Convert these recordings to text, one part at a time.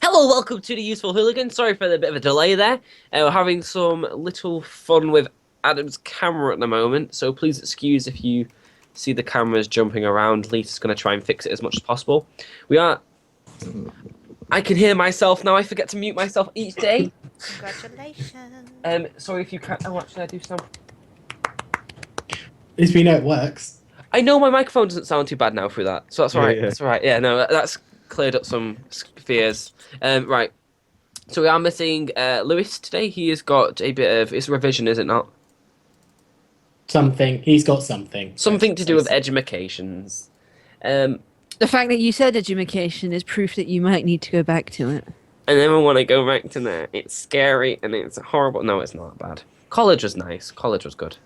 Hello, welcome to the Useful Hooligan. Sorry for the bit of a delay there. We're having some little fun with Adam's camera at the moment, so please excuse if you see the cameras jumping around. Lisa's going to try and fix it as much as possible. I can hear myself now. I forget to mute myself each day. Congratulations. Sorry if you can't. Oh, actually, I do sound. At least we know it works. I know my microphone doesn't sound too bad now through that, so that's all right. Yeah. That's all right. Yeah, no, that's cleared up some fears. Right. So we are missing Lewis today. He has got a bit of... It's revision, is it not? Something. He's got something. Something to do with edumacations. And The fact that you said edumacation is proof that you might need to go back to it. I never want to go back to that. It's scary and it's horrible. No, it's not bad. College was nice. College was good.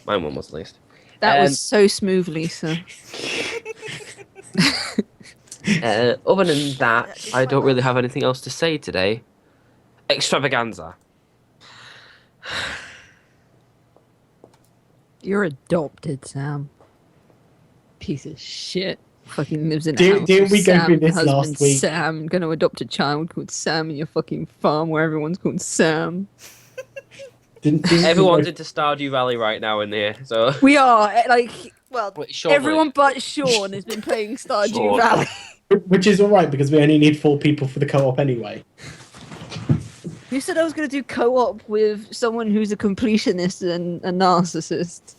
Mine one was at least. That was so smooth, Lisa. Other than that, I don't really have anything else to say today. Extravaganza. You're adopted, Sam. Piece of shit. Fucking lives in a Didn't house. we with go Sam, through this husband last week? Sam, gonna adopt a child called Sam in your fucking farm where everyone's called Sam. Didn't Everyone's into Stardew Valley right now in here, so... We are, like, Well, Wait, Sean, everyone but Sean has been playing Stardew Sean. Valley. Which is alright because we only need 4 people for the co-op anyway. Who said I was gonna do co-op with someone who's a completionist and a narcissist?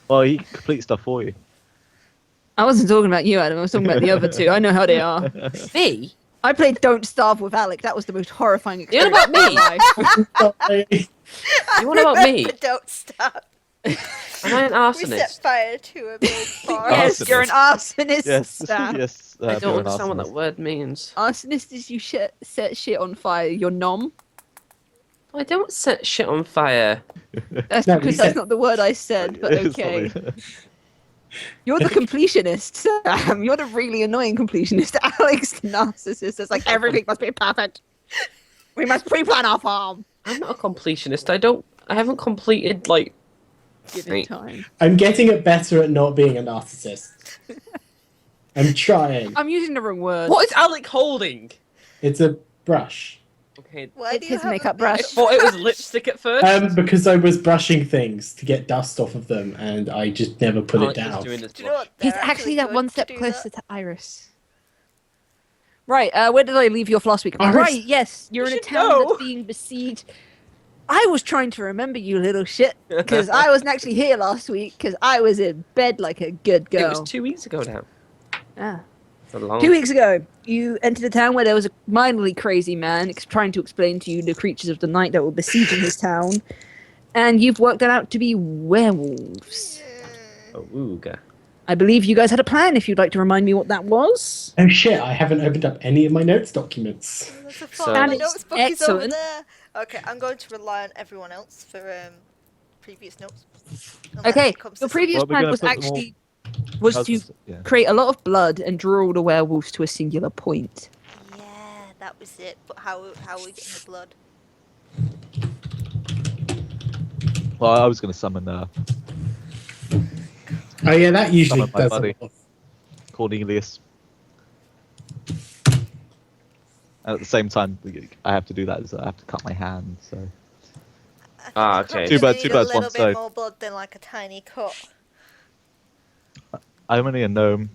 Well, he completes stuff for you. I wasn't talking about you, Adam. I was talking about the other two. I know how they are. Me? I played Don't Starve with Alec. That was the most horrifying You know experience about of my life. You want about me? Don't stop. Am I an We set arsonist? fire to a big farm. Yes, Arsonist. you're an arsonist, Yes, Sam. yes. I don't you're an understand what that arsonist. word means. Arsonist is you set shit on fire. You're nom. I don't set shit on fire. That's No, because you that's said- not the word I said, but It's okay. not- You're the completionist, Sam. You're the really annoying completionist. Alex, the narcissist. It's like everything must be perfect. We must pre-plan our farm. I'm not a completionist. I haven't completed, like... Give Right. it time. I'm getting it better at not being a narcissist. I'm trying. I'm using the wrong word. What is Alec holding? It's a brush. Okay, Why It's do you his have makeup a brush. I thought it was lipstick at first. Because I was brushing things to get dust off of them and I just never put Alec it is down. doing this Do you know what? He's They're actually that good one to step do closer that. to Iris. Right, where did I leave you off last week? Iris. Right, yes, you're You in a should town know. that's being besieged. I was trying to remember you, little shit, because I wasn't actually here last week, because I was in bed like a good It girl. was 2 weeks ago now. Ah. It's a long... 2 weeks ago, you entered a town where there was a mildly crazy man trying to explain to you the creatures of the night that were besieging his town, and you've worked that out to be werewolves. Oh, ooga. I believe you guys had a plan, if you'd like to remind me what that was. Oh shit, I haven't opened up any of my notes documents. That's a So- farm. My And it's notes book is over excellent. there. Okay, I'm going to rely on everyone else for previous notes. Unless Okay, it comes your to previous Well, we're plan gonna was put them all- actually was How's to this- yeah. create a lot of blood and draw all the werewolves to a singular point. something. Yeah, that was it. But how are we getting the blood? Well, I was going to summon Oh yeah, that usually Some of my does buddy. a lot. Cornelius. And at the same time, I have to do that, so I have to cut my hand. So I think Ah, you okay. probably Two birds, need two birds, a little one bit stone. more blood than like a tiny cut. I'm only a gnome.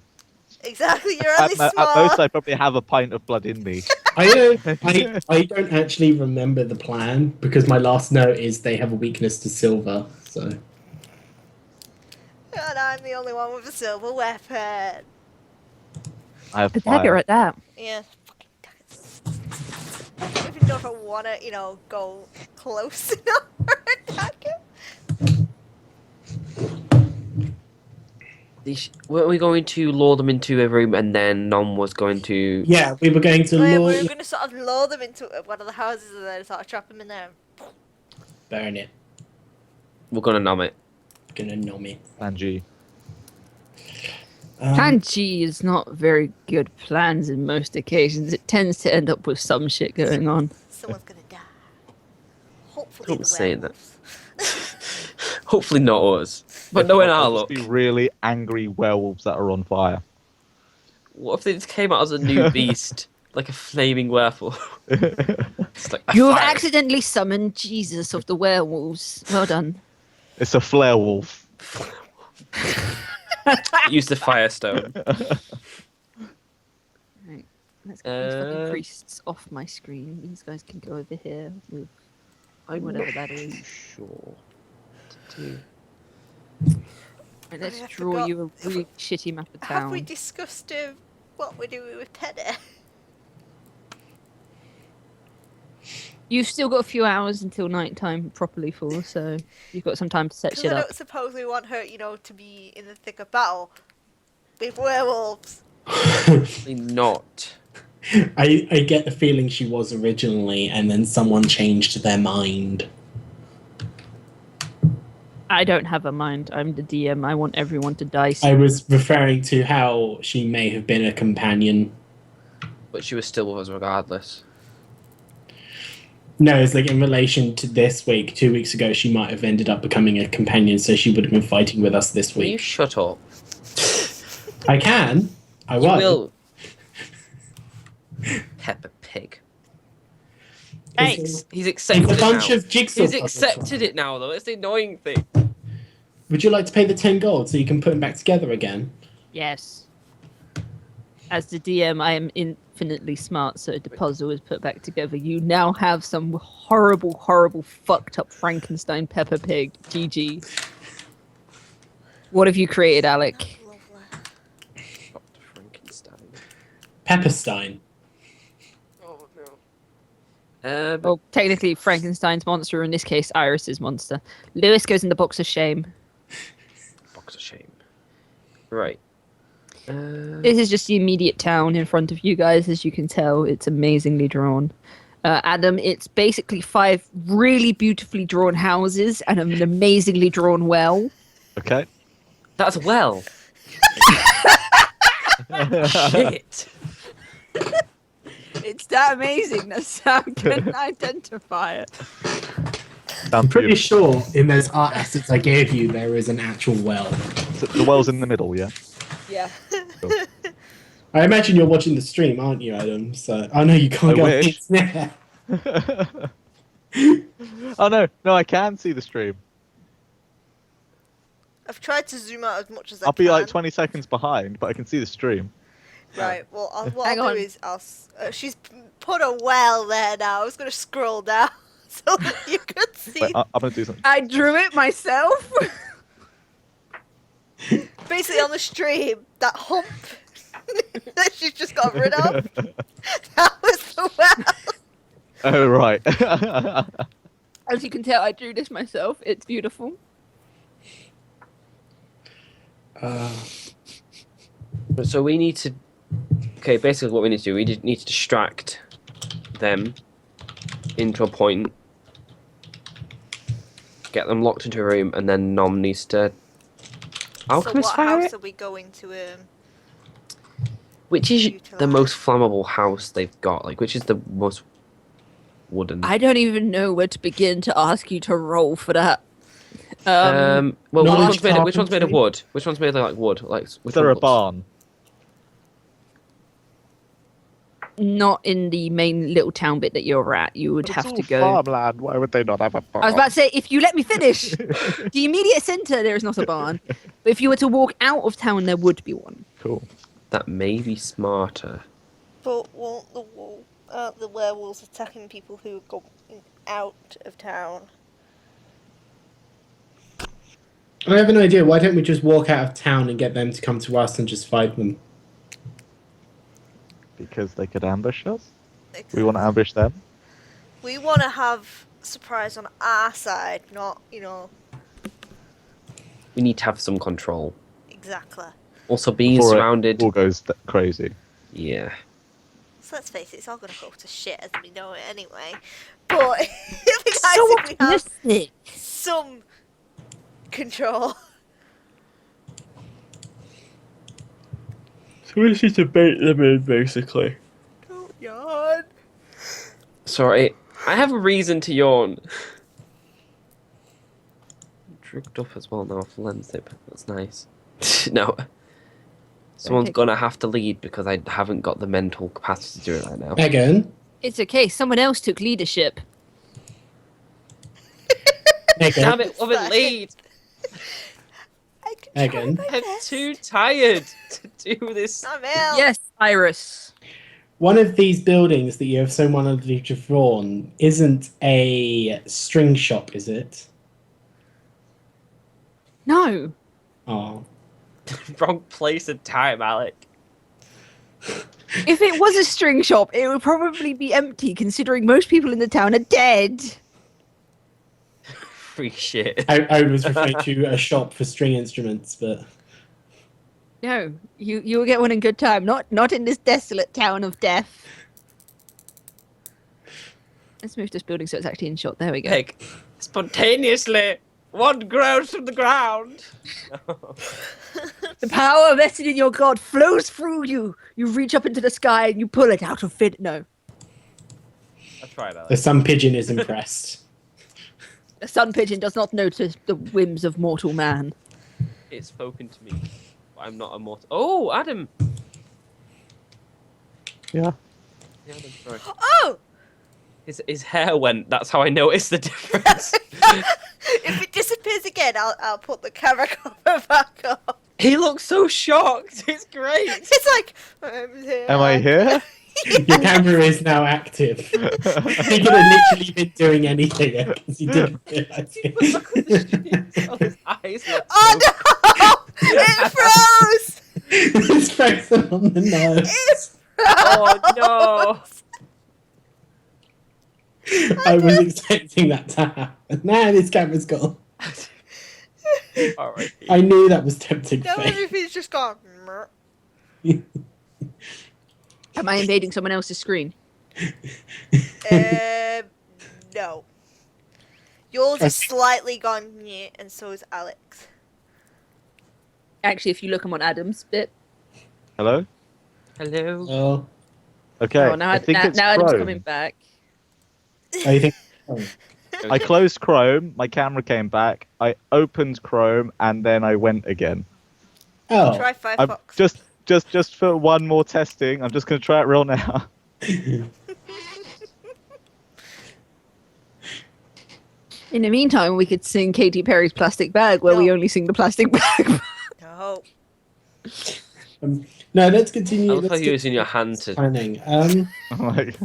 Exactly, you're At, only at small. most, I probably have a pint of blood in me. I don't actually remember the plan because my last note is they have a weakness to silver. So And I'm the only one with a silver weapon. I have A dagger fire. at that. Yeah, fucking daggers. I don't even know if I want to, go close enough for a dagger. Were we going to lure them into a room and then Nom was going to... yeah, we were going to We lure were going to sort of lure them into one of the houses and then sort of trap them in there. burn it. We're going to nom it. Gonna nom it. Angie. Kanchi is not very good plans in most occasions. It tends to end up with some shit going on. Someone's going to die. Hopefully Don't the say that. werewolves. Hopefully not us. But knowing our There'll luck. just be really angry werewolves that are on fire. What if they just came out as a new beast? like a flaming werewolf. It's like a You have fire. accidentally summoned Jesus of the werewolves. Well done. It's a flare wolf. Use the firestone. Right. Let's get these fucking priests off my screen. These guys can go over here with I'm whatever not that is. sure what to do. Right, let's I draw forgot- you a really shitty map of Have we town. discussed what we're doing with Penny? You've still got a few hours until night time properly full, so you've got some time to set Because shit I up. don't suppose we want her, to be in the thick of battle with werewolves. Probably not. I get the feeling she was originally, and then someone changed their mind. I don't have a mind. I'm the DM. I want everyone to die. I was referring to how she may have been a companion. But she was still with us regardless. No, it's like in relation to this week. 2 weeks ago, she might have ended up becoming a companion, so she would have been fighting with us this Will you week. shut up? I can. I You won't. will. Peppa Pig. It's- He's accepted It's a it bunch now. of jigsaw He's puzzles. accepted it now, though. That's the annoying thing. Would you like to pay the 10 gold so you can put them back together again? Yes. As the DM, I am infinitely smart, so the puzzle is put back together. You now have some horrible, horrible, fucked up Frankenstein Peppa Pig. GG. What have you created, Alec? Lovely. Dr. Frankenstein. Pepperstein. Oh, no. Well, technically, Frankenstein's monster, in this case, Iris's monster. Lewis goes in the box of shame. Box of shame. Right. This is just the immediate town in front of you guys, as you can tell. It's amazingly drawn. Adam, it's basically 5 really beautifully drawn houses and an amazingly drawn well. Okay. That's well. Shit. It's that amazing. That's how I can identify it. I'm pretty sure in those art assets I gave you, there is an actual well. So the well's in the middle, yeah? Yeah. I imagine you're watching the stream, aren't you, Adam? So, oh no, you can't I go. wish. Yeah. Oh no, I can see the stream. I've tried to zoom out as much as I I'll can. be like 20 seconds behind, but I can see the stream. Right, well, what Hang I'll on. do is she's put a well there now. I was going to scroll down so that you could see. Wait, I'm gonna do something. I drew it myself. Basically on the stream, that hump that she's just got rid of, that was the well. Oh right. As you can tell, I drew this myself. It's beautiful. So we need to... Okay, basically what we need to do, we need to distract them into a point, get them locked into a room, and then Nom needs to... So Alchemist what fire house it? are we going to Which is the utilise? most flammable house they've got? Like, which is the most wooden? I don't even know where to begin to ask you to roll for that. Well, Knowledge which one's made of carpentry. wood? Which one's made of like wood? Like, Is which there one a looks- barn? Not in the main little town bit that you're at. You would have to go. farmland. Why would they not have a barn? I was about to say, if you let me finish, the immediate centre there is not a barn. But if you were to walk out of town, there would be one. Cool. That may be smarter. But won't the werewolves attacking people who are going out of town? I have an idea. Why don't we just walk out of town and get them to come to us and just fight them? Because they could ambush us. We want to ambush them. We want to have surprise on our side, not, We need to have some control. exactly. Also, being Before surrounded. it all goes crazy. Yeah. So let's face it, it's all going to go to shit as we know it anyway. But it'd be nice So if we have optimistic. some control. So we just need to bait them in, basically. Don't yawn. Sorry, I have a reason to yawn. Drugged up as well now for lens tip. That's nice. No. Someone's Okay. gonna have to lead because I haven't got the mental capacity to do it right now. Megan, It's okay. Someone else took leadership. Megan, Damn it, woman, Fine. lead! I can Megan. try my I'm best. too tired to do this. I'm ill. Yes, Iris. One of these buildings that you have so wonderfully drawn isn't a string shop, is it? No. Oh. Wrong place and time, Alec. If it was a string shop, it would probably be empty, considering most people in the town are dead. Free shit. I was referring to a shop for string instruments, but No, you will get one in good time. Not in this desolate town of death. Let's move this building so it's actually in shot. There we go. Like, spontaneously, one grows from the ground. The power vested in your god flows through you. You reach up into the sky and you pull it out of fit. No, I tried, Alec. the sun pigeon is impressed. the sun pigeon does not notice the whims of mortal man. It's spoken to me. I'm not immortal. Oh, Adam. Yeah. Yeah, Adam, sorry. Oh! His hair went. That's how I noticed the difference. If it disappears again, I'll put the camera cover back up. He looks so shocked. It's great. It's like, I'm here. Am I here? Your camera is now active. You could have literally been doing anything because you didn't realize it. Oh, his eyes look Oh no! It froze! It's frozen on the nose. It Oh no! I was expecting that to happen. Nah, this camera's gone. Alright. I knew that was tempting Now fate. everything's just gone. "Meh." Am I invading someone else's screen? No. Yours is slightly gone, yeah, and so is Alex. Actually, if you look, I'm on Adam's bit. Hello? Hello. Oh, Okay. Oh, now, I think it's now Adam's Chrome. coming back. I think. I closed Chrome, my camera came back, I opened Chrome, and then I went again. Oh. Try I'm Firefox. just for one more testing, I'm just gonna try it real now. In the meantime, we could sing Katy Perry's Plastic Bag, where we No. only sing the plastic bag. No. No, let's continue. I love how Let's you're using your hand to. planning. I'm like,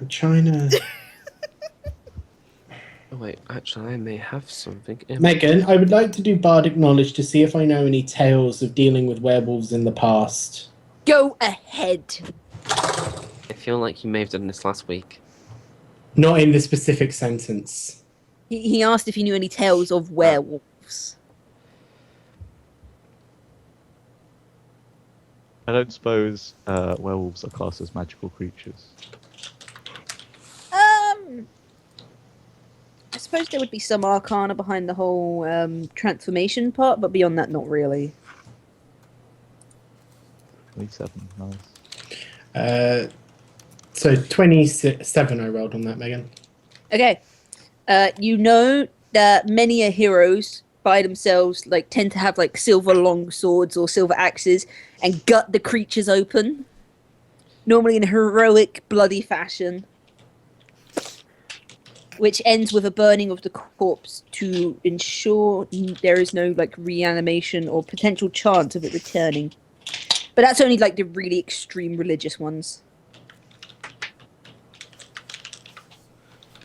I'm trying to. Oh wait, actually, I may have something. Megan, I would like to do bardic knowledge to see if I know any tales of dealing with werewolves in the past. Go ahead. I feel like you may have done this last week. Not in the specific sentence. He asked if he knew any tales of werewolves. I don't suppose werewolves are classed as magical creatures. I suppose there would be some arcana behind the whole transformation part, but beyond that, not really. 27, nice. So 27 I rolled on that, Megan. Okay. You know that many a heroes by themselves like tend to have like silver long swords or silver axes and gut the creatures open, normally in a heroic, bloody fashion, which ends with a burning of the corpse to ensure there is no like reanimation or potential chance of it returning. But that's only like the really extreme religious ones.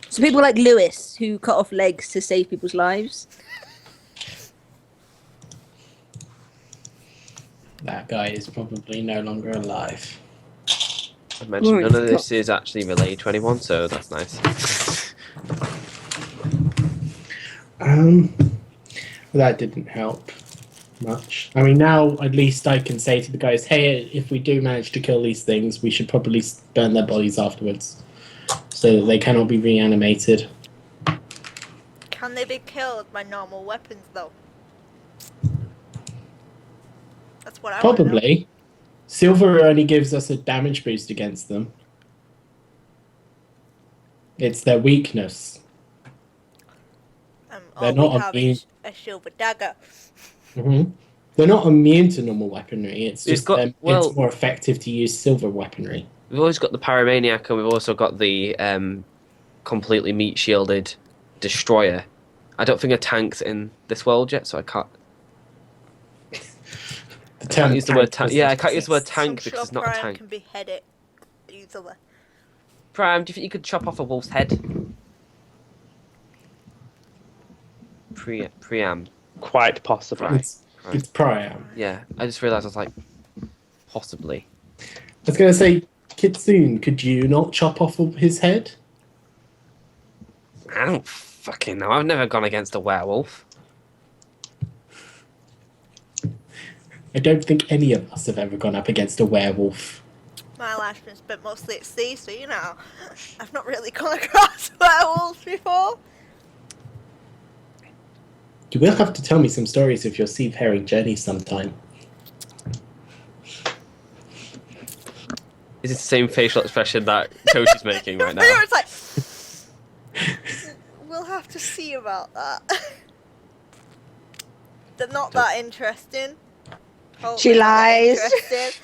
So people like Lewis, who cut off legs to save people's lives. That guy is probably no longer alive. I mentioned Right, none of this stop. is actually related to anyone, so that's nice. That didn't help much. I mean, now at least I can say to the guys, hey, if we do manage to kill these things, we should probably burn their bodies afterwards so that they cannot be reanimated. Can they be killed by normal weapons, though? That's what I want to know. Probably. Silver only gives us a damage boost against them. It's their weakness. All They're not we have immune. is a silver dagger. Hmm. They're not immune to normal weaponry. It's We've just got- it's more effective to use silver weaponry. We've always got the Pyromaniac, and we've also got the completely meat shielded Destroyer. I don't think a tank's in this world yet, so I can't. The I can't use the word tank. doesn't Yeah, I can't use the word exist. tank I'm because sure it's not a Prime tank. can behead it easily. Prime, do you think you could chop off a wolf's head? Priam. Quite possibly. Right. It's Priam. Yeah, I just realised I was like, possibly. I was going to say, Kitsune, could you not chop off his head? I don't fucking know. I've never gone against a werewolf. I don't think any of us have ever gone up against a werewolf. My life's been spent mostly at sea, so you know, I've not really come across werewolves before. You will have to tell me some stories of your seafaring journey sometime. Is it the same facial expression that Koshi's making right now? It's like, we'll have to see about that. They're not that interesting. She Hopefully not that lies. interesting.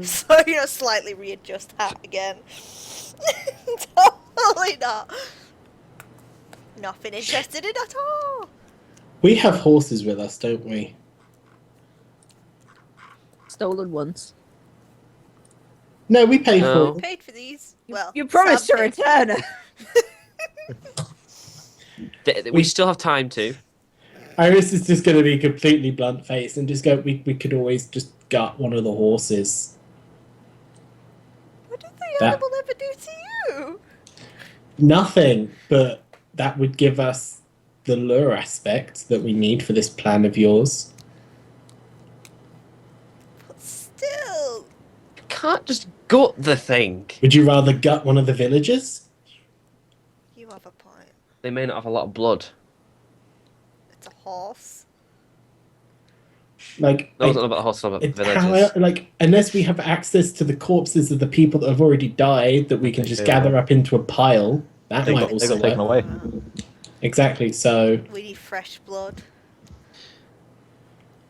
So, you know, slightly readjust hat again. Totally not. Nothing interested in at all. We have horses with us, don't we? Stolen once. No, we pay No. for it. Paid for these. Well, You promised to Sam paid. return her. We still have time to. Iris is just going to be completely blunt-faced and just go, we could always just gut one of the horses. What did the That- animal ever do to you? Nothing, but that would give us the lure aspect that we need for this plan of yours. But still. Can't just gut the thing. Would you rather gut one of the villagers? You have a point. They may not have a lot of blood. It's a horse. Like, No, it's not about the horse, it's about the villagers. unless we have access to the corpses of the people that have already died that we can just gather up into a pile, that They might got also taken work. away. Exactly, so We need fresh blood.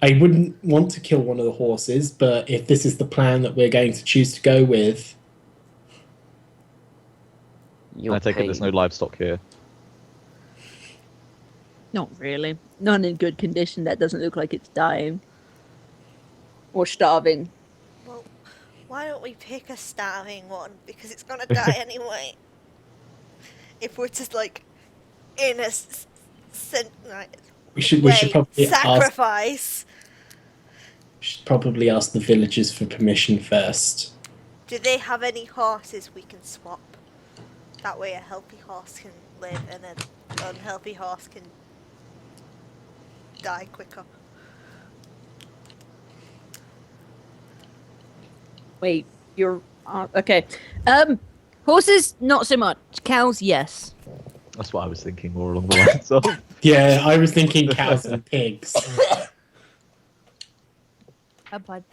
I wouldn't want to kill one of the horses, but if this is the plan that we're going to choose to go with, You're I take it there's no paying. livestock here. Not really. None in good condition. That doesn't look like it's dying. Or starving. Well, why don't we pick a starving one? Because it's gonna die anyway. If we're just like in a we should probably sacrifice. ask the villagers for permission first. Do they have any horses we can swap? That way a healthy horse can live and an unhealthy horse can die quicker. Wait, you're okay. Horses, not so much. Cows, yes. That's what I was thinking more along the lines of. Yeah, I was thinking cows and pigs. How bad?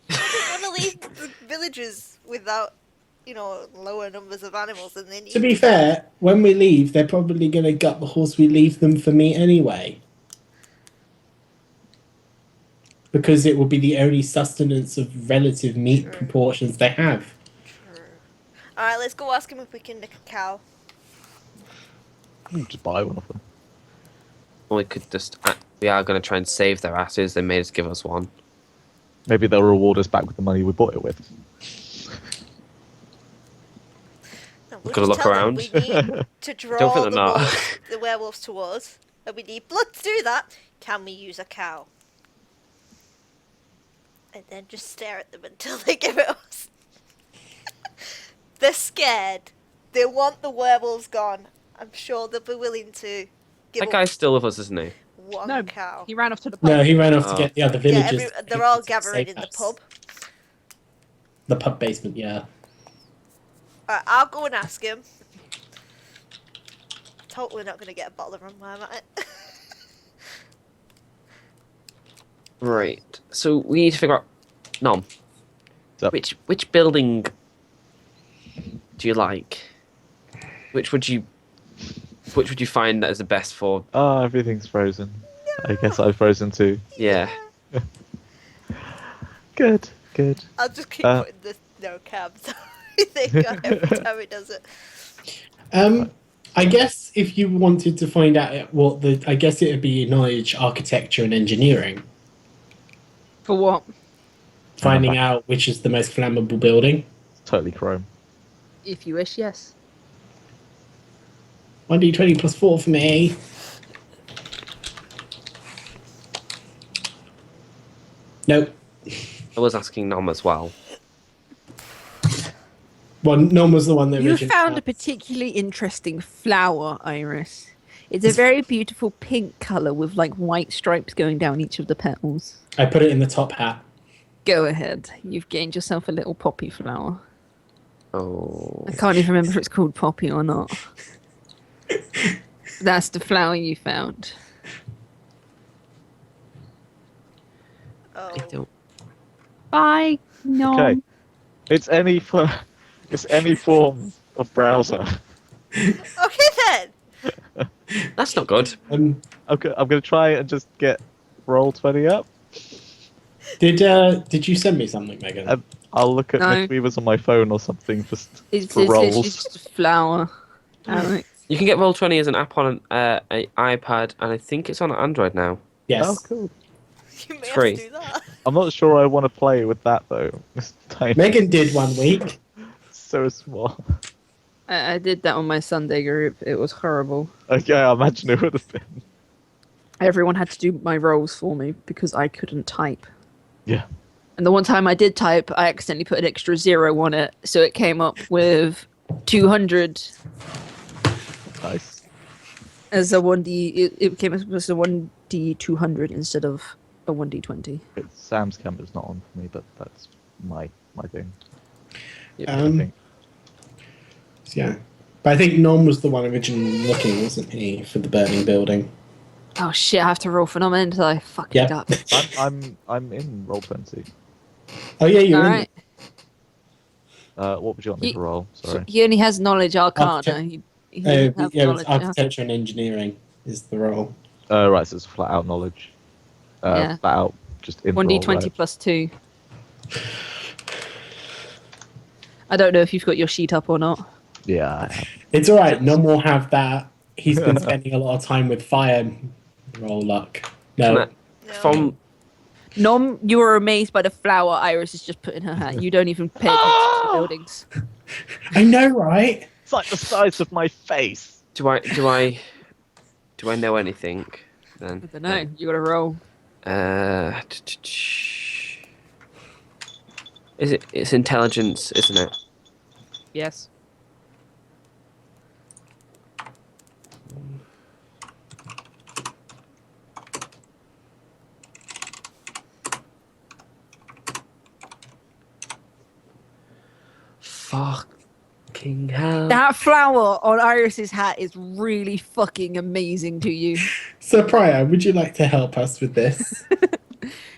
I don't want to leave the villages without, you know, lower numbers of animals than they need. To be fair, when we leave, they're probably going to gut the horse we leave them for meat anyway. Because it will be the only sustenance of relative meat True. proportions they have. True. Alright, let's go ask him if we can nick a cow. Just buy one of them. Or we could just. We are going to try and save their asses. They may just give us one. Maybe they'll reward us back with the money we bought it with. No, we'll Gotta just look tell them around. We need to draw Don't think they're not. the werewolves to us, and we need blood to do that. Can we use a cow? And then just stare at them until they give it us. They're scared. They want the werewolves gone. I'm sure they'll be willing to give That up guy's still with us, isn't he? one No, cow. He ran off to the pub. No, he ran off to Oh. get the other Yeah, villagers. they're all to gathering save in the us. pub. The pub basement, yeah. Alright, I'll go and ask him. Totally not going to get a bottle of rum, am I? Right. So we need to figure out. Nom. So- Which building do you like? Which would you which would you find that is the best for? Oh, everything's frozen. I guess I've frozen too. Yeah. Good, good. I'll just keep Uh, putting the no cabs thing on every time it does it. I guess if you wanted to find out what I guess it would be knowledge, architecture, and engineering. For what? Finding out which is the most flammable building. Totally chrome. If you wish, yes. 1d20 plus 4 for me. Nope. I was asking Nom as well. Well, Nom was the one that You originally found a asked. particularly interesting flower, Iris. It's a very beautiful pink colour with like white stripes going down each of the petals. I put it in the top hat. Go ahead. You've gained yourself a little poppy flower. Oh. I can't even remember if it's called poppy or not. That's the flower you found. Oh. I don't. Bye. No. Okay. It's any form of browser. Okay then. That's not good. Okay, I'm gonna try and just get Roll20 up. Did you send me something, Megan? I'll look at No. McWeavers on my phone or something just It's for literally rolls. just a flower, Alex. You can get Roll20 as an app on an iPad, and I think it's on Android now. Yes. Oh, cool. You may Free. have to do that. I'm not sure I want to play with that though. It's tiny. Megan did one week. So small. I did that on my Sunday group. It was horrible. Okay, I imagine it would have been. Everyone had to do my rolls for me because I couldn't type. Yeah. And the one time I did type, I accidentally put an extra 0 on it, so it came up with 200 Nice. as a 1d. It came up as a 1d 200 instead of a 1d20. Sam's camp is not on for me, but that's my thing. I Um, think. yeah. But I think Nom was the one originally looking, wasn't he, for the burning building? Oh shit! I have to roll phenomenon until I fuck it Yep. up. I'm in Roll20. Oh yeah, you're All in. right. What would you want me to roll? Sorry. He only has knowledge arcana. Architect- He doesn't have Yeah, knowledge. it's architecture and engineering is the role. Right, so it's flat out knowledge. Yeah. Flat out just in 1d20 right? plus 2. I don't know if you've got your sheet up or not. Yeah, I have. It's all right. Nom will have that. He's been spending a lot of time with fire. Roll luck. No. No. No. From Nom, you were amazed by the flower Iris has just put in her hat. You don't even pay attention to the buildings. I know, right? It's like the size of my face. do I know anything? I Then don't know. You got to roll. It's intelligence, isn't it? Yes. Fucking hell. That flower on Iris's hat is really fucking amazing to you. So, Priya, would you like to help us with this?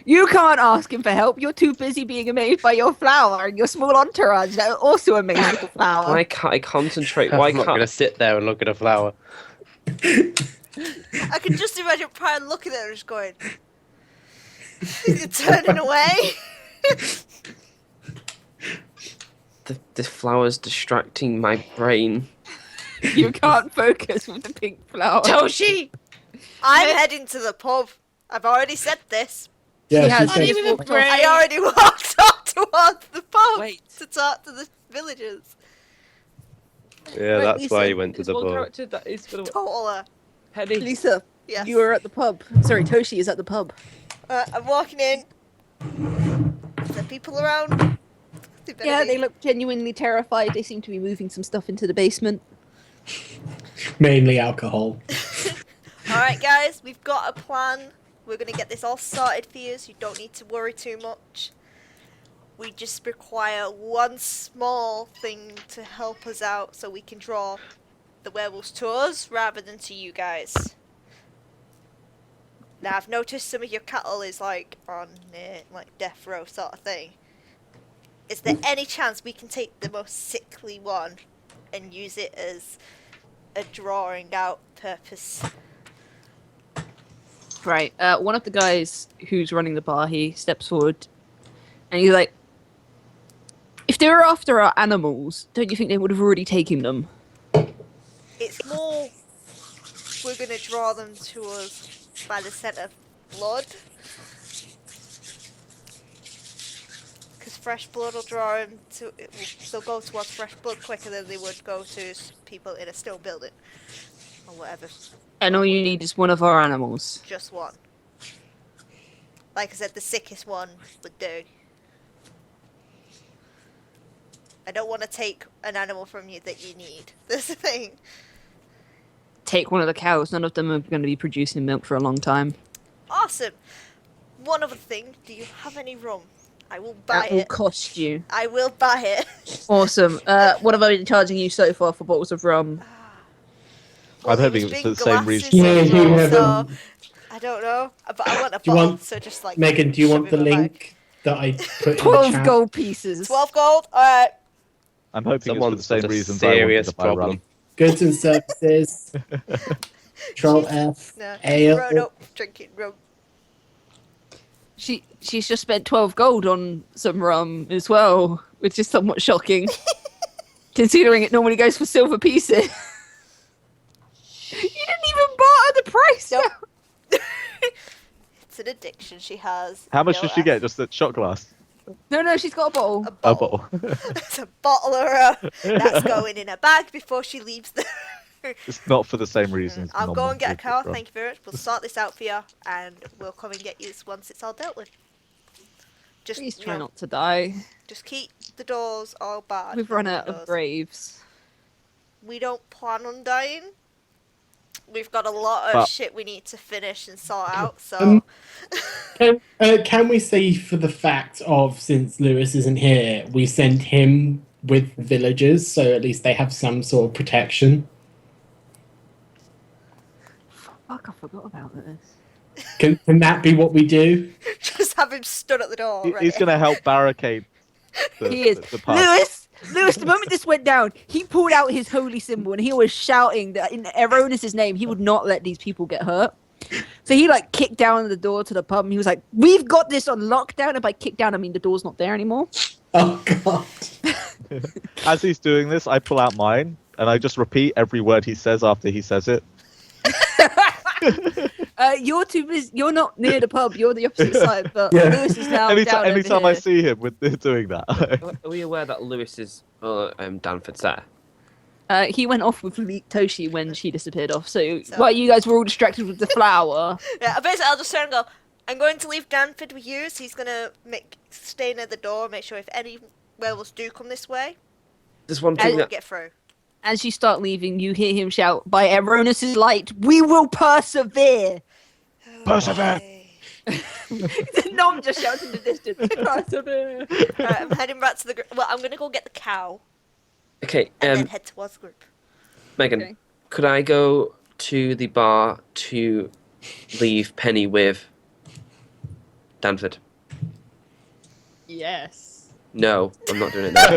You can't ask him for help. You're too busy being amazed by your flower and your small entourage that are also amazed with the flower. Why can't I concentrate? I'm Why not going to can't sit there and look at a flower. I can just imagine Brian looking at her and just going, turning away. the flower's distracting my brain? You can't focus with the pink flower. Toshi! I'm heading to the pub. I've already said this. Yeah, She she has said- just walked off. I already walked up towards the pub Wait. to talk to the villagers. Yeah, Right, that's Lisa, why you went to the One bar. character that is gonna Total her. Penny. Lisa, Yes. you were at the pub. Sorry, Toshi is at the pub. I'm walking in. Is there people around? Yeah, they look genuinely terrified. They seem to be moving some stuff into the basement. mainly alcohol. Alright, guys, we've got a plan. We're going to get this all sorted for you, so you don't need to worry too much. We just require one small thing to help us out so we can draw the werewolves to us rather than to you guys. Now, I've noticed some of your cattle is like on like death row sort of thing. Is there any chance we can take the most sickly one and use it as a drawing out purpose. Right. One of the guys who's running the bar, he steps forward, and he's like, "If they were after our animals, don't you think they would have already taken them?" It's more we're gonna draw them to us by the scent of blood. Because fresh blood will draw them to. They'll go towards fresh blood quicker than they would go to people in a still building or whatever. And all you need is one of our animals. Just one. Like I said, the sickest one would do. I don't want to take an animal from you that you need. That's the thing. Take one of the cows. None of them are going to be producing milk for a long time. Awesome. One other thing. Do you have any rum? I will buy That will it. cost you. I will buy it. Awesome. What have I been charging you so far for bottles of rum? Well, I'm hoping was it was big for the same glasses reason. as Yeah, well, so I don't know. But I want a Do you bottle, want- so just like Megan, do you shove want it the in my bag. link that I put in the 12 chat? gold pieces. 12 gold? Alright. I'm hoping Someone's it's for the got same a reasons I wanted serious to buy problem. rum. Goods and services. Control F. No, Ale. grown up drinking rum. She's just spent 12 gold on some rum as well, which is somewhat shocking. Considering it normally goes for silver pieces. You didn't even barter the price Nope. down. It's an addiction she has. How much No did she get? F. Just a shot glass? No, she's got a bottle. A A bottle. bottle. It's a bottle of rum. That's going in a bag before she leaves the... It's not for the same reasons. I'll go and get a car, rum. thank you very much. We'll sort this out for you, and we'll come and get you once it's all dealt with. Just, Please you try know, not to die. just keep the doors all barred. We've no run out of windows. graves. We don't plan on dying. We've got a lot of But- shit we need to finish and sort out, so... Can we say for the fact of, since Lewis isn't here, we sent him with villagers, so at least they have some sort of protection? Fuck, I forgot about this. Can that be what we do? just have him stood at the door. He- ready. He's going to help barricade the, He is. the pub. Lewis, the moment this went down, he pulled out his holy symbol and he was shouting that in Eronis' name, he would not let these people get hurt. So he like kicked down the door to the pub and he was like, "We've got this on lockdown." And by kick down, I mean the door's not there anymore. Oh god. As he's doing this, I pull out mine and I just repeat every word he says after he says it. You're too busy. You're not near the pub. You're the opposite side. But Yeah. Lewis is now down Anytime over I here. see him with doing that. Are we aware that Lewis is Danford's there? He went off with Toshi when she disappeared off. So, So- while you guys were all distracted with the flower, Yeah, basically I'll just turn and go, I'm going to leave Danford with you, so he's going to stay near the door, make sure if any werewolves do come this way, There's one they thing won't that get through. as you start leaving, you hear him shout, "By Eronis' light, we will persevere." Persevere. Okay. No, I'm just shouting in the distance. Persevere. Right, I'm heading back to the group. Well, I'm going to go get the cow okay, and then head towards the group. Megan, Okay. could I go to the bar to leave Penny with Danford? Yes. No, I'm not doing it now.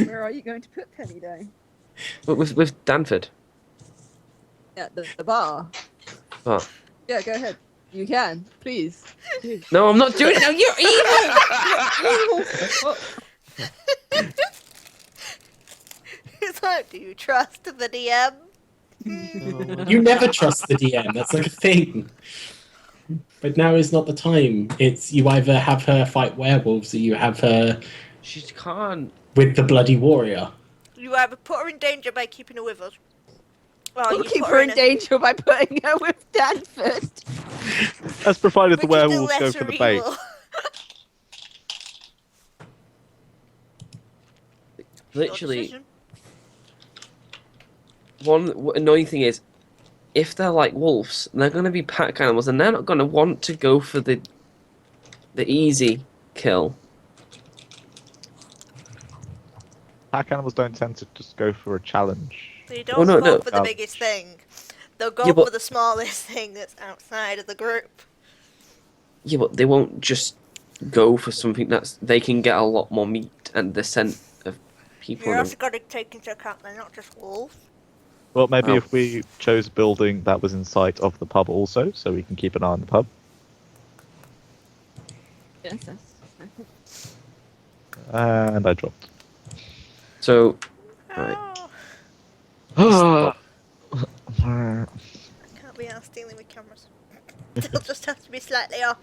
Where are you going to put Penny down? with Danford. At the bar. What? Yeah, go ahead. You can, please. No, I'm not doing it now. You're evil. You're evil. It's like, do you trust the DM? You never trust the DM, that's like a thing. But now is not the time. It's you either have her fight werewolves or you have her She can't. with the bloody warrior. You either put her in danger by keeping her with us, or We'll you keep put her in a- danger by putting her with Danford. That's provided the which is the werewolves go lesser for the bait. evil. Your Literally, decision. one annoying thing is, if they're like wolves, they're going to be pack animals, and they're not going to want to go for the easy kill. Pack animals don't tend to just go for a challenge. They don't Well, no, go no. for the Oh. biggest thing. They'll go Yeah, but- for the smallest thing that's outside of the group. Yeah, but they won't just go for something that's they can get a lot more meat and the scent of people. You're in also got to take into account they're not just wolves. Well, maybe Oh. if we chose a building that was in sight of the pub also, so we can keep an eye on the pub. Yes, And I dropped. So, right. Oh, I can't be asked dealing with cameras. They'll just have to be slightly off.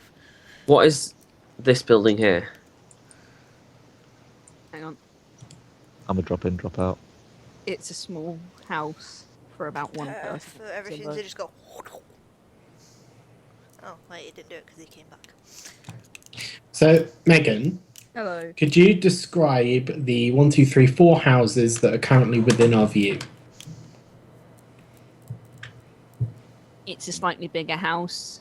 What is this building here? hang on. I'm a drop in, drop out. It's a small house for about one person. For everything So, to just go. Oh, wait, he didn't do it because he came back. So, Megan, hello. could you describe the 1, 2, 3, 4 houses that are currently within our view? It's a slightly bigger house.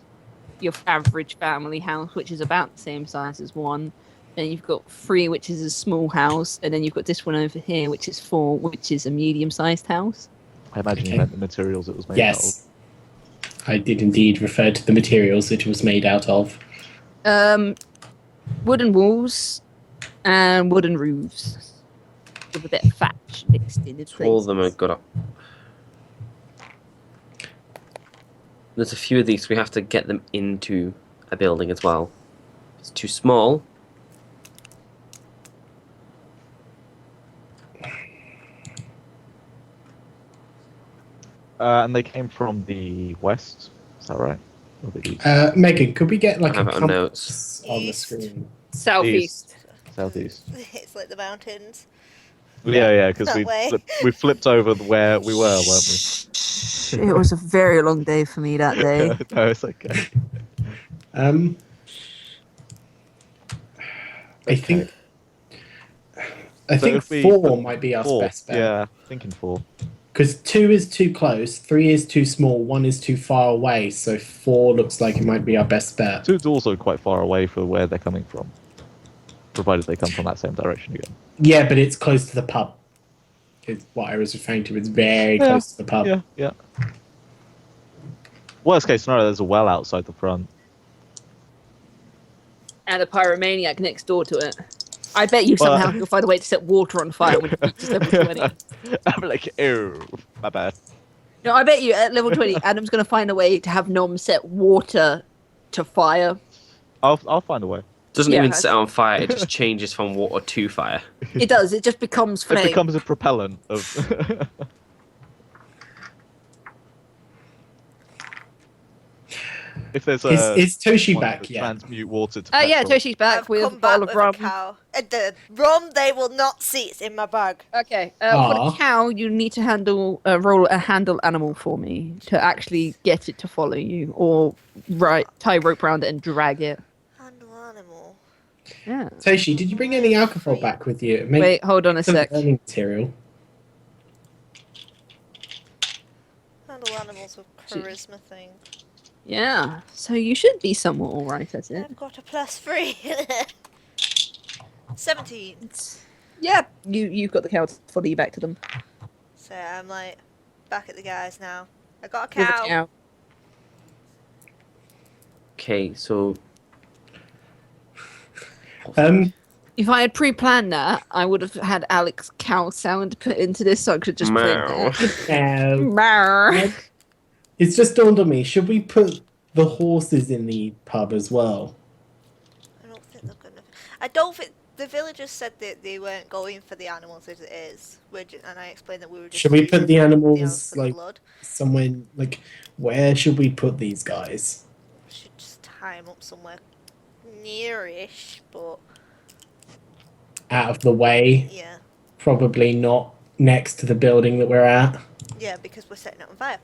Your average family house, which is about the same size as 1. Then you've got 3, which is a small house, and then you've got this one over here, which is 4, which is a medium-sized house. I imagine you Okay. meant the materials it was made Yes. I did indeed refer to the materials it was made out of. Wooden walls and wooden roofs with a bit of thatch mixed in. All of them are good up. There's a few of these, we have to get them into a building as well. It's too small. And they came from the west, is that right? Or the east? Megan, could we get like I have a it on compass on the East. screen? Southeast. Southeast. It's like the mountains. Yeah, because That we way. we flipped over where we were, weren't It was a very long day for me that we? day. No, it's okay. I think So think if we 4 put might be our 4, best bet. yeah, thinking 4. Because 2 is too close, 3 is too small, 1 is too far away, so 4 looks like it might be our best bet. 2's also quite far away for where they're coming from, provided they come from that same direction again. Yeah, but it's close to the pub. Is what I was referring to. It's very Yeah, close to the pub. Yeah. Worst case scenario, there's a well outside the front. And a pyromaniac next door to it. I bet you Well- somehow you'll find a way to set water on fire when you reach level 20. I'm like, ew, my bad. No, I bet you at level 20, Adam's going to find a way to have Nom set water to fire. I'll find a way. Doesn't Yeah, even that's- set on fire, it just changes from water to fire. It does, it just becomes It flame. becomes a propellant of. If there's a Is Toshi one back that yet? transmute water to Yeah, petrol. Toshi's back I've with a come bottle back of with a rum. cow. The rum they will not see. It's in my bag. Okay, for Aw. the cow, you need to roll a handle animal for me to actually get it to follow you, or tie rope around it and drag it. Handle animal. Yeah. Toshi, did you bring any alcohol back with you? Make Wait, hold on a some sec. burning material. Handle animals with charisma thing. Yeah, so you should be somewhat alright at it. I've got a +3. 17. Yeah, you've got the cow to follow you back to them. So I'm like back at the guys now. I got a With cow. the cow. Okay, so If I had pre-planned that, I would have had Alex cow sound put into this, so I could just Meow. play Um, that. it's just dawned on me. Should we put the horses in the pub as well? I don't think they're gonna. I don't think the villagers said that they weren't going for the animals as it is. And I explained that we were just. Should we put the animals animals for the like blood. somewhere? Like, where should we put these guys? Should just tie them up somewhere nearish, but Out of the way. yeah, Probably not next to the building that we're at. yeah, because we're setting it on fire.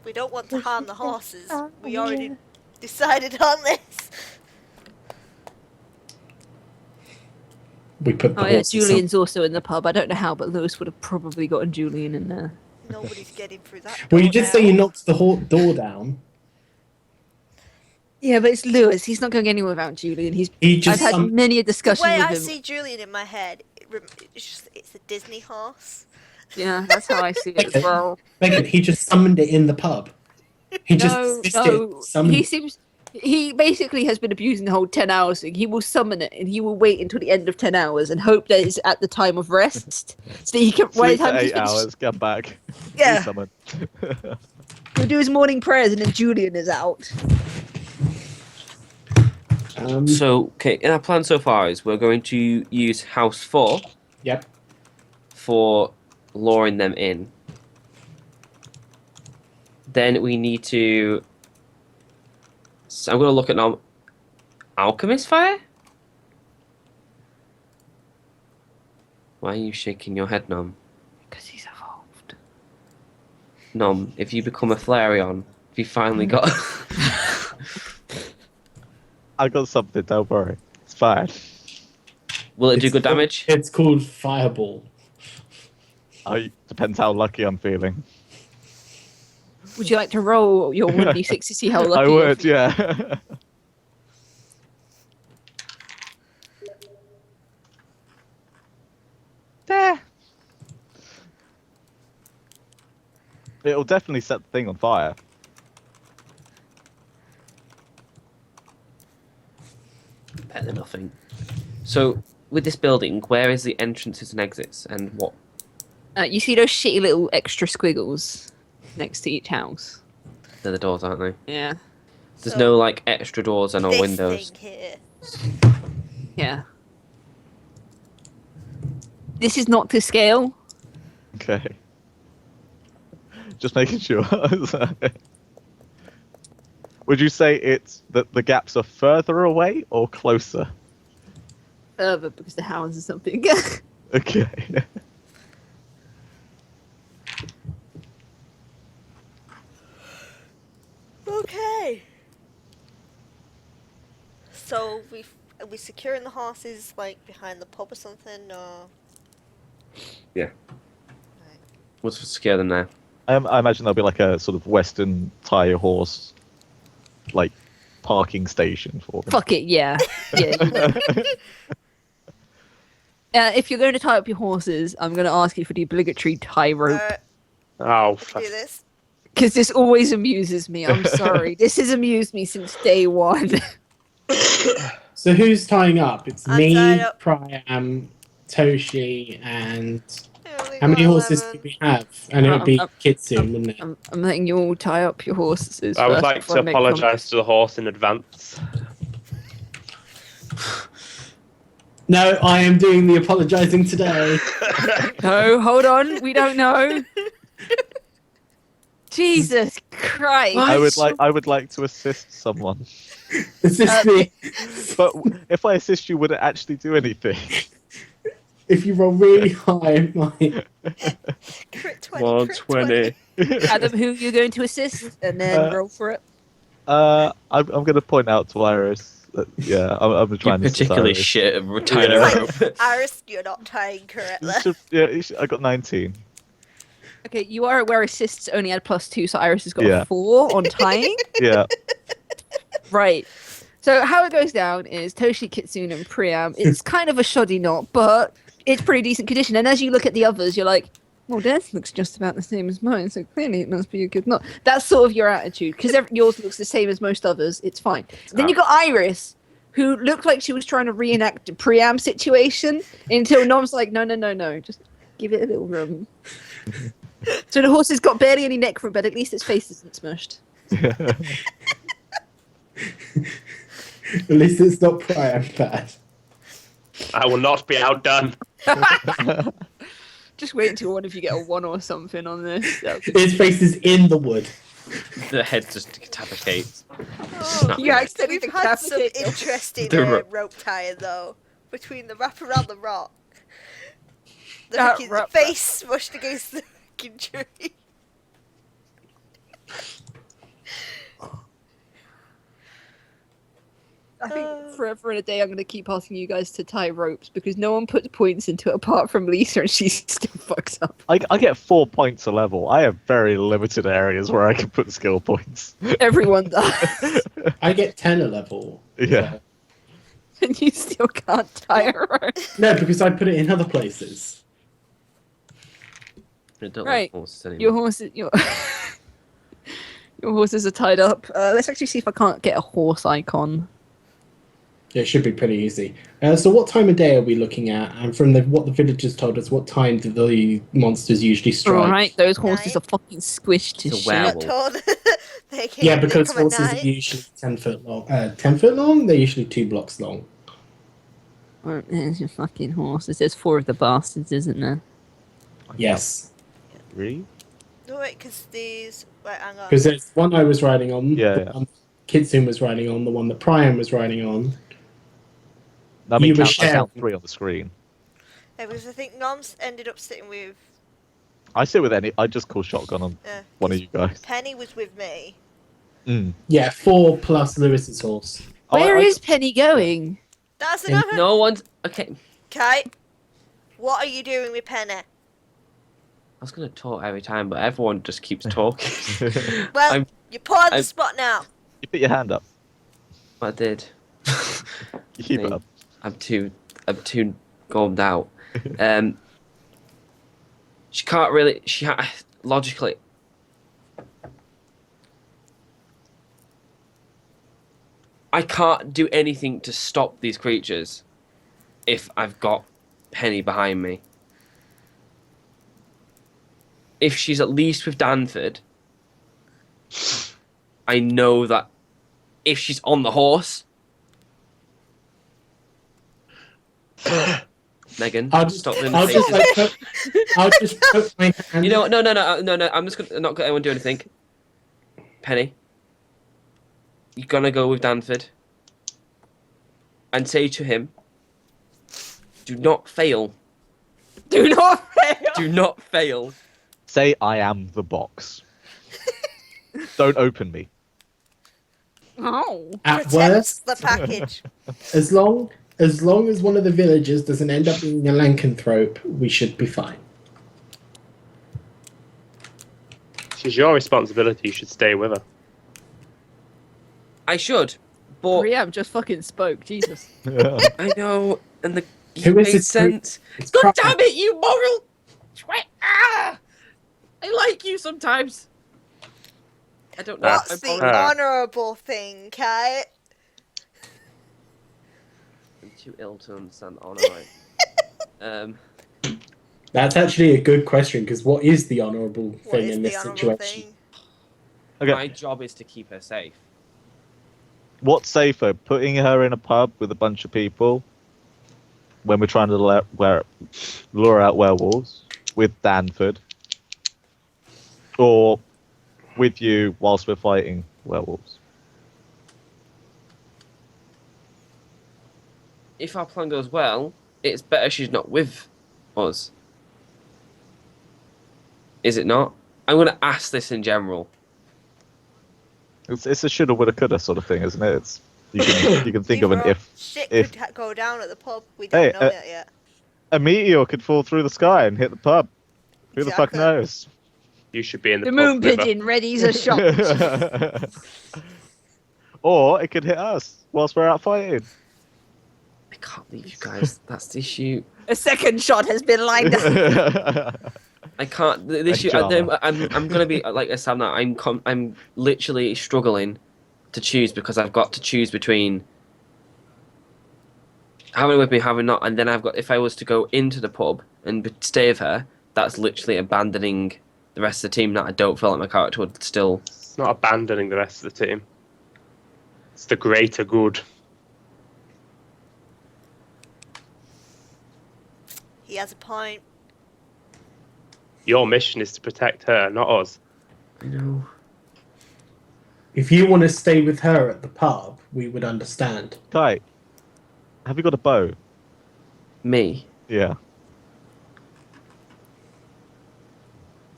We don't want to harm the horses. We already decided on this. We put the Oh yeah, horses Julian's also in the pub. I don't know how, but Lewis would have probably gotten Julian in there. Nobody's getting through that. Well, you door did say now. you knocked the door down. Yeah, but it's Lewis. He's not going anywhere without Julian. He just I've had many a The discussion way with I him. see Julian in my head, it's a Disney horse. Yeah, that's how I see it as well. Megan, he just summoned it in the pub. He just No, insisted no, summoned he seems He basically has been abusing the whole 10 hours thing. He will summon it and he will wait until the end of 10 hours and hope that it's at the time of rest. So that he can. By the Sleep for time he's 8 finished, hours, get back. Yeah. Resummon. he'll do his morning prayers and then Julian is out. So, okay, our plan so far is we're going to use House 4 Yep. for luring them in. Then we need to... So I'm going to look at Alchemist Fire? Why are you shaking your head, Nom? Because he's evolved. Nom, if you become a Flareon, if you finally got... I got something, don't worry. It's fine. Will it do It's good called- damage? It's called Fireball. Depends how lucky I'm feeling. Would you like to roll your 1d6 to see how lucky I you're would, feeling? yeah. There. It'll definitely set the thing on fire. Better than nothing. So, with this building, where is the entrances and exits, and what? You see those shitty little extra squiggles next to each house? They're the doors, aren't they? Yeah. There's So, no, like, extra doors and no this windows. thing here. Yeah. This is not to scale. Okay. Just making sure. Would you say it's that the gaps are further away or closer? Further because the houses are big. Okay. Okay. So are we securing the horses like behind the pub or something, or? We'll secure them there. I imagine there'll be like a sort of Western tire horse, like parking station for them. Fuck it, yeah. Yeah. If you're going to tie up your horses, I'm going to ask you for the obligatory tie rope. Oh, Do this. Because this always amuses me. I'm sorry. This has amused me since day one. So who's tying up? It's I'm me, tied up. Priam, Toshi, and I only how many got horses 11. do we have? And it would be Kitsune, wouldn't it? I'm letting you all tie up your horses. I would first like before to I make apologise comments. to the horse in advance. No, I am doing the apologising today. No, hold on. We don't know. Jesus Christ. I would like to assist someone. Assist me. But if I assist you, would it actually do anything? If you roll really high, it might. Crit 20. Crit 120. Adam, who you're going to assist, and then roll for it. I'm going to point out to Iris. That, yeah, I'm You're trying to assist particularly Iris. shit at tying Yeah. a rope. Iris, you're not tying correctly. I got 19. Okay, you are aware assists only add +2, so Iris has got Yeah. a 4 on tying. Yeah. Right. So how it goes down is Toshi, Kitsune, and Priam. It's kind of a shoddy knot, but it's pretty decent condition. And as you look at the others, you're like, well, theirs looks just about the same as mine, so clearly it must be a good knot. That's sort of your attitude, because yours looks the same as most others. It's fine. Then you got Iris, who looked like she was trying to reenact a Priam situation until Nom's like, no, just give it a little room. So the horse has got barely any neck room, but at least its face isn't smushed. At least it's not Priam bad. I will not be outdone. Just wait until one of you get a 1 or something on this. His face is in the wood. The head just decapitates. Oh, You accidentally we've had some decapitate them. interesting The rope. rope tying though. Between the wrap around the rock, the That fucking rope- face smushed against the fucking tree. I think forever and a day I'm going to keep asking you guys to tie ropes because no one puts points into it apart from Lisa and she still fucks up. I get 4 points a level. I have very limited areas where I can put skill points. Everyone does. I get 10 a level. Yeah. And you still can't tie a rope. No, because I put it in other places. I don't Right. like horses anymore. Your horse is... Your horses are tied up. Let's actually see if I can't get a horse icon. Yeah, it should be pretty easy. So what time of day are we looking at? And from what the villagers told us, what time do the monsters usually strike? Alright, those horses Night. are fucking squished to It's a shit. werewolf. Got told they Yeah, they because come at horses are night. usually 10 foot long. 10 foot long? They're usually 2 blocks long. Oh, there's your fucking horses. There's 4 of the bastards, isn't there? Yes. 3? No, wait, because these. Wait, hang on. Because there's one I was riding on, Yeah, the yeah. one Kitsune was riding on, the one that Priam was riding on. I mean, You were I count sharing. 3 on the screen. Yeah, because I think Noms ended up sitting with. I sit with any. I just call shotgun on one of you guys. Penny was with me. Mm. Yeah, 4 plus Lewis's horse. Where I- is Penny going? That's In- another. No one's okay. Okay. What are you doing with Penny? I was gonna talk every time, but everyone just keeps talking. Well, I'm- you're put on the I'm- spot now. You put your hand up. I did. You keep it Thing. up. I'm too gummed out. She can't really. Logically. I can't do anything to stop these creatures if I've got Penny behind me. If she's at least with Danford, I know that if she's on the horse, Megan, I'll just, stop doing I'll the just, faces. I'll just put my hand. You know what? No. I'm just gonna not gonna anyone do anything. Penny, you're gonna go with Danford and say to him, "Do not fail. Do not fail! Do not fail." Say I am the box. Don't open me. Oh. At Protect worst, the package. as long as one of the villagers doesn't end up being a lycanthrope, we should be fine. She's your responsibility. You should stay with her. I should, but Priam just fucking spoke, Jesus. I know, and the Who it is made this sense. It's God crap. damn it, you moral! Ah! I like you sometimes. I don't know. What's I'm the probably- honourable thing, Kate? I'm too ill to understand honor. Right? That's actually a good question, because what is the honourable What thing is in the this honourable situation? thing? Okay. My job is to keep her safe. What's safer, putting her in a pub with a bunch of people when we're trying to lure out werewolves with Danford, or with you whilst we're fighting werewolves? If our plan goes well, it's better she's not with us. Is it not? I'm going to ask this in general. It's a shoulda, woulda, coulda sort of thing, isn't it? It's you can think of an Either if. Shit if- could go down at the pub. We don't Hey, know that yet. A meteor could fall through the sky and hit the pub. Who the fuck Exactly. knows? You should be in the, The pub moon with her. pigeon readies a shot. Or it could hit us whilst we're out fighting. I can't leave you guys. That's the issue. A second shot has been lined up. I can't. The issue. drama. I'm gonna be like I said now. I'm literally struggling to choose because I've got to choose between having her with me, having not, and then I've got if I was to go into the pub and stay with her, that's literally abandoning the rest of the team. That I don't feel like my character would still. It's not abandoning the rest of the team. It's the greater good. He has a point. Your mission is to protect her, not us. I know. If you want to stay with her at the pub, we would understand. Kai, have you got a bow? Me. Yeah.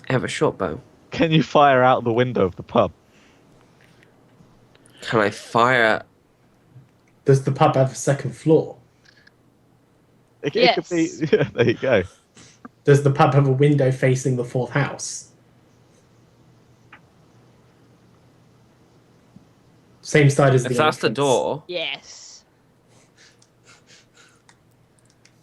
I have a short bow. Can you fire out the window of the pub? Can I fire? Does the pub have a second floor? It Yes. could be. Yeah, there you go. Does the pub have a window facing the fourth house? Same side as If the that's the entrance. door, Yes.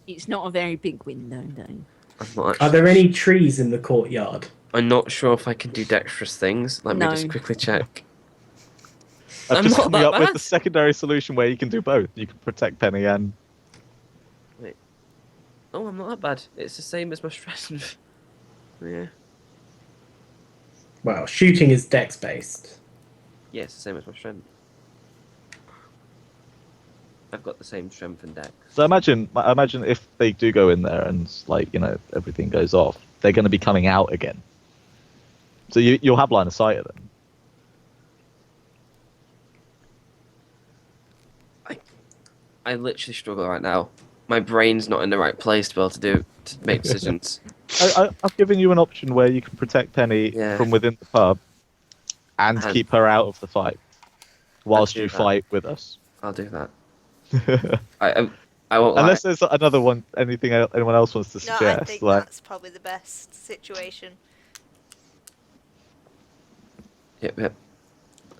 It's not a very big window, though. I'm not Are actually, there any trees in the courtyard? I'm not sure if I can do dexterous things. Let me No. just quickly check. I've I'm just not come that up with bad. the secondary solution where you can do both. You can protect Penny and Oh, I'm not that bad. It's the same as my strength. Yeah. Well, shooting is dex based. Yeah, it's the same as my strength. I've got the same strength and dex. so imagine if they do go in there and like everything goes off, they're going to be coming out again. So you'll have line of sight of them. I literally struggle right now. My brain's not in the right place to be able to make decisions. I've given you an option where you can protect Penny Yeah. from within the pub and And- keep her out of the fight whilst do you that. fight with us. I'll do that. I won't Unless lie. there's another one, anyone else wants to No, I suggest. think Like, that's probably the best situation. Yep.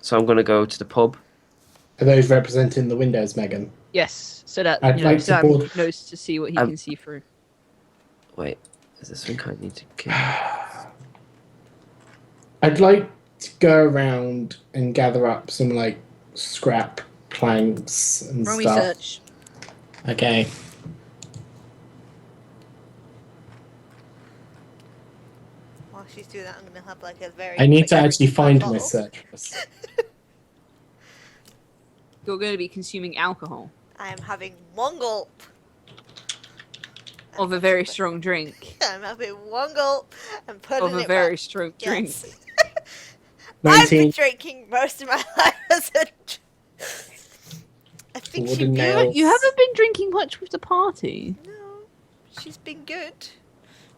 So I'm gonna go to the pub. Are those representing the windows, Megan? Yes, so that I'd like to Sam board- knows to see what he Um, can see through. Wait, is this thing I need to kill? I'd like to go around and gather up some like scrap planks and Roll stuff. research. Okay. While she's doing that, I'm gonna have like a very. I need quick to actually drink of find bottle. my search. You're going to be consuming alcohol I am having one gulp. of a very strong drink. I'm having one gulp and putting Of a it very back. strong drink. Yes. I've been 19. drinking most of my life as a. I think she Wooden really. nails. You haven't been drinking much with the party. No, she's been good.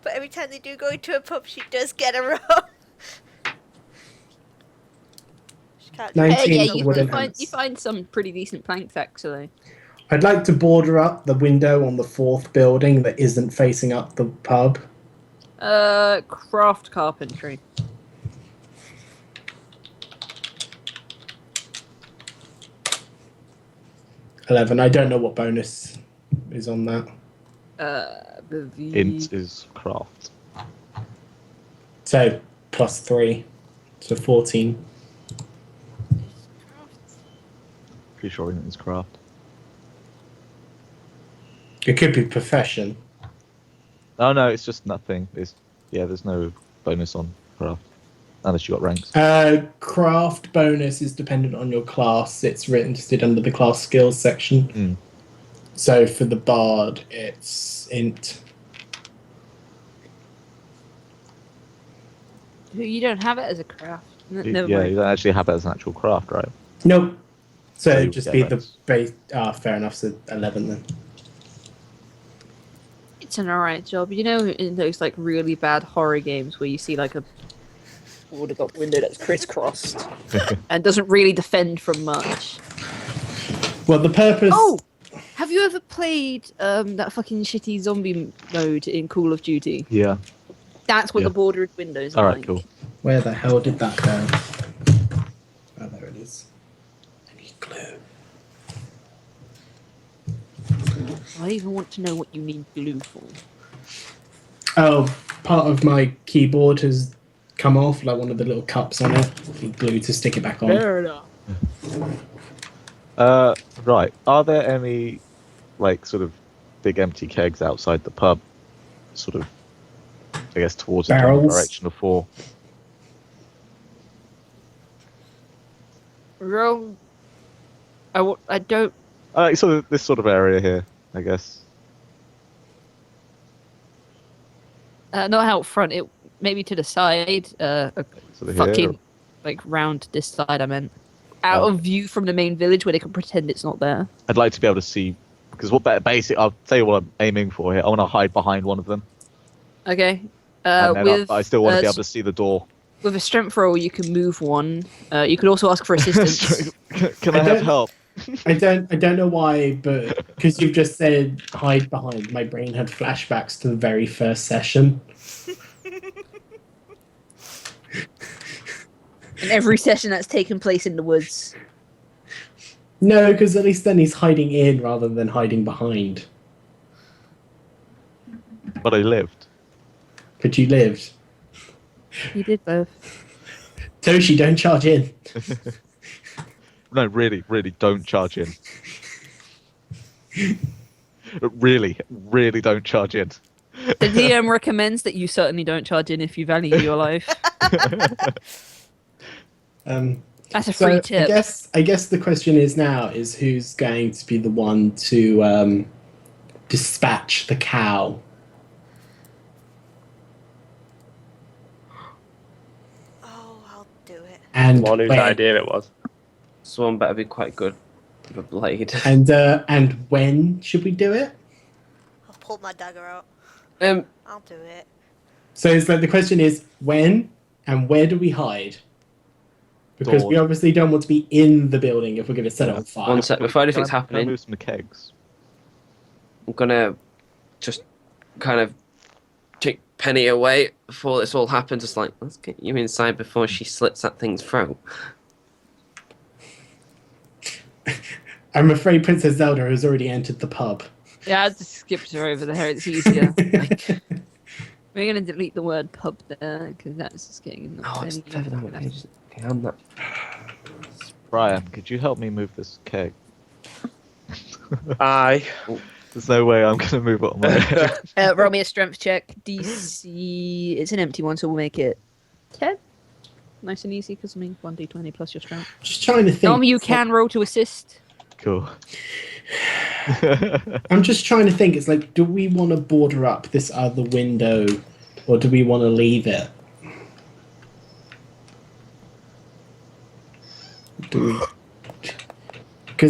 But every time they do go into a pub, she does get a rum. She can't drink 19 yeah, for you wooden find, hands. you find some pretty decent planks actually. I'd like to border up the window on the 4th building that isn't facing up the pub. Craft carpentry. I don't know what bonus is on that. int is craft. So +3, so 14. Pretty sure int is craft. It could be profession. Oh no, it's just nothing. There's no bonus on craft unless you got ranks. Craft bonus is dependent on your class. It's listed under the class skills section. Mm. So for the bard, it's int. You don't have it as a craft. Never Yeah, mind. you don't actually have it as an actual craft, right? Nope. So So it'd you just get be bonus. the base. Fair enough. So 11 then. It's an alright job. You know, in those like really bad horror games where you see like a would have got window that's crisscrossed and doesn't really defend from much. Well, the purpose. Oh, have you ever played that fucking shitty zombie mode in Call of Duty? Yeah. That's what Yeah. the bordered windows are All right, like. cool. Where the hell did that go? Oh, there it is. I need glue. I even want to know what you need glue for. Oh, part of my keyboard has come off, like one of the little cups on it. Need glue to stick it back on. enough. Right. Are there any like sort of big empty kegs outside the pub? Sort of, I guess, towards the general Barrels? direction of 4. Roll. I don't. Sort of this sort of area here, I guess. Not out front. It maybe to the side. Sort of here. Fucking like round this side. I meant out Oh. of view from the main village where they can pretend it's not there. I'd like to be able to see because I'll tell you what I'm aiming for here. I want to hide behind one of them, Okay. and then I still want to be able s- to see the door. With a strength roll, you can move one. You could also ask for assistance. Can I I have don't- help? I don't know why, but because you've just said hide behind, my brain had flashbacks to the very first session. In every session that's taken place in the woods. No, because at least then he's hiding in rather than hiding behind. But I lived. But you lived. You did both. Toshi, don't charge in. No, really, don't charge in. Really don't charge in. The DM recommends that you certainly don't charge in if you value your life. That's a free tip. I guess the question is now is who's going to be the one to dispatch the cow? Oh, I'll do it. And One whose when? idea it was. Someone better be quite good with a blade. And when should we do it? I'll pull my dagger out. I'll do it. So it's like the question is when and where do we hide? Because we Dawn. obviously don't want to be in the building if we're going to set it on fire. One sec, before anything's Can I happening, move some kegs? I'm gonna just kind of take Penny away before this all happens. Just like, let's get you inside before she slits that thing's throat. I'm afraid Princess Zelda has already entered the pub. Yeah, I just skipped her over there. It's easier. We're going to delete the word pub there because that's just getting. Oh, it's further down the page. Okay, I'm not. Brian, could you help me move this keg? Aye. There's no way I'm going to move it on my own. Roll me a strength check. DC. It's an empty one, so we'll make it 10. Nice and easy because I mean 1d20 plus your strength. Just trying to think. Norm, you can roll to assist. Cool. I'm just trying to think. It's like, do we want to border up this other window, or do we want to leave it? Because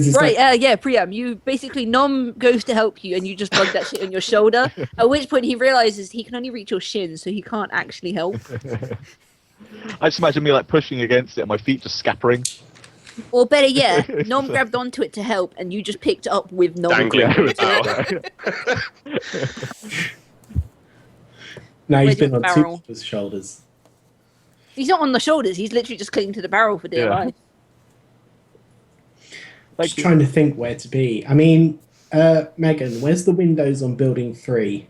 it's Right, like, yeah, Priam, you basically, Nom goes to help you and you just plug that shit on your shoulder, at which point he realizes he can only reach your shins, so he can't actually help. I just imagine me like pushing against it and my feet just scattering. Or better yet, Nom grabbed onto it to help and you just picked it up with Nom. Dangling from its now he's Where's been your on two barrel? people's shoulders. He's not on the shoulders, he's literally just clinging to the barrel for dear Yeah. life. Just trying to think where to be. I mean, Megan, where's the windows on building 3?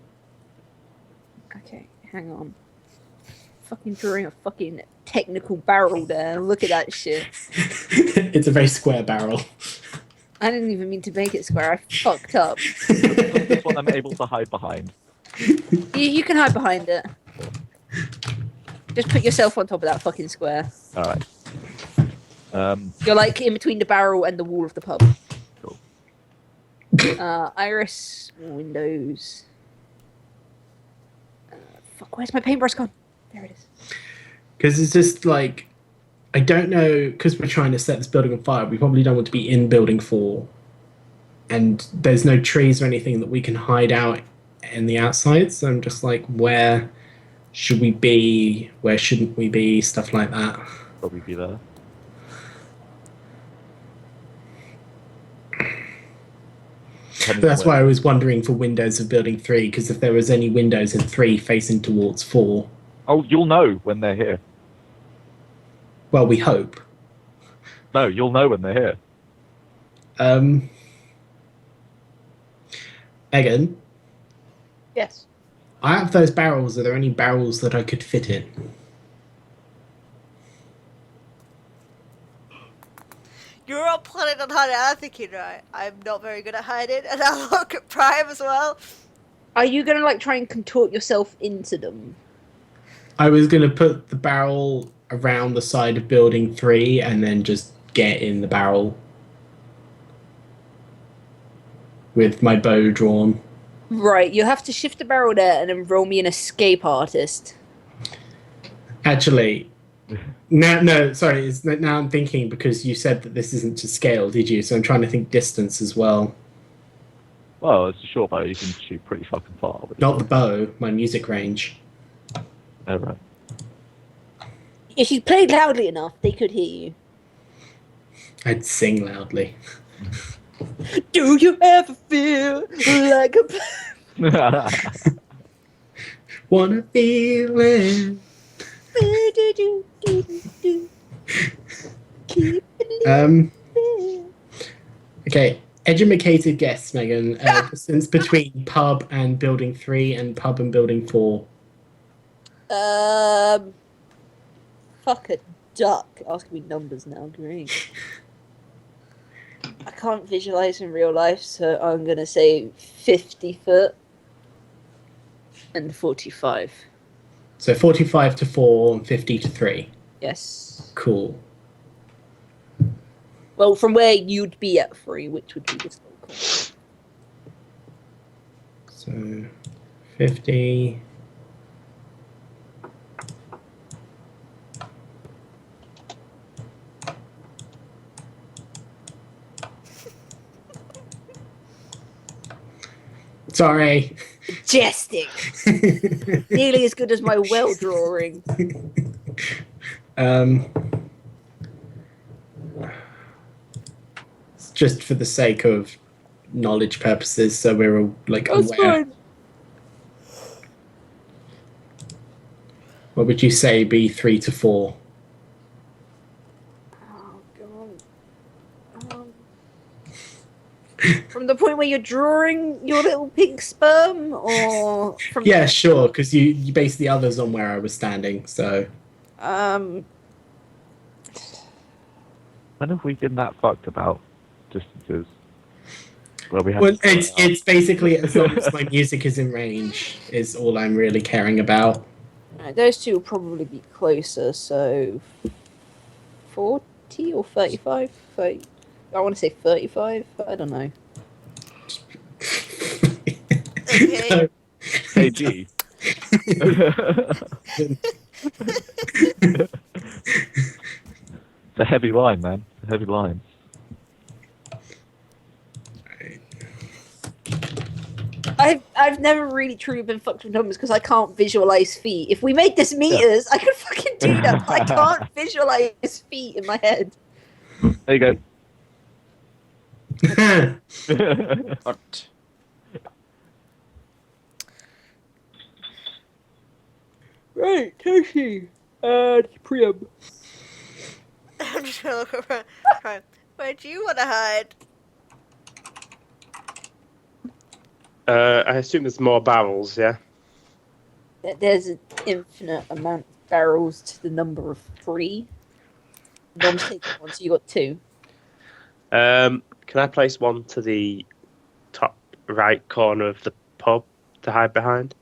Okay, hang on. Fucking drawing a fucking technical barrel there. Look at that shit. It's a very square barrel. I didn't even mean to make it square. I fucked up. This one I'm able to hide behind. You can hide behind it. Just put yourself on top of that fucking square. Alright. You're like in between the barrel and the wall of the pub. Cool. Iris windows. Fuck, where's my paintbrush gone? There it is. Because it's just like, I don't know, because we're trying to set this building on fire, we probably don't want to be in building 4. And there's no trees or anything that we can hide out in the outside, so I'm just like, where should we be? Where shouldn't we be? Stuff like that. Probably be there. But that's why I was wondering for windows of building 3, because if there was any windows in 3 facing towards 4, Oh, you'll know when they're here. well, we hope. No, you'll know when they're here. Megan, Yes. out of those barrels, are there any barrels that I could fit in? You're all planning on hiding. I'm thinking, right, I'm not very good at hiding, and I'll look at Prime as well. Are you gonna like try and contort yourself into them? I was going to put the barrel around the side of building 3 and then just get in the barrel with my bow drawn. Right, you have to shift the barrel there and then roll me an escape artist. Actually, no, sorry. Now I'm thinking, because you said that this isn't to scale, did you? So I'm trying to think distance as well. Well, it's a short bow. You can shoot pretty fucking far. But Not the bow, my music range. Oh, right. If you played loudly enough, they could hear you. I'd sing loudly. Do you ever feel like a... Wanna feel it. Keep it Okay, educated guess, Megan. Distance between pub and building 3 and pub and building 4. fuck a duck. Asking me numbers now, great. I can't visualize in real life, so I'm gonna say 50 foot and 45. So 45 to 4 and 50 to 3. Yes. Cool. Well, from where you'd be at 3, which would be this little corner. So 50. Sorry. Majestic! Nearly as good as my well drawing. It's just for the sake of knowledge purposes, so we're all like That's aware. fine. What would you say be 3 to 4? Oh, God. From the point where you're drawing your little pink sperm, or from Yeah, sure, because you base the others on where I was standing, so um When have we been that fucked about distances? Well, we have. well, it's basically as long as my music is in range is all I'm really caring about. right, those two will probably be closer, so 40 or 35? 30, I want to say 35, I don't know. Okay. KG. It's a heavy line, man. It's a heavy line. I've never really truly been fucked with numbers because I can't visualize feet. If we made this meters, I could fucking do that, but I can't visualize feet in my head. There you go. But Right, Toshi. Priam. I'm just gonna look around. Right. Where do you want to hide? I assume there's more barrels, yeah? There's an infinite amount of barrels to the number of 3. Dom's taking one, so you got 2. Can I place one to the top right corner of the pub to hide behind?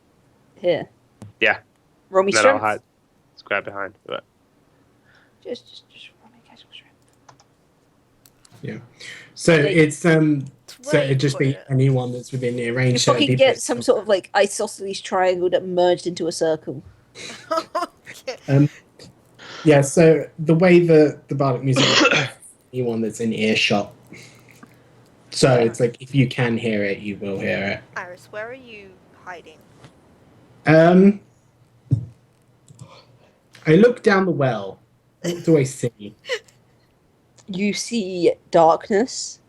Here. Yeah. Roll me Then I'll strength. hide square behind. But Just roll me casual strength. So it's so Where it'd just put be it? anyone that's within the You range. So it'd fucking be get based some on- sort of like isosceles triangle that merged into a circle. Okay. Yeah, so the way the bardic music is, anyone that's in earshot. So it's like if you can hear it, you will hear Iris, where are you hiding? it. I look down the well. What do I see? You see darkness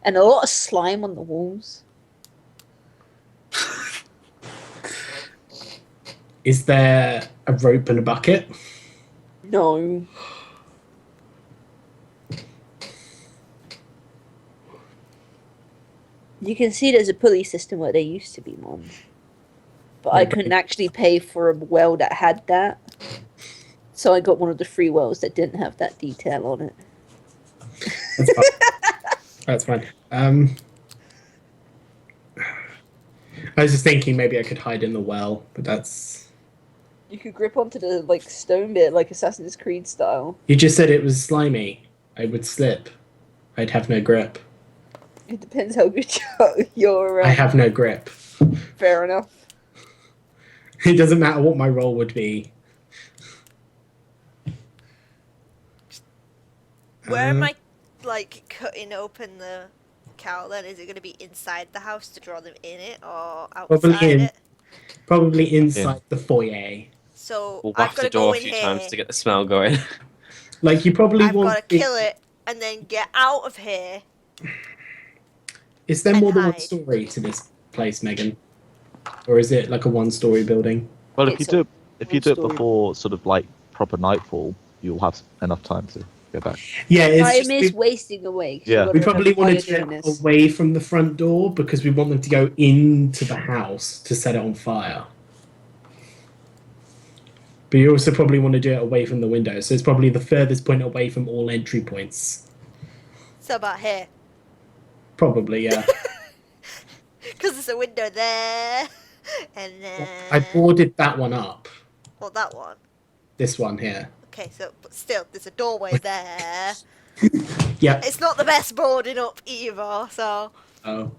and a lot of slime on the walls. Is there a rope and a bucket? No. You can see there's a pulley system where there used to be one. But I couldn't actually pay for a well that had that. So I got one of the free wells that didn't have that detail on it. That's fine. That's fine. I was just thinking maybe I could hide in the well, but that's... You could grip onto the like stone bit like Assassin's Creed style. You just said it was slimy. I would slip. I'd have no grip. It depends how good you're I have no grip. fair enough. It doesn't matter what my role would be. Where am I, like, cutting open the cow then? Is it going to be inside the house to draw them in it or Probably outside in. it? Probably inside the foyer. So we'll I've waft got the to go door a in few here. times to get the smell going. Like, you probably I've want got to kill it and then get out of here. Is there and more than one hide. story to this place, Megan? Or is it like a one-story building? Well, if It's you a do it one-story. before sort of like proper nightfall, you'll have enough time to go back. Yeah, it's Time just is wasting away. 'cause Yeah. you've we gotta probably remember why wanted you're to doing get this. away from the front door because we want them to go into the house to set it on fire. But you also probably want to do it away from the window, so it's probably the furthest point away from all entry points. So about here. Probably, yeah. Because there's a window there. And then... I boarded that one up. Well, that one. This one here. Okay, so, but still, there's a doorway there. Yep. It's not the best boarding up either, so... Oh.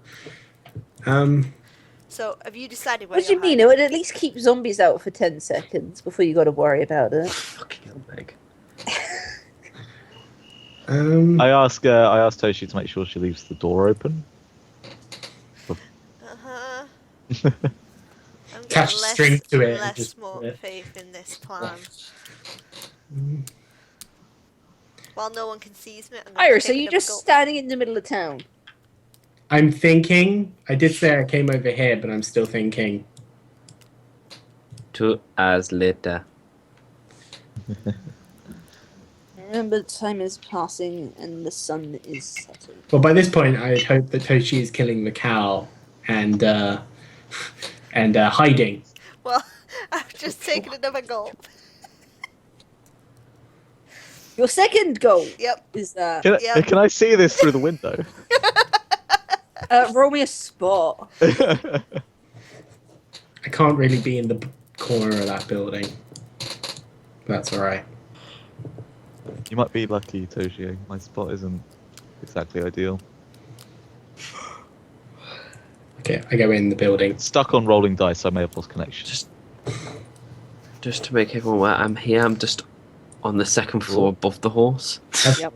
So, have you decided where What do you you're mean? hiding? It would at least keep zombies out for 10 seconds before you got to worry about it. Fucking hell, Meg. I ask Toshi to make sure she leaves the door open. Uh-huh. I'm Attach getting string to it and less just more put it- faith in this plan. While no one can seize me, I'm gonna Iris, take are you another just gulp. standing in the middle of town? I'm thinking. I did say I came over here, but I'm still thinking. 2 hours later. Remember, time is passing and the sun is setting. Well, by this point, I'd hope that Toshi is killing the cow and hiding. Well, I've just taken another gulp. Your second goal Yep. is that. Yeah. Can I see this through the window? Roll me a spot. I can't really be in the corner of that building. That's all right. You might be lucky, Toshi. My spot isn't exactly ideal. Okay, I go in the building. It's stuck on rolling dice, so I may have lost connection. Just to make everyone aware, I'm here. I'm just on the second floor above the horse. Yep.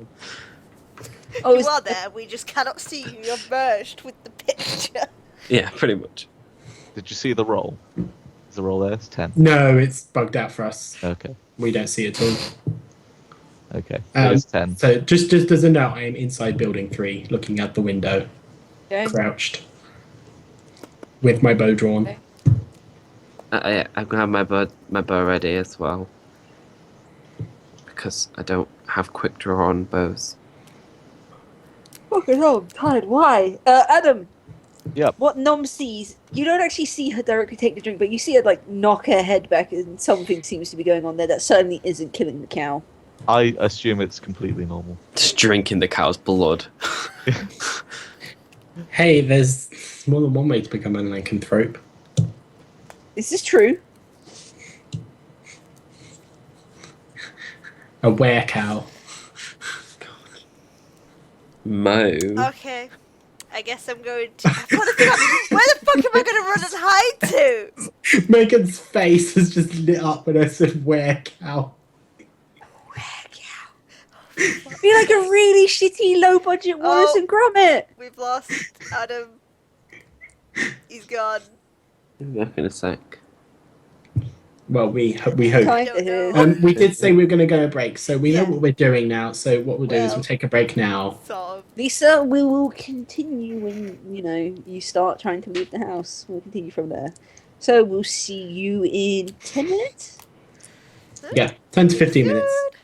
Oh, You are there, we just cannot see you. You're merged with the picture. Yeah, pretty much. Did you see the roll? Is the roll there? It's 10. No, it's bugged out for us. Okay. We don't see it at all. Okay. It's 10. So just as a note, I am inside building 3, looking out the window, Okay. crouched, with my bow drawn. Okay. I'm gonna have my bow ready as well, because I don't have quick draw on bows. Fucking hell, I'm tired. Why? Adam. Yep. What Nom sees, you don't actually see her directly take the drink, but you see her like knock her head back, and something seems to be going on there that certainly isn't killing the cow. I assume it's completely normal. Just drinking the cow's blood. Hey, there's more than one way to become an lycanthrope. Is this true? A were-cow. Mo. Okay. I guess I'm going to... Where the fuck am I going to run and hide to? Megan's face has just lit up when I said were-cow. Be like a really shitty low budget Wallace and Gromit. We've lost Adam. He's gone. Back in a sec. Well, we hope. Kinda don't here. know. We did say we were going to go a break, so we know Yeah. what we're doing now. So what we'll do is Well. we'll take a break now. Sort of. Lisa, we will continue when, you start trying to leave the house. We'll continue from there. So we'll see you in 10 minutes? Yeah, 10 to 15 minutes. Good.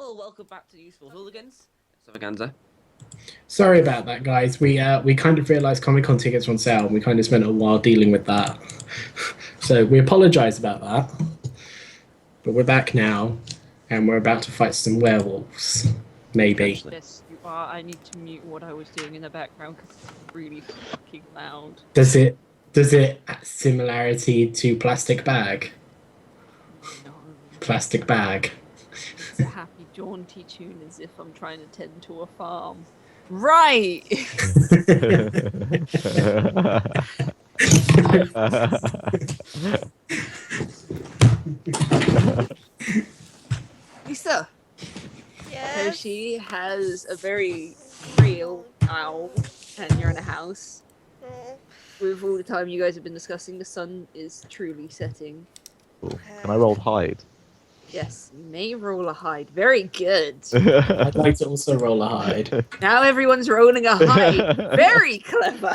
Hello, welcome back to Useful Hooligans. Extravaganza. Sorry about that, guys. We kind of realised Comic-Con tickets were on sale, and we kind of spent a while dealing with that. So we apologise about that. But we're back now, and we're about to fight some werewolves. Maybe. Yes, you are. I need to mute what I was doing in the background because it's really fucking loud. Does it similarity to Plastic Bag? No. Plastic Bag. It's a happy, jaunty tune as if I'm trying to tend to a farm. Right! Lisa, Yes. Hoshi has a very real owl, and you're in a house. Oh, With all the time you guys have been discussing, the sun is truly setting. Cool. Can I roll hide? Yes, you may roll a hide. Very good. I'd like to also roll a hide. Now everyone's rolling a hide. Very clever.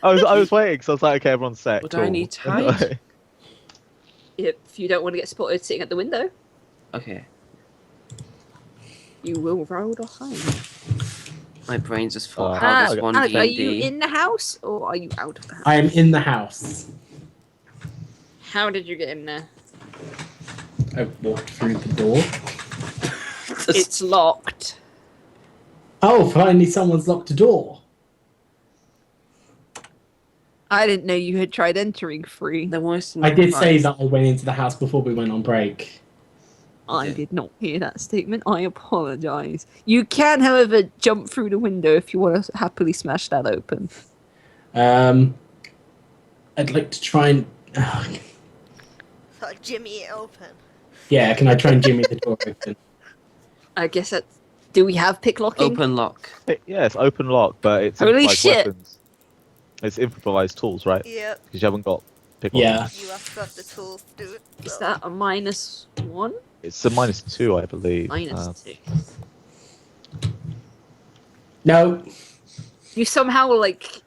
I was waiting because I was like, okay, everyone's set. What do cool. I need to hide? If you don't want to get spotted sitting at the window, Okay. you will roll a hide. My brain's just full. Oh, How I does got one Alec, are you D&D? in the house or are you out of the house? I am in the house. How did you get in there? I walked through the door. It's locked. Oh, finally someone's locked a door. I didn't know you had tried entering free. There was some I did say surprise. that I went into the house before we went on break. I Okay. did not hear that statement. I apologise. You can, however, jump through the window if you want to happily smash that open. I'd like to try and... thought Jimmy it open. yeah, can I try and jimmy the door open? I guess that's... Do we have pick locking? Open lock. Yeah, it's open lock, but it's Holy improvised shit. weapons. It's improvised tools, right? Yep, Because you haven't got pick Yeah. lock. you have got the tools to do it. Is so- that a -1? It's a -2, I believe. -2. No. You somehow, like,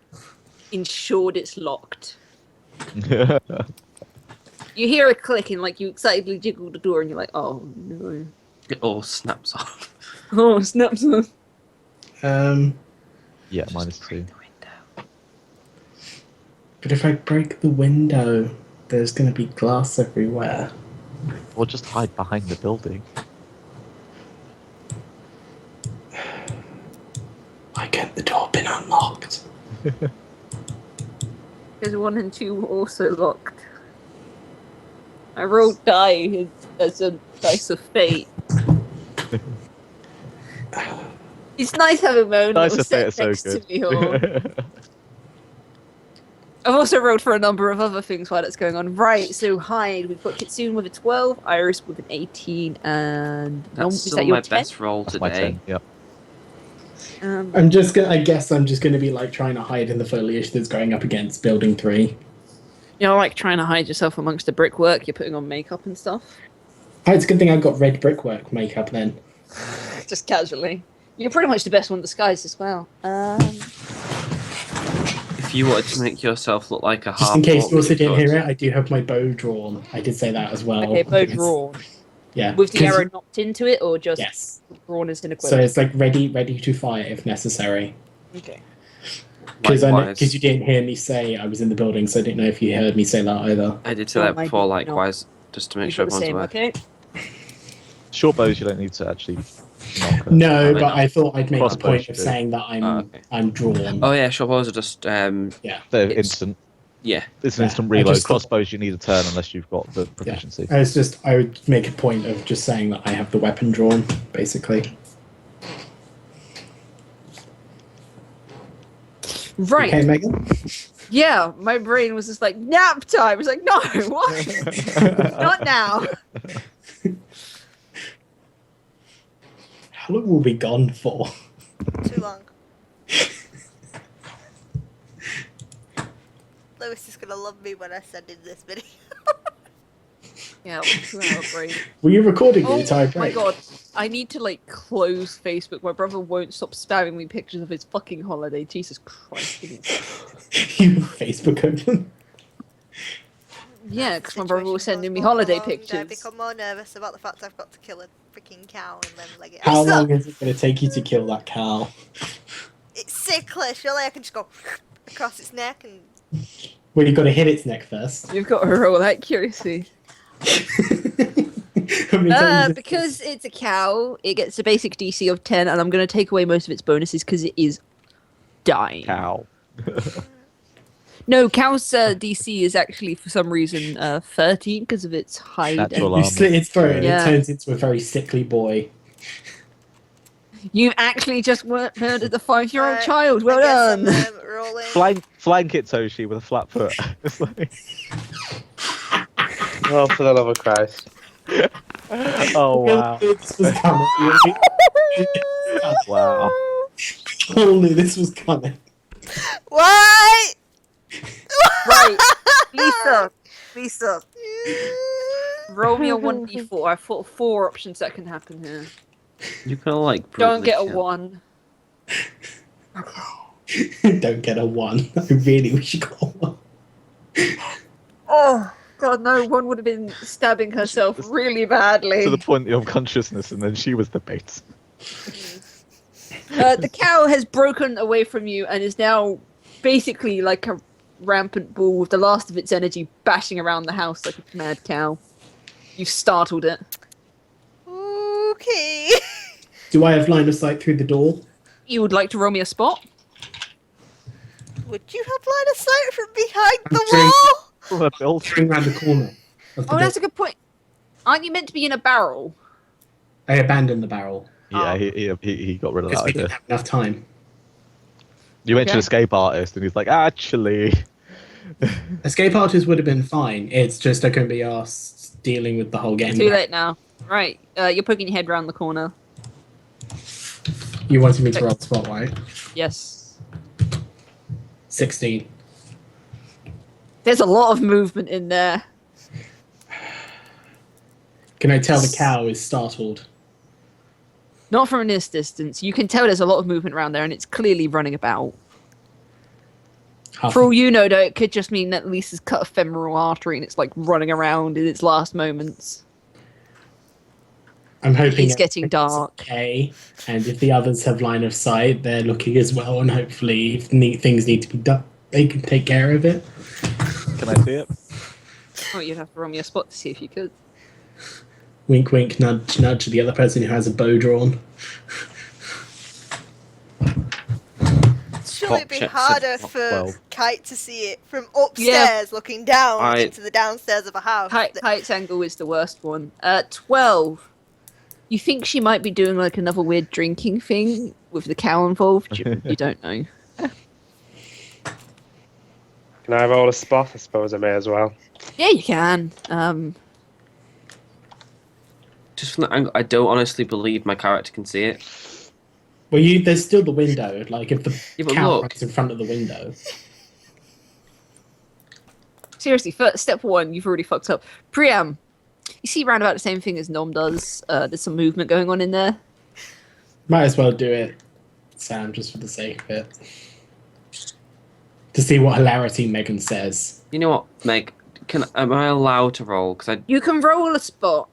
ensured it's locked. You hear a click and, like, you excitedly jiggle the door and you're like, oh, no. It all snaps off. Oh, snaps on. yeah, Just -2. break the window. But if I break the window, there's going to be glass everywhere. Or just hide behind the building. Why can't the door been unlocked? Because 1 and 2 were also locked. I rolled die as a dice of fate. It's nice having my own Nice little to say set it's so next good. to me all. I've also rolled for a number of other things while that's going on. Right, so hide. We've got Kitsune with a 12, Iris with an 18, and That's is still that your my 10? best roll That's my today. 10, yeah. I guess I'm just going to be like trying to hide in the foliage that's going up against building 3. You know, like trying to hide yourself amongst the brickwork. You're putting on makeup and stuff. Oh, it's a good thing I got red brickwork makeup then. Just casually. You're pretty much the best one disguised as well. If you wanted to make yourself look like a half Just in case you also orc, didn't could. hear it, I do have my bow drawn. I did say that as well. Okay, bow Because- drawn. Yeah. With the 'cause- arrow knocked into it, or just Yes. drawn as an So equivalent? it's like ready to fire if necessary. Okay. Likewise. Because you didn't hear me say I was in the building, so I didn't know if you heard me say that either. I did say Oh, that I before, did not. likewise, just to make You've sure got the everyone's same, aware. okay? Short bows, you don't need to actually knock. No, Probably but not. I thought I'd make a Crossbows point you of do. saying that I'm okay. I'm drawn. Oh yeah, short bows are just They're It's- instant. yeah. It's an Yeah, instant I reload. just thought- Crossbows, you need a turn unless you've got the proficiency. I would make a point of just saying that I have the weapon drawn, basically. Right. Okay, Megan? Yeah, my brain was just like, nap time. It's like, no, what? Not now. How long will we be gone for? Too long. Lewis is gonna love me when I send in this video. Yeah, 2 hour break. Were you recording the Oh entire my break? god, I need to like close Facebook. My brother won't stop spamming me pictures of his fucking holiday. Jesus Christ. You have Facebook open? Yeah, because my brother was Situation sending me goes more holiday prolonged, I pictures. become more nervous about the fact I've got to kill a freaking cow and then leg it How out. long is it going to take you to kill that cow? It's sickly. Surely I can just go across its neck and. Well, you've got to hit its neck first. You've got to roll accuracy. How many times Because it's a cow, it gets a basic DC of 10, and I'm going to take away most of its bonuses because it is dying. Cow. No, cow's DC is actually, for some reason, 13 because of its hide. Natural you armor. slit its throat and Yeah. it turns into a very sickly boy. You actually just murdered the 5-year-old Alright, child. Well I done. guess I'm rolling. Flank it, Toshi, with a flat foot. It's like- Oh, for the love of Christ. oh wow! This was coming. Wow. All knew this was coming. Why? Right, Lisa, roll me a 1d4. I've thought of 4 options that can happen here. You can like. Don't get a brutally 1. Don't get a 1. I really wish you got a 1. Oh, God, no, 1 would have been stabbing herself really badly. To the point of unconsciousness, and then she was the bait. The cow has broken away from you and is now basically like a rampant bull with the last of its energy bashing around the house like a mad cow. You've startled it. Okay. Do I have line of sight through the door? You would like to roll me a spot? Would you have line of sight from behind I'm the saying- wall? From a build. Turning around the corner. Of the Oh, that's door. a good point. Aren't you meant to be in a barrel? I abandoned the barrel Yeah, he got rid of because that we idea. didn't have enough time. You mentioned Okay. escape artist, and he's like, actually. Escape artist would have been fine. It's just I couldn't be asked dealing with the whole getting Too back. late now. Right, you're poking your head round the corner. You wanted me to roll spot, right? Yes. 16. There's a lot of movement in there. Can I tell the cow is startled? Not from this distance. You can tell there's a lot of movement around there and it's clearly running about. Half For all you know, though, it could just mean that Lisa's cut a femoral artery and it's like running around in its last moments. I'm hoping It's getting dark. Okay, and if the others have line of sight, they're looking as well, and hopefully, if things need to be done, they can take care of it. Can I see it? Oh, you'd have to roll me a spot to see if you could. Wink, wink, nudge, nudge to the other person who has a bow drawn. Surely it'd be Check, harder said for 12. Kite to see it from upstairs looking down I- into the downstairs of a house. Kite's angle is the worst one. 12. You think she might be doing like another weird drinking thing with the cow involved? You don't know. Can I roll a spot? I suppose I may as well. Yeah, you can. Just from the angle, I don't honestly believe my character can see it. Well, there's still the window. Like if the Yeah, but cow look. runs in front of the window. Seriously, first, step 1, you've already fucked up. Priam, you see round about the same thing as Nom does. There's some movement going on in there. Might as well do it, Sam, just for the sake of it. To see what hilarity Megan says. You know what, Meg? Am I allowed to roll? Because You can roll a spot.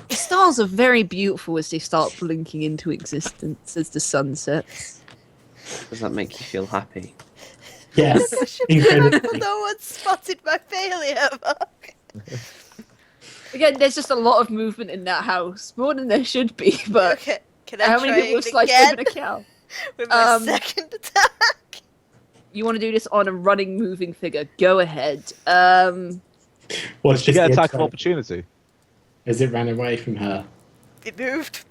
The stars are very beautiful as they start blinking into existence as the sun sets. does that make you feel happy? Yes, incredibly. No one spotted my failure. Again, there's just a lot of movement in that house, more than there should be. But Okay, can I how try many people have it sliced again open a cow? with my Um, second attack? You want to do this on a running, moving figure? Go ahead. What's Did you get the attack of attack? opportunity? As it ran away from her. It moved.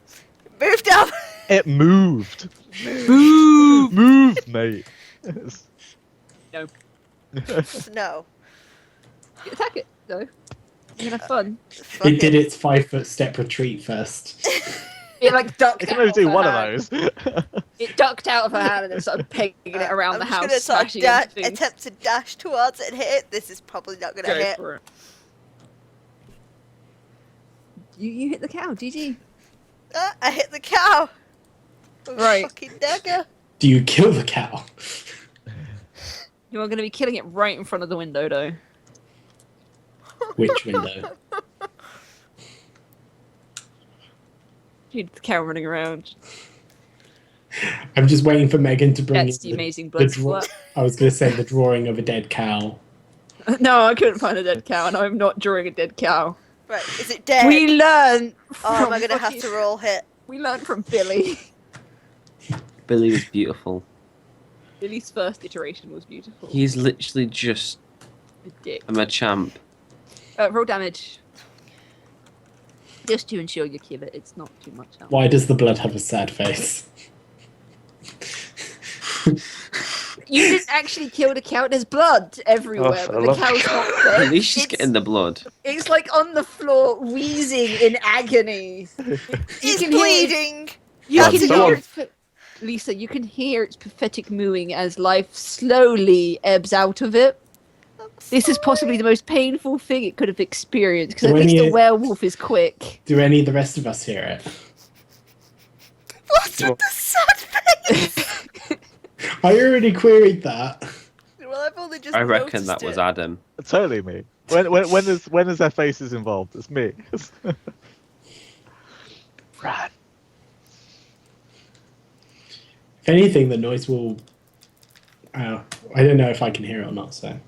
It moved up. It moved. Move, mate. No. No. You attack it though. You're gonna have fun. Fuck It did its 5-foot step retreat first. It like ducked. It can out only do her one hand. of those. It ducked out of her hand and then started pegging it around I'm the just house, gonna sort of smashing into things. attempt to dash towards it and hit it. This is probably not gonna Go hit. for it. You hit the cow, GG. I hit the cow. With a Right. Fucking dagger. Do you kill the cow? You are going to be killing it right in front of the window, though. Which window? The camera running around. I'm just waiting for Megan to bring That's in the amazing the blood draw- splat. I was going to say the drawing of a dead cow. No, I couldn't find a dead cow, and I'm not drawing a dead cow. Right, is it dead? We learned Oh, from am I gonna have to roll hit? We learned from Billy. Billy was beautiful. Billy's first iteration was beautiful. He's literally just a dick. a Machamp. Roll damage. Just to ensure you kill it, it's not too much help. Why does the blood have a sad face? You didn't actually kill the cow. There's blood everywhere, Oh, but the I cow's love not dead. At least she's It's- getting the blood. It's like on the floor, wheezing in agony. He's can hear- bleeding. You Blood, can hear someone- its Lisa, you can hear its pathetic mooing as life slowly ebbs out of it. I'm This is sorry. possibly the most painful thing it could have experienced, because So at least when the you- werewolf is quick. Do any of the rest of us hear it? What's with the sad face? I already queried that. Well, I've only just I reckon noticed that was it. Adam. Totally me. When is their faces involved? It's me. Right. If anything, the noise will. I don't know if I can hear it or not. So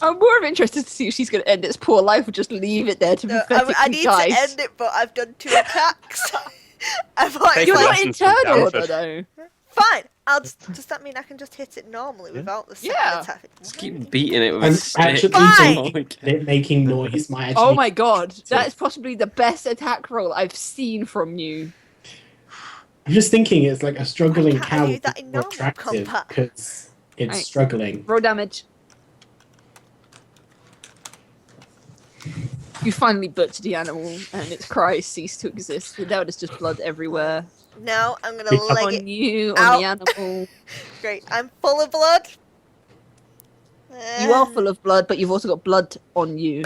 I'm more of interested to see if she's going to end its poor life or just leave it there to No, pathetically I need die. to end it, but I've done 2 attacks. I thought Take it's You're a not like, lesson in from turn order, Danford. though. fine. Does that mean I can just hit it normally without the second Yeah. attack? Just keep beating it with I'm a stick. actually Fine. thinking it making noise might actually. Oh my god, that's possibly the best attack roll I've seen from you. I'm just thinking it's like a struggling Why can't I cow do would that be in more normal attractive combat? because it's Right. struggling. Roll damage. You finally butcher the animal, and its cries cease to exist. Now there's just blood everywhere. Now I'm gonna Pick up leg On it. you, Ow. on the animal. Great. I'm full of blood. You are full of blood, but you've also got blood on you.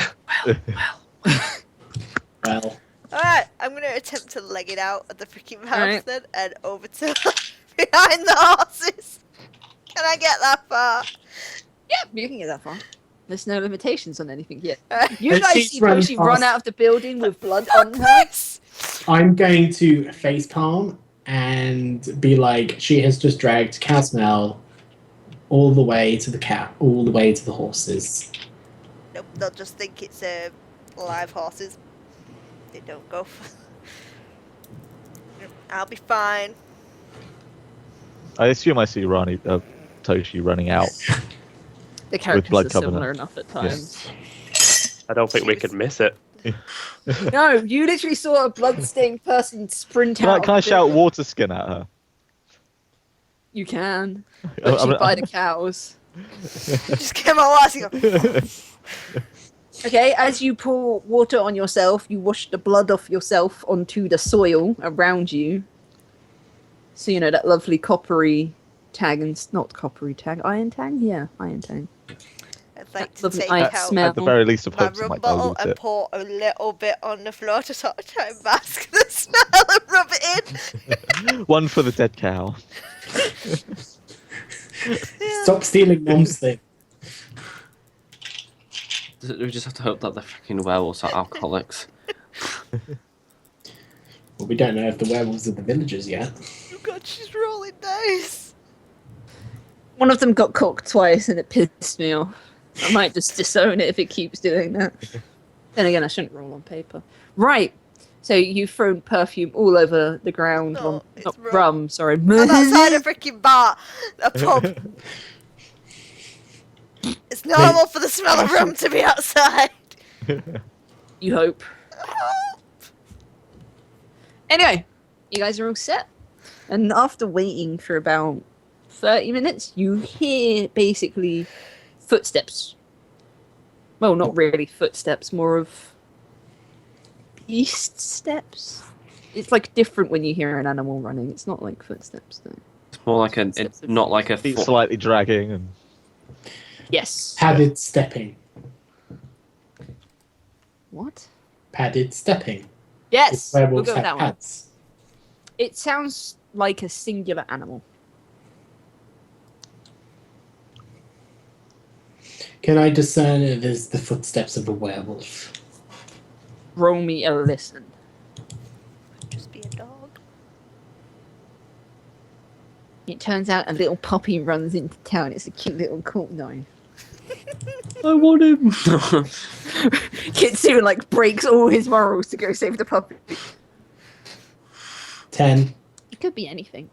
Well, Alright, I'm gonna attempt to leg it out of the freaking house Alright. then and over to behind the horses. Can I get that far? Yeah, you can get that far. There's no limitations on anything yet. Alright. You And guys she's see run Poshi run fast. out of the building with blood Fuck on her. this! I'm going to facepalm and be like, she has just dragged Casmel all the way to the cat, all the way to the horses. Nope, they'll just think it's live horses. They don't go for... I'll be fine. I assume I see Toshi running out. The characters Blood are similar Covenant. enough at times. I don't think we could miss it. No, you literally saw a blood-stained person sprint Can I, out. can I of the shout building. water skin at her? You can, I- but she'd I'm- buy the cows. Just get my water and go... Okay, as you pour water on yourself, you wash the blood off yourself onto the soil around you. So, you know, that lovely coppery tag, and not coppery tag, iron tag? Yeah, iron tag. I'd like to Lovely take ice out smell. At the very least, of my hopes it rum might bottle dilute and it. pour a little bit on the floor to sort of try and mask the smell and rub it in. One for the dead cow. Stop stealing mom's thing. We just have to hope that the freaking werewolves are alcoholics. Well, we don't know if the werewolves are the villagers yet. Oh god, she's rolling dice. One of them got cocked twice and it pissed me off. I might just disown it if it keeps doing that. Then again, I shouldn't roll on paper. Right. So you've thrown perfume all over the ground. No, it's not rum. rum, sorry. I'm outside a freaking bar. A pub. It's normal for the smell of rum to be outside. You hope. Anyway, you guys are all set. And after waiting for about 30 minutes, you hear basically footsteps. Well, not really footsteps, more of beast steps. It's like different when you hear an animal running. It's not like footsteps, though. It's more like a, it's not like a Feet foot. slightly dragging and Yes. Padded stepping. What? Padded stepping. Yes. We'll Werewolves go with have that one. pads. It sounds like a singular animal. Can I discern it as the footsteps of a werewolf? Roll me a listen. Just be a dog. It turns out a little puppy runs into town. It's a cute little cool gnome. I want him. Kitsune like breaks all his morals to go save the puppy. 10. It could be anything,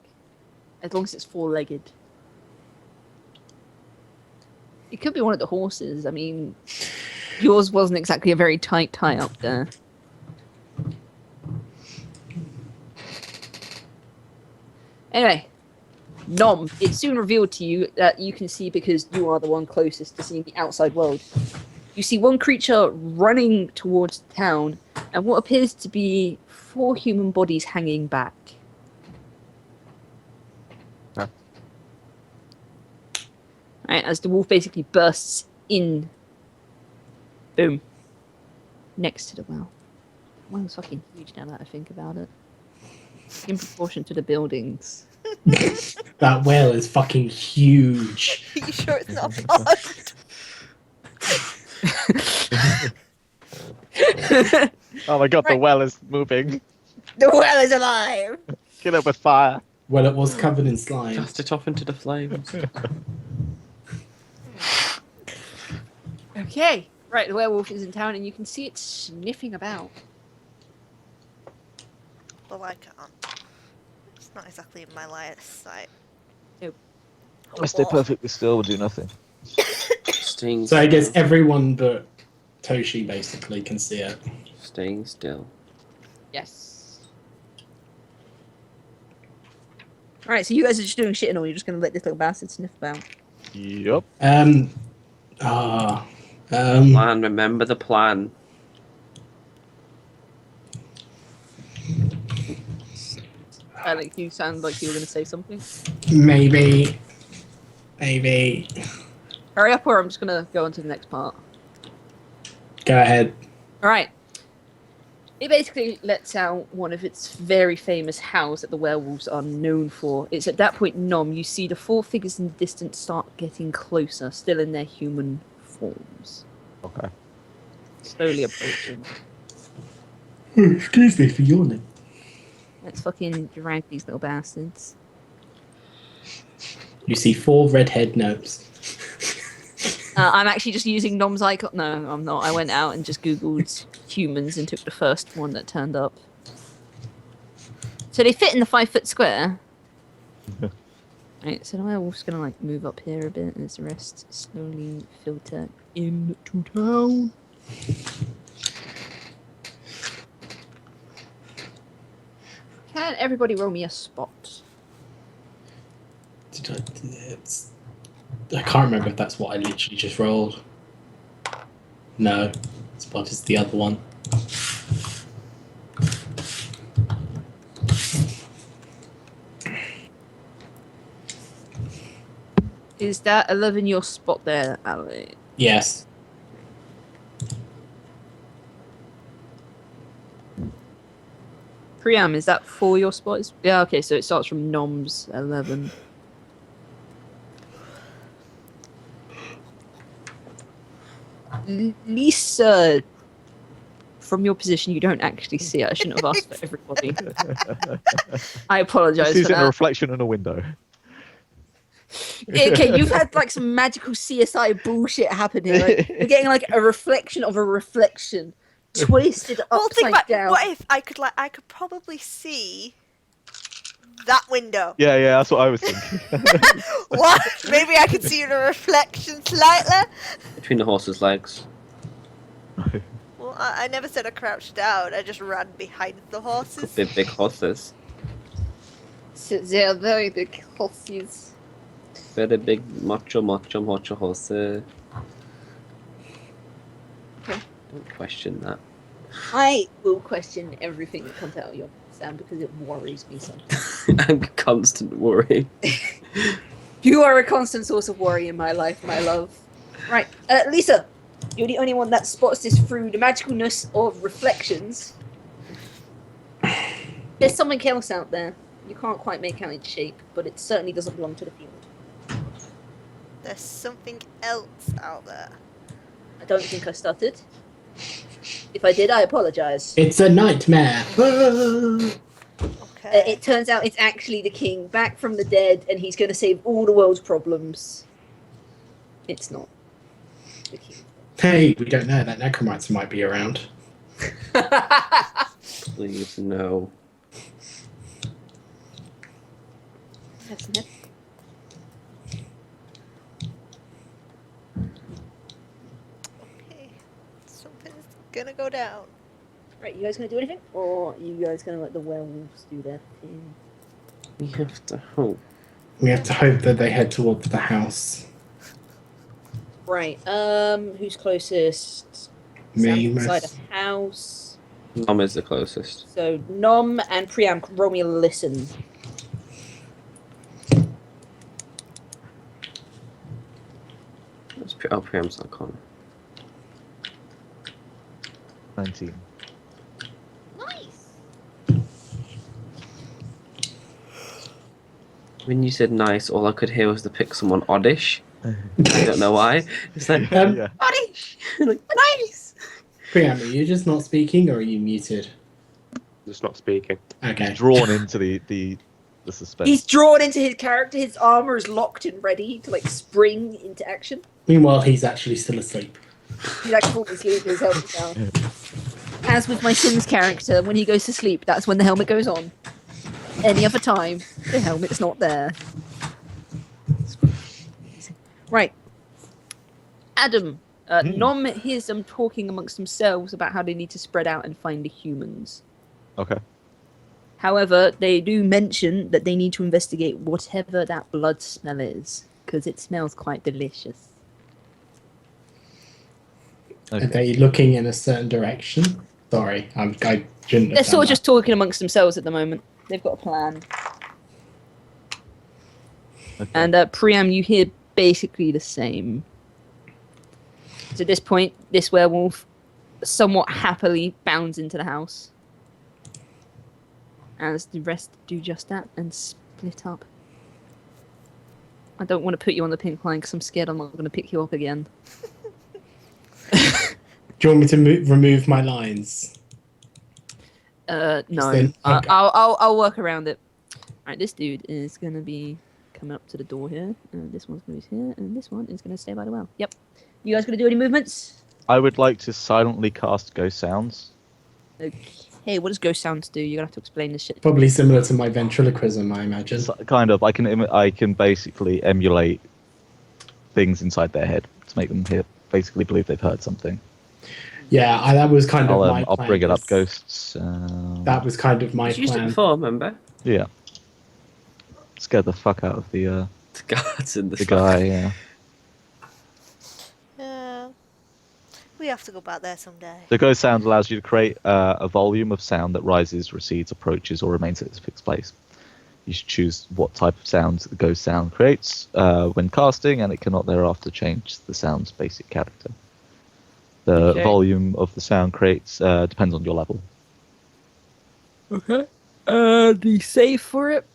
as long as it's four-legged. It could be one of the horses. I mean, yours wasn't exactly a very tight tie up there. Anyway, Nom, it's soon revealed to you that you can see because you are the one closest to seeing the outside world. You see one creature running towards the town and what appears to be 4 human bodies hanging back. Huh. Right, as the wolf basically bursts in. Boom. Next to the well. The well's fucking huge now that I think about it. In proportion to the buildings. That whale is fucking huge. Are you sure it's not plugged? Oh my god, the Right. well is moving. The well is alive! Get up with fire. Well, it was covered in slime. Cast it off into the flames. Okay. Right, the werewolf is in town and you can see it sniffing about. Well, I can't. It's not exactly in my line of sight. Nope. I stay perfectly still, will do nothing. Staying So I guess still. everyone but Toshi basically can see it. Staying still. Yes. Alright, so you guys are just doing shit and all, you're just gonna let this little bastard sniff about. Yup. Plan, remember the plan. Alex, you sound like you were gonna say something. Maybe. Hurry up or I'm just gonna go on to the next part. Go ahead. Alright. It basically lets out one of its very famous howls that the werewolves are known for. It's at that point, Nom, you see the 4 figures in the distance start getting closer, still in their human forms. Okay. Slowly approaching. Excuse me for yawning. Let's fucking drag these little bastards. You see 4 redhead gnomes. I'm actually just using Nom's icon. No, I'm not. I went out and just googled humans and took the first one that turned up. So they fit in the 5-foot square. Right, so the werewolf's gonna like move up here a bit as the rest slowly filter into town. Can everybody roll me a spot? I can't remember if that's what I literally just rolled. No. Spot is the other one. Is that 11 your spot there, Ali? Yes. Priam, is that 4 your spot? Yeah, okay, so it starts from Nom's 11. Lisa, from your position, you don't actually see it. I shouldn't have asked for everybody. I apologise Sees for it in a that. reflection in a window. Okay, you've had like some magical CSI bullshit happen here. Like, you're getting like a reflection of a reflection, twisted Well, think upside about down. what if I could probably see that window. Yeah, that's what I was thinking. What? Maybe I could see the reflection slightly. Between the horse's legs. Well, I never said I crouched down. I just ran behind the Could horses. be big horses. So they're very big horses. Very big macho horses. Okay. Don't question that. I will question everything that comes out of your sound because it worries me sometimes. I'm a constant worry. You are a constant source of worry in my life, my love. Right, Lisa, you're the only one that spots this through the magicalness of reflections. There's something else out there. You can't quite make out its shape, but it certainly doesn't belong to the field. There's something else out there. I don't think I stuttered. If I did, I apologise. It's a nightmare. Okay. It turns out it's actually the king back from the dead, and he's going to save all the world's problems. It's not the king. Hey, we don't know. That necromancer might be around. Please, no. Okay. Something's gonna go down. Right, you guys going to do anything? Or are you guys going to let the werewolves do their thing? We have to hope. We have to hope that they head towards the house. Right, who's closest? Me, Sam inside most. a house. Nom is the closest. So Nom and Priam, roll me a listen. Oh, Priam's not calling. 19. Nice. When you said nice, all I could hear was the pick someone oddish. I don't know why. It's like, Yeah. oddish! Like, nice! Priam, are you just not speaking or are you muted? Just not speaking. Okay. Drawn into the suspense. He's drawn into his character. His armor is locked and ready to like spring into action. Meanwhile, he's actually still asleep. He's like falling asleep with his helmet down. As with my Sims character, when he goes to sleep, that's when the helmet goes on. Any other time, the helmet's not there. Right. Adam, Nom hears them talking amongst themselves about how they need to spread out and find the humans. Okay. However, they do mention that they need to investigate whatever that blood smell is, because it smells quite delicious. Are Okay. they looking in a certain direction? Sorry, I shouldn't They're have sort done of just talking amongst themselves at the moment. They've got a plan. Okay. And Priam, you hear basically the same. So at this point, this werewolf somewhat happily bounds into the house. As the rest do just that and split up. I don't want to put you on the pink line because I'm scared I'm not going to pick you up again. Do you want me to remove my lines? No. then- okay. I'll work around it. Alright, this dude is going to be coming up to the door here. And this one's going to be here. And this one is going to stay by the well. Yep. You guys going to do any movements? I would like to silently cast ghost sounds. Okay, what does ghost sounds do? You're going to have to explain this shit. Probably similar to my ventriloquism, I imagine. So, kind of. I can basically emulate things inside their head to make them basically believe they've heard something. Yeah, that was kind of my I'll plan. bring it up, was- ghosts. That was kind of my You've used it plan. before, remember? Yeah. Scared the fuck out of the The guards in the guy. Yeah. Yeah. We have to go back there someday. The ghost sound allows you to create a volume of sound that rises, recedes, approaches, or remains at its fixed place. You should choose what type of sound the ghost sound creates when casting, and it cannot thereafter change the sound's basic character. The Okay. volume of the sound creates depends on your level. Okay. The save for it?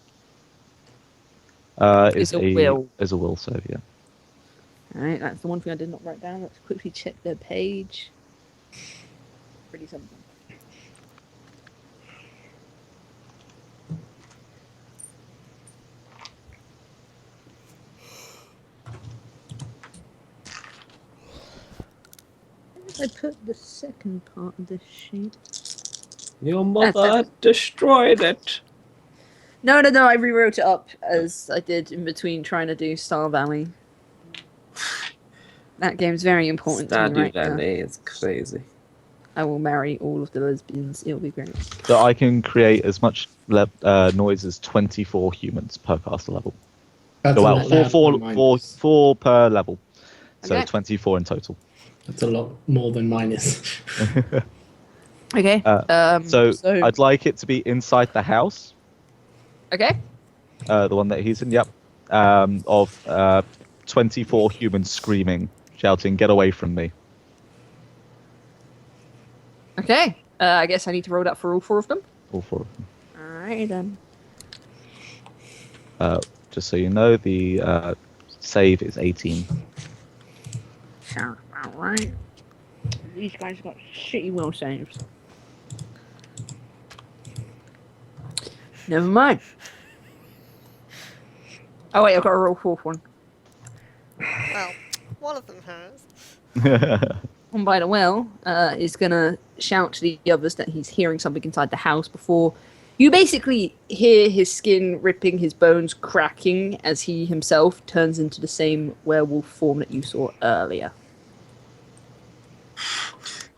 Is a will. Is a will save, yeah. Alright, that's the one thing I did not write down. Let's quickly check their page. Pretty something. Where did I put the second part of this sheet? Your mother destroyed it. No, I rewrote it up as I did in between trying to do Star Valley. That game's very important to me Stardew right now. Valley is crazy. I will marry all of the lesbians. It'll be great. So I can create as much noise as 24 humans per caster level. That's So, a well, lot louder than mine is. four per level. So Okay. 24 in total. That's a lot more than mine is. Okay. So I'd like it to be inside the house, okay. the one that he's in. Yep. Of 24 humans screaming, shouting, "Get away from me!" Okay. I guess I need to roll that for all four of them. All four of them. Alright then. Just so you know, the save is 18. Sounds about right. These guys got shitty will saves. Never mind. Oh wait, I've got to roll fourth one. Well, one of them has. One by the well is gonna shout to the others that he's hearing something inside the house before you basically hear his skin ripping, his bones cracking as he himself turns into the same werewolf form that you saw earlier.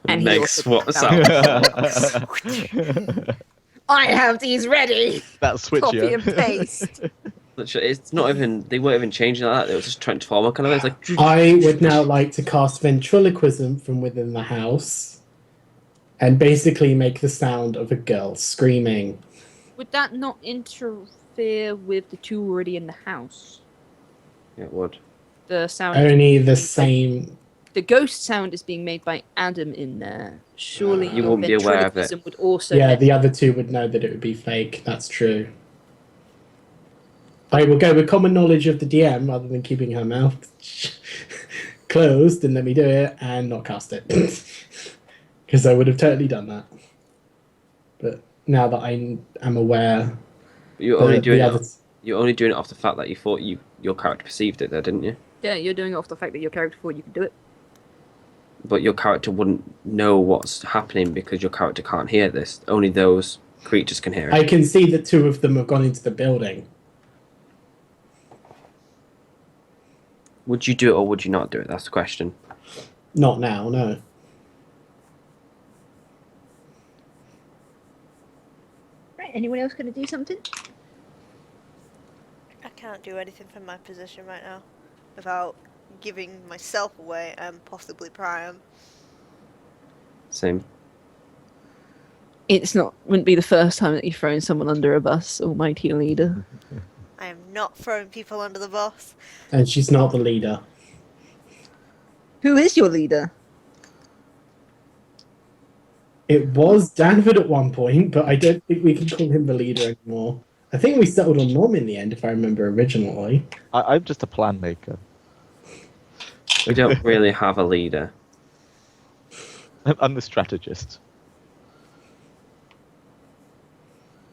And he Meg also swats comes out. I have these ready. That switch, Copy yeah. and paste. Literally, it's not even. They weren't even changing like that. They were just transformer kind of way. It's like. I would now like to cast ventriloquism from within the house and basically make the sound of a girl screaming. Would that not interfere with the two already in the house? Yeah, it would. The sound. Only the same. The ghost sound is being made by Adam in there. Surely You your wouldn't be aware of it. ventriloquism would also. Yeah, the other two would know that it would be fake. That's true. I will go with common knowledge of the DM rather than keeping her mouth closed and let me do it and not cast it. Because I would have totally done that. But now that I am aware, You're only doing the it. others. You're only doing it off the fact that you thought your character perceived it, there, didn't you? Yeah, you're doing it off the fact that your character thought you could do it. But your character wouldn't know what's happening because your character can't hear this. Only those creatures can hear it. I can see that two of them have gone into the building. Would you do it or would you not do it? That's the question. Not now, no. Right, anyone else going to do something? I can't do anything from my position right now without giving myself away and possibly Priam. Same. Wouldn't be the first time that you've thrown someone under a bus, almighty leader. I am not throwing people under the bus. And she's not the leader. Who is your leader? It was Danford at one point, but I don't think we can call him the leader anymore. I think we settled on Nom in the end, if I remember originally. I'm just a plan maker. We don't really have a leader. I'm the strategist.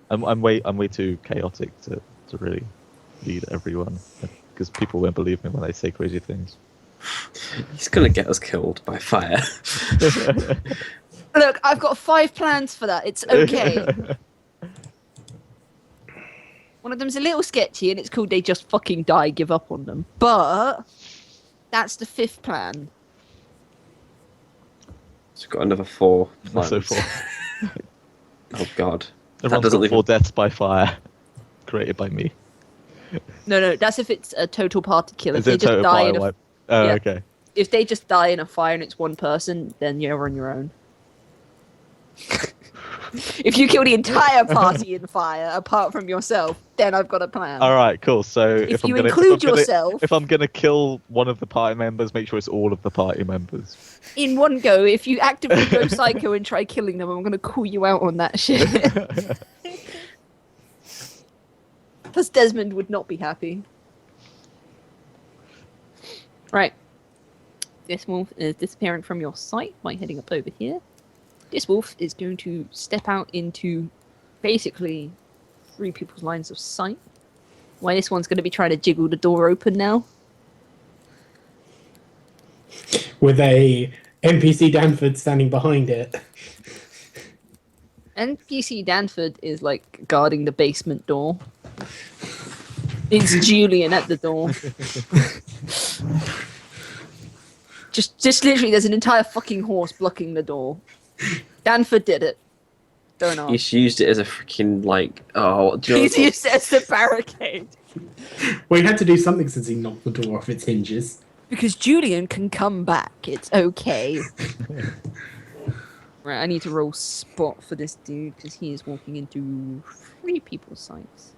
I'm way too chaotic to really lead everyone because people won't believe me when I say crazy things. He's gonna get us killed by fire. Look, I've got 5 plans for that. It's okay. One of them's a little sketchy, and it's called They Just Fucking Die, Give Up on Them. But that's the 5th plan. So we've got another 4 plans. So far, Oh god. everyone's doesn't got 4 even- deaths by fire, created by me. No, that's if it's a total party kill. If Is they it just total die fire in a, wipe? Oh, yeah. okay. if they just die in a fire and it's one person, then you're on your own. If you kill the entire party in fire apart from yourself, then I've got a plan. All right, cool. So If you I'm gonna, include yourself if I'm gonna kill one of the party members, make sure it's all of the party members. in one go, if you actively go psycho and try killing them, I'm going to call you out on that shit. Plus, Desmond would not be happy. Right. This wolf is disappearing from your sight by heading up over here. This wolf is going to step out into basically 3 people's lines of sight. Why this one's going to be trying to jiggle the door open now. With a NPC Danford standing behind it. NPC Danford is like guarding the basement door. It's Julian at the door. just literally, there's an entire fucking horse blocking the door. Danford did it. Don't ask. He's used it as a freaking like. Oh, do you know He's used it as a barricade. Well, he had to do something since he knocked the door off its hinges. Because Julian can come back. It's okay. Right, I need to roll spot for this dude because he is walking into 3 people's sights.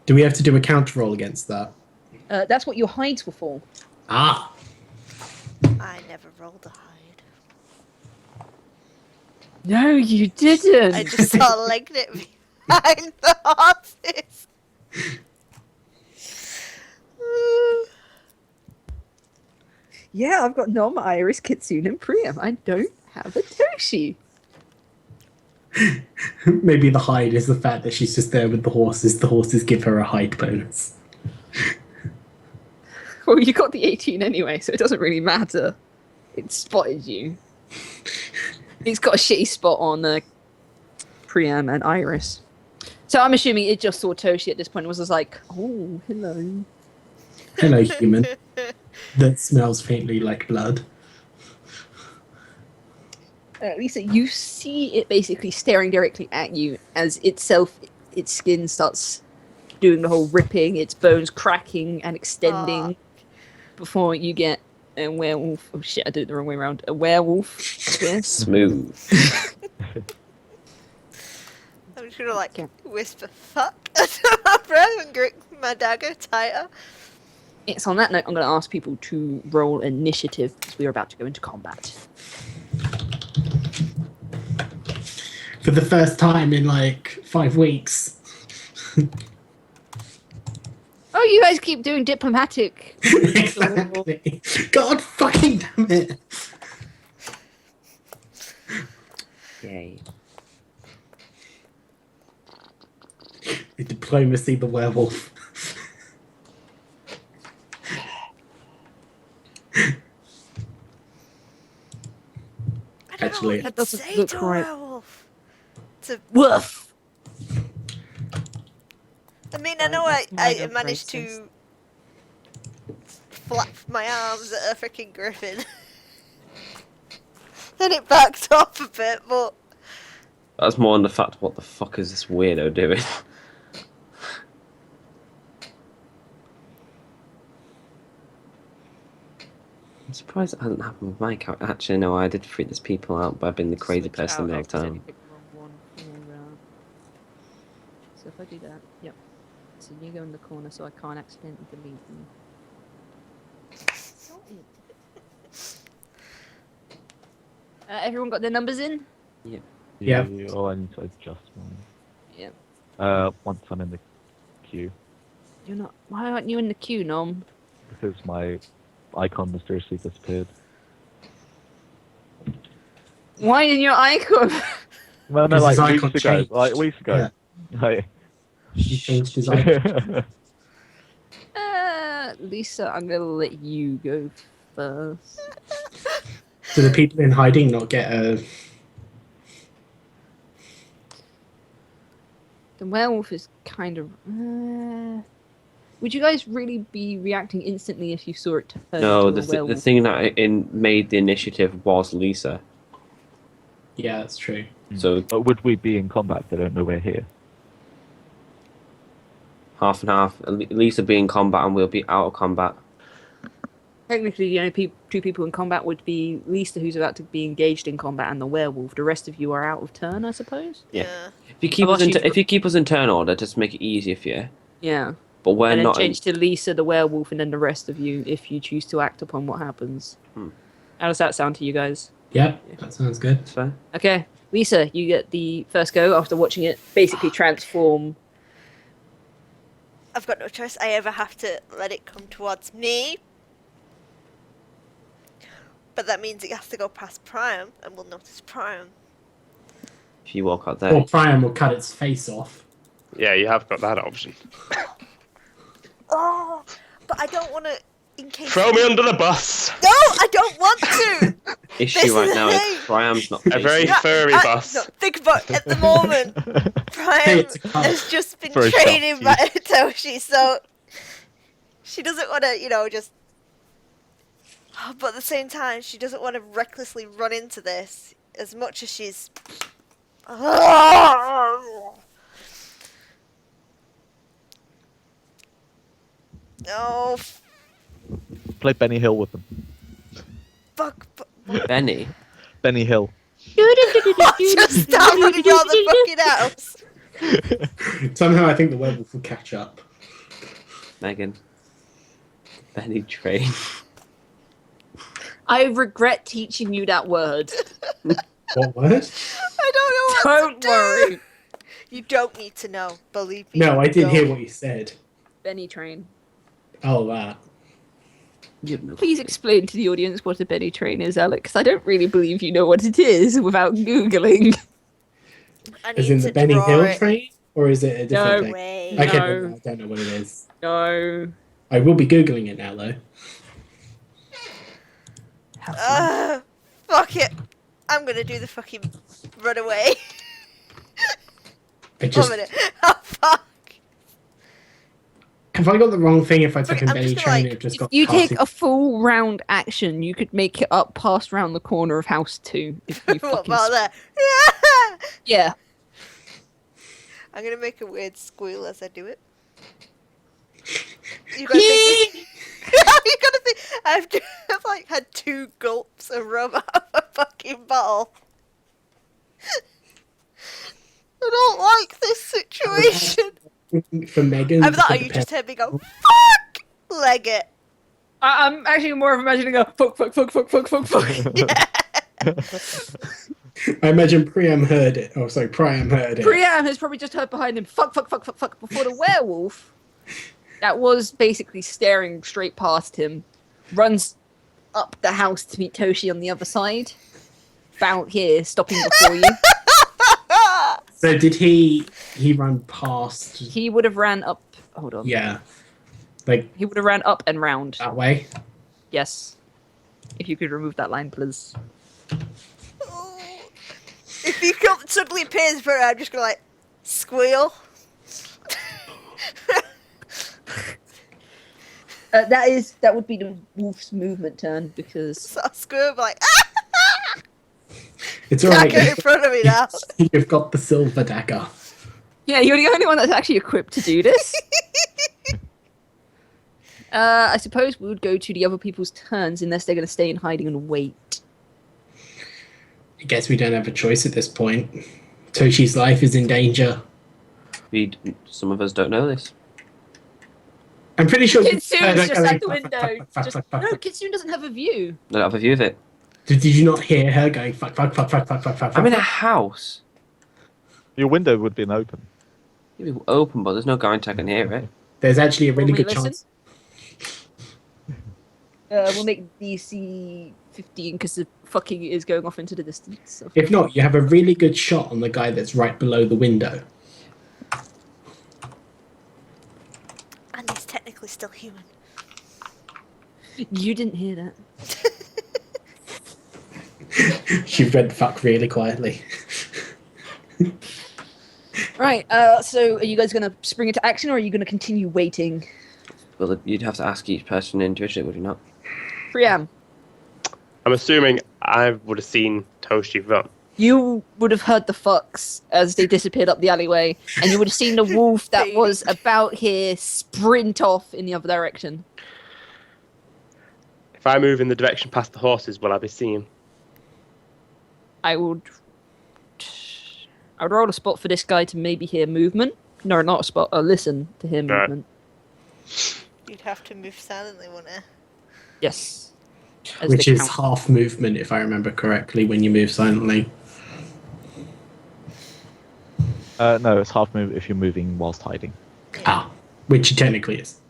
Do we have to do a counter roll against that? That's what your hides were for. Ah! I never rolled a hide. No, you didn't. I just saw legged it behind the horses. Yeah, I've got Nom, Iris, Kitsune, and Priam. I don't have a Toshi. Maybe the hide is the fact that she's just there with the horses. The horses give her a hide bonus. Well, you got the 18 anyway, so it doesn't really matter. It spotted you. It's got a shitty spot on Priam and Iris. So I'm assuming it just saw Toshi at this point and was just like, oh, hello. Hello, human. That smells faintly like blood. Lisa, you see it basically staring directly at you as its skin starts doing the whole ripping, its bones cracking and extending before you get a werewolf. Oh shit, I did it the wrong way around. A werewolf appears. Smooth. I'm just gonna like whisper fuck under my breath and grip my dagger tighter. It's on that note, I'm going to ask people to roll initiative because we are about to go into combat. For the first time in like 5 weeks. Oh, you guys keep doing diplomatic. Exactly. God fucking damn it. Yay. The diplomacy, the werewolf. Actually, That doesn't say look to right. werewolf. To, Woof! I mean, I know That's my I good managed process. to flap my arms at a freaking griffin. Then it backed off a bit, but That's more on the fact, what the fuck is this weirdo doing? I'm surprised it hasn't happened with my character. Actually, no, I did freak these people out by being the crazy Switch person out, the I'll next time. accidentally pick the wrong one for, so if I do that, yep. So you go in the corner so I can't accidentally delete them. Everyone got their numbers in? Yeah. Oh, I need to adjust mine. Yeah. Once I'm in the queue, You're not. Why aren't you in the queue, Nom? because my icon mysteriously disappeared. Why in your icon? Well, no, Because his like icon weeks ago. changed. Like weeks ago. Like, he changed his icon. Lisa, I'm gonna let you go first. Do the people in hiding not get a... The werewolf is kind of. Would you guys really be reacting instantly if you saw it turn No, into the a werewolf? thing that made the initiative was Lisa. Yeah, that's true. So but would we be in combat if they don't know we're here? half and half. Lisa be in combat and we'll be out of combat. Technically, the only two people in combat would be Lisa, who's about to be engaged in combat, and the werewolf. The rest of you are out of turn, I suppose. Yeah. yeah. If you keep I've us in asked you if you keep us in turn order, just make it easier for you. Yeah. But we're And then not. change to Lisa, the werewolf, and then the rest of you, if you choose to act upon what happens. How does that sound to you guys? Yep, that sounds good. That's fair. Okay, Lisa, you get the first go after watching it basically transform. I've got no choice. I ever have to let it come towards me. But that means it has to go past Priam, and we'll notice Priam. If you walk out Or there, Priam will cut its face off. Yeah, you have got that option. Oh, but I don't want to. In case. Throw me under the bus. No, I don't want to. issue This right is now the is thing. Priam's not. A very facing- furry No, bus. No, think about it, at the moment. Hey, Priam it's a car. has just been For a training shot, by Toshi, so she doesn't want to, just. But at the same time, she doesn't want to recklessly run into this as much as she's. No, Play Benny Hill with them. fuck. Benny. Benny Hill. Just stop running around the fucking house. Somehow I think the werewolf will catch up. Megan. Benny train. I regret teaching you that word. What word? I don't know what Don't to do. worry. You don't need to know. Believe me. No, I you didn't hear don't. what you said. Benny train. Oh, that. Please explain to the audience what a Benny train is, Alex. I don't really believe you know what it is without Googling. I As need in to the Benny draw Hill it train? Or is it a different No. thing? away. Okay, No. then I don't know what it is. No. I will be Googling it now, though. Have fun. Fuck it. I'm gonna do the fucking run away. I 1 just... minute. Oh, fuck. Have I got the wrong thing if I type in I'm Benny just gonna, train like, and just If got you take cartoon- a full round action, you could make it up past round the corner of house 2. If you What fucking about that? Yeah. I'm gonna make a weird squeal as I do it. You gotta think. You gotta think. I've like had 2 gulps of rum out of a fucking bottle. I don't like this situation. For Megan. I thought for you the just heard me go, fuck! Leg it. I'm actually more of imagining a fuck. Yeah. I imagine Priam heard it. Oh, sorry, Priam heard it. Priam has probably just heard behind him fuck before the werewolf that was basically staring straight past him runs up the house to meet Toshi on the other side. Out here, stopping before you. So did he run past? He would have ran up. Hold on. Yeah, like He would have ran up and round. that way. Yes. If you could remove that line, please. If you come suddenly appears in front of me, I'm just gonna like squeal. That would be the wolf's movement turn because So I squeal like, It's can't alright. get in front of me now. You've got the silver dagger. yeah, you're the only one that's actually equipped to do this. I suppose we would go to the other people's turns unless they're going to stay in hiding and wait. I guess we don't have a choice at this point. Toshi's life is in danger. Some of us don't know this. I'm pretty sure. Kitsune's just out the window. No, Kitsune doesn't have a view. I don't have a view of it. Did you not hear her going fuck? I'm in a house. Your window would be open. It'd be open, but there's no guarantee I can hear it. There's actually a really Want me good to listen? chance. We'll make DC 15 because the fucking is going off into the distance. If not, you have a really good shot on the guy that's right below the window. And he's technically still human. You didn't hear that. She read fuck really quietly. Right, so are you guys going to spring into action or are you going to continue waiting? Well, you'd have to ask each person individually, would you not? Priam, I'm assuming I would have seen Toshi run. you would have heard the fucks as they disappeared up the alleyway, and you would have seen the wolf that was about here sprint off in the other direction. If I move in the direction past the horses, will I be seen? I would roll a spot for this guy to maybe hear movement. No, not a spot, listen to hear Right. movement. You'd have to move silently, wouldn't you? Yes. As Which the is count. half movement, if I remember correctly, when you move silently. No, it's half move if you're moving whilst hiding. Ah, which he technically is.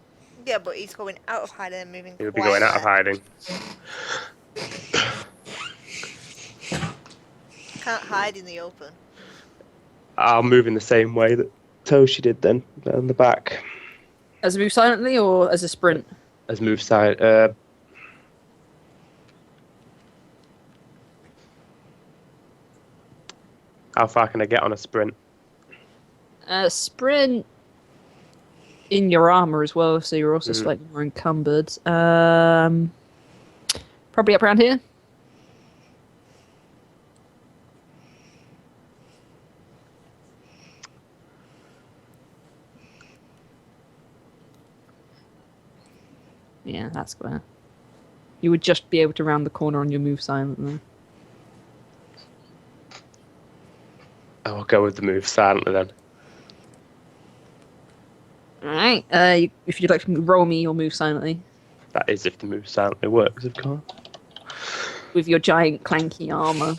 Yeah, but he's going out of hiding and moving. He would be going out of hiding. Can't hide in the open. I'll move in the same way that Toshi did then, down the back. As a move silently or as a sprint? As move side. How far can I get on a sprint? Sprint in your armor as well, so you're also slightly more encumbered. Probably up around here. Yeah, that's square. You would just be able to round the corner on your move silently. I'll go with the move silently then. Alright, if you'd like to roll me or move silently That is if the move silently works, of course. with your giant clanky armor.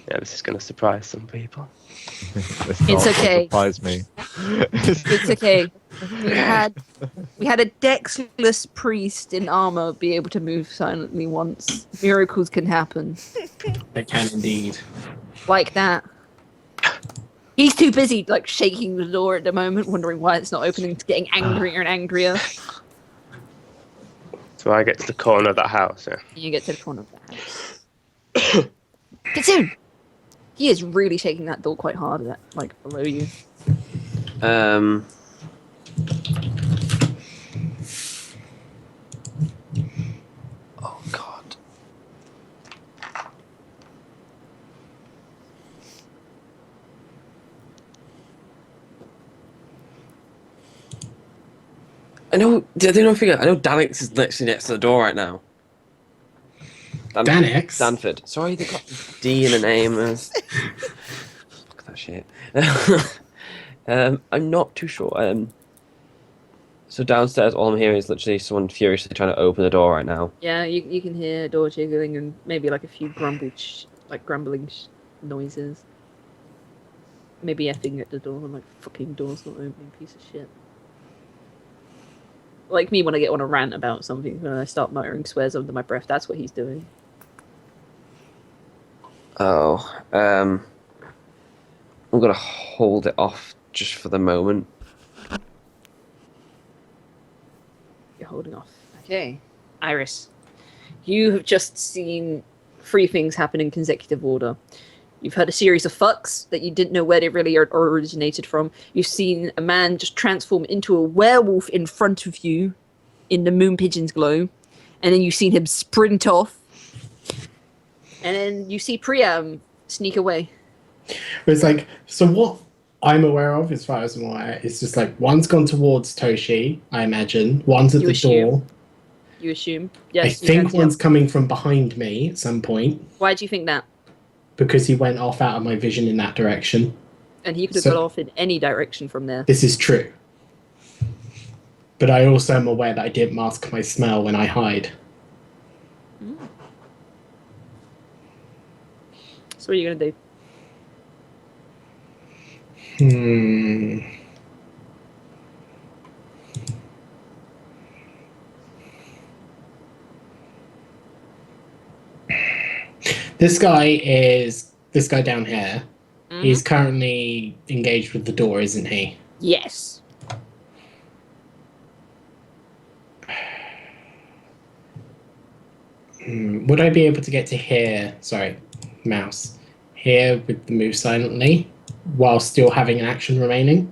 Yeah, this is going to surprise some people. It's okay. Surprise me. It's okay. We had a dexless priest in armor be able to move silently once. Miracles can happen. They can indeed. Like that. He's too busy like shaking the door at the moment, wondering why it's not opening, getting angrier and angrier. So I get to the corner of that house, yeah. You get to the corner of the house. Get soon! He is really shaking that door quite hard, at like below you. Oh God. I know. I don't figure. I know Danix is literally next to the door right now. Danix? Danford. Sorry, they got D in the name. Fuck that shit. I'm not too sure. So downstairs, all I'm hearing is literally someone furiously trying to open the door right now. Yeah, you can hear a door jiggling and maybe like a few grumbling noises. Maybe effing at the door, like fucking door's not opening, piece of shit. Like me when I get on a rant about something, when I start muttering swears under my breath, that's what he's doing. Oh, I'm gonna hold it off just for the moment. You're holding off. Okay. Iris, you have just seen 3 things happen in consecutive order. You've heard a series of fucks that you didn't know where they really originated from. You've seen a man just transform into a werewolf in front of you in the moon pigeon's glow. And then you've seen him sprint off. And then you see Priam sneak away. It's like, so what I'm aware of, as far as I'm aware, is just like one's gone towards Toshi, I imagine. One's at You the assume. door. You assume? I Yes. think one's coming from behind me at some point Why do you think that? because he went off out of my vision in that direction. And he could have So- got off in any direction from there. This is true. But I also am aware that I didn't mask my smell when I hide. So what are you going to do? This guy down here. He's currently engaged with the door, isn't he? Yes. Would I be able to get to here? Sorry, mouse. Here with the move silently, while still having an action remaining?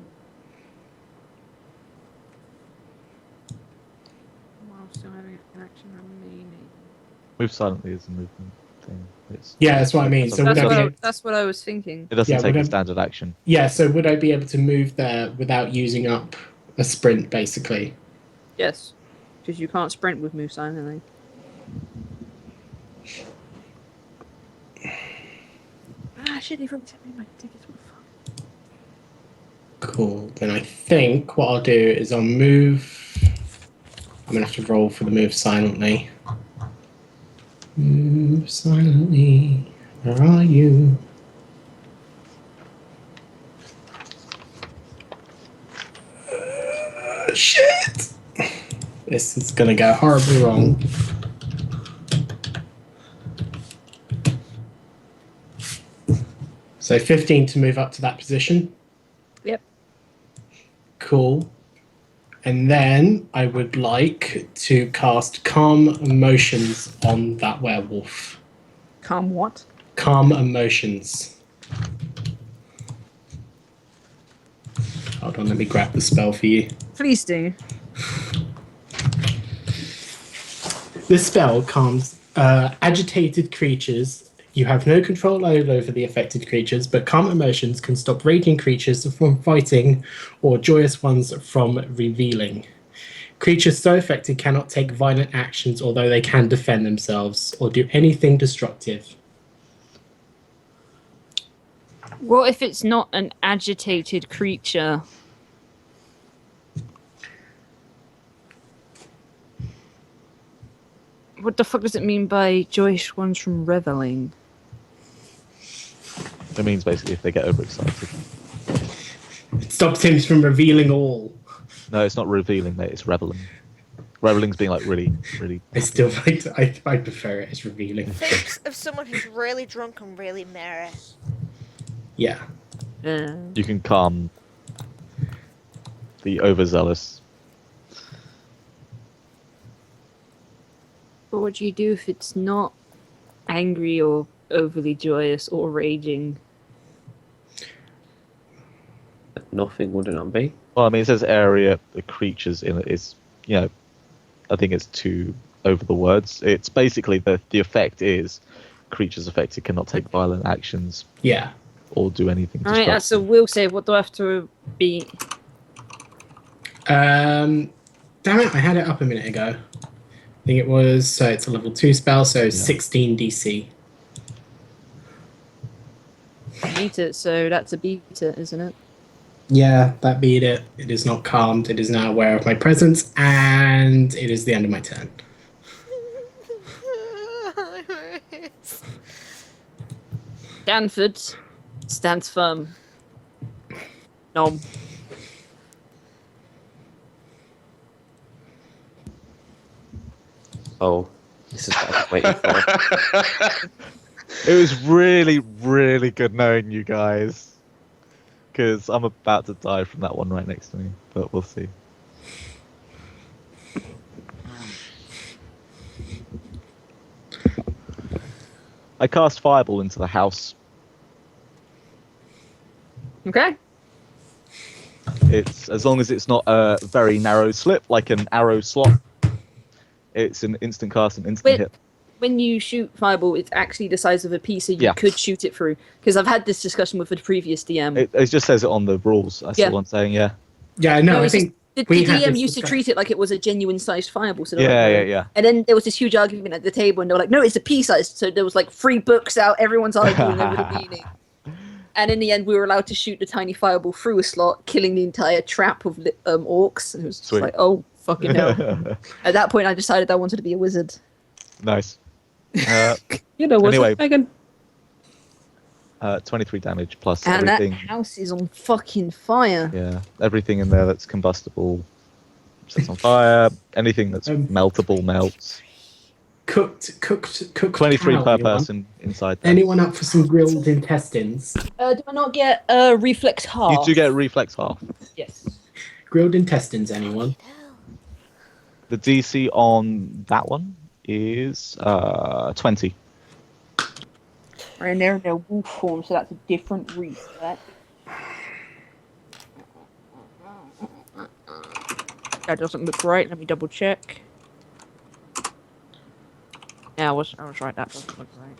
While still having an action remaining. Move silently is a movement thing. Yeah, that's what I mean. So would I be That's what I was thinking. It doesn't Yeah, take would a I- standard action. Yeah, so would I be able to move there without using up a sprint, basically? Yes. Because you can't sprint with move silently. Shit, he forgot to me my tickets. What the fuck? Cool. Then I think what I'll do is I'll move. I'm gonna have to roll for the move silently. Move silently. Where are you? Shit! This is gonna go horribly wrong. So 15 to move up to that position. Yep. Cool. And then I would like to cast Calm Emotions on that werewolf. Calm what? Calm Emotions. Hold on, let me grab the spell for you. Please do. This spell calms agitated creatures. You have no control over the affected creatures, but calm emotions can stop raging creatures from fighting or joyous ones from revealing. Creatures so affected cannot take violent actions, although they can defend themselves or do anything destructive. What if it's not an agitated creature? What the fuck does it mean by joyous ones from reveling? It means basically if they get overexcited. It stops him from revealing all. No, it's not revealing, mate. It's reveling. Reveling's being like really, really. I still like. I prefer it as revealing. Think of someone who's really drunk and really merry. Yeah. You can calm the overzealous. But what do you do if it's not angry or overly joyous or raging? Nothing would it not be? Well, I mean, it says area the creatures in it is, I think it's too over the words. It's basically the effect is creatures affected cannot take violent actions Yeah. or do anything. Alright, that's a will save. What do I have to be? Damn it! I had it up a minute ago. I think it was. So it's a level 2 spell. So 16 DC. Beat it, so that's a beat it, isn't it? Yeah, that beat it. It is not calmed. It is now aware of my presence, and it is the end of my turn. Stanford stands firm. Nom. Oh, this is what I was waiting for. It was really, really good knowing you guys. Because I'm about to die from that one right next to me, but we'll see. I cast Fireball into the house. Okay. It's as long as it's not a very narrow slip, like an arrow slot. It's an instant cast and instant hit. When you shoot fireball, it's actually the size of a pea, so you Yeah. could shoot it through. Because I've had this discussion with the previous DM. It just says it on the rules. That's all I'm saying. Yeah. Yeah, no, I it's think just, we the had DM this used to discussion. treat it like it was a genuine sized fireball. So Yeah. And then there was this huge argument at the table, and they were like, "No, it's a pea size." So there was like 3 books out. Everyone's arguing over the meaning. And in the end, we were allowed to shoot the tiny fireball through a slot, killing the entire trap of orcs. And it was just Sweet. like, oh fucking hell! At that point, I decided I wanted to be a wizard. Nice. You know what's Anyway. up, Megan? 23 damage plus And everything. that house is on fucking fire. Yeah, everything in there that's combustible sets on fire. Anything that's meltable melts. Cooked 23 cow, per anyone? person inside there. Anyone up for some grilled intestines? Do I not get a reflex half? You do get reflex half. Yes. Grilled intestines, anyone? The DC on that one is 20. And they're in their wolf form, so that's a different reflex. That doesn't look right. Let me double check. Yeah, I was right. That doesn't look right.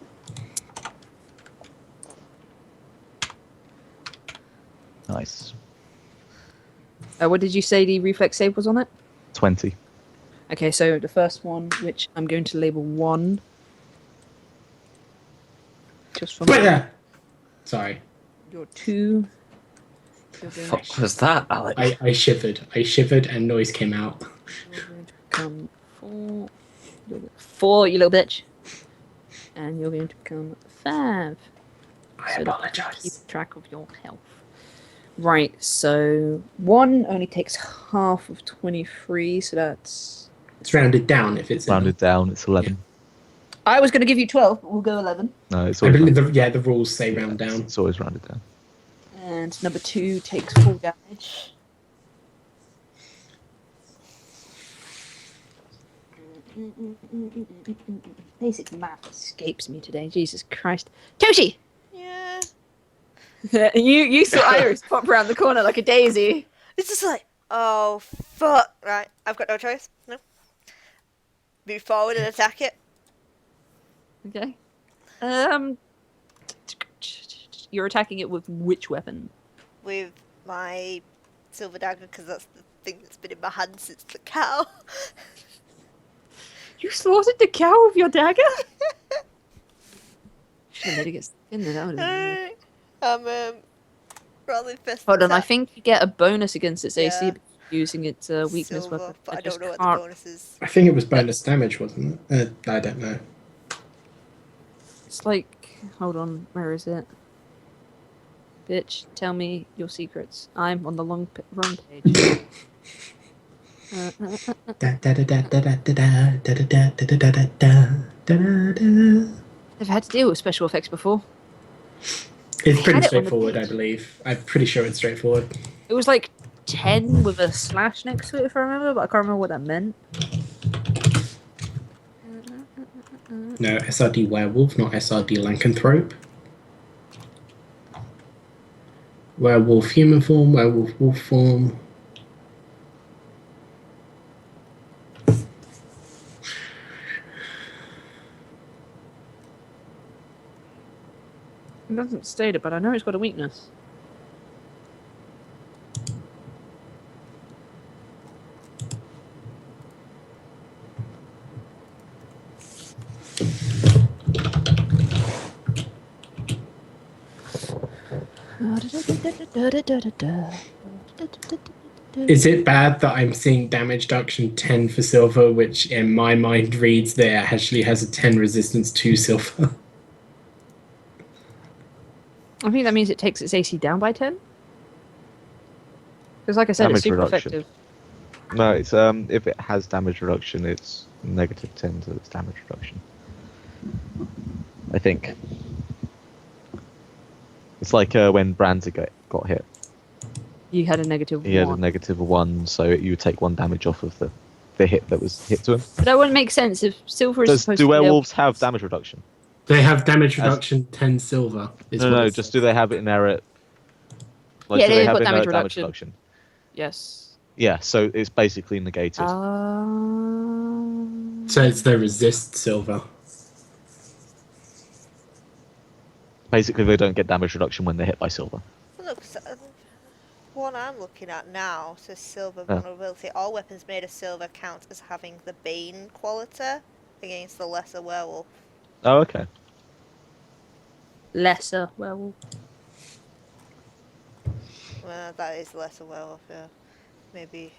Nice. What did you say the reflex save was on it? 20. Okay, so the first one, which I'm going to label 1. Just for Wait there! Sorry. your 2. What was that, Alex? I shivered. I shivered and noise came out. You're going to become 4. 4, you little bitch. And you're going to become 5. I So that apologize. keep track of your health. Right, so 1 only takes half of 23, so that's... It's rounded down if it's Rounded down, it's 11. I was going to give you 12, but we'll go 11. No, it's I always believe rounded, the rules say round down. it's always rounded down. And number 2 takes full damage. Basic math escapes me today. Jesus Christ. Toshi! Yeah. you saw Iris pop around the corner like a daisy. It's just like, oh fuck. Right, I've got no choice. No. Move forward and attack it. Okay. You're attacking it with which weapon? With my silver dagger, because that's the thing that's been in my hand since the cow. You slaughtered the cow with your dagger? Should have made it get in there. That would have been I'm rolling fist. Hold on, I attack. think you get a bonus against its AC Yeah. using its weakness Silver, weapon. but I just don't know what the can't- bonus is. I think it was bonus damage, wasn't it? I don't know. It's like, hold on, where is it? Bitch, tell me your secrets. I'm on the wrong page. I've had to deal with special effects before. It's I pretty had it on the straightforward, I page. believe. I'm pretty sure it's straightforward. It was like 10 with a slash next to it, if I remember, but I can't remember what that meant. No, SRD werewolf, not SRD lycanthrope. Werewolf human form, werewolf wolf form. It doesn't state it, but I know it's got a weakness. Is it bad that I'm seeing damage reduction 10 for silver, which in my mind reads that it actually has a 10 resistance to silver? I think that means it takes its AC down by 10. Because, like I said, it's Damage super reduction. effective. No, it's if it has damage reduction, it's -10 to its damage reduction. I think. It's like when Brandy got hit. You had a negative He had a 1. -1, so you would take 1 damage off of the hit that was hit to him. But that wouldn't make sense if silver is supposed Do to be able- werewolves have damage reduction? They have damage reduction 10 silver. Is what No, it just says. do they have it in inert? Like, Yeah, do they they've have got damage inert reduction. Yes. Yeah, so it's basically negated. So it's the resist silver. Basically, they don't get damage reduction when they're hit by silver. Look, one I'm looking at now says silver Oh. vulnerability. All weapons made of silver count as having the bane quality against the lesser werewolf. Oh, okay. Lesser werewolf. Well, that is lesser werewolf, yeah. Maybe.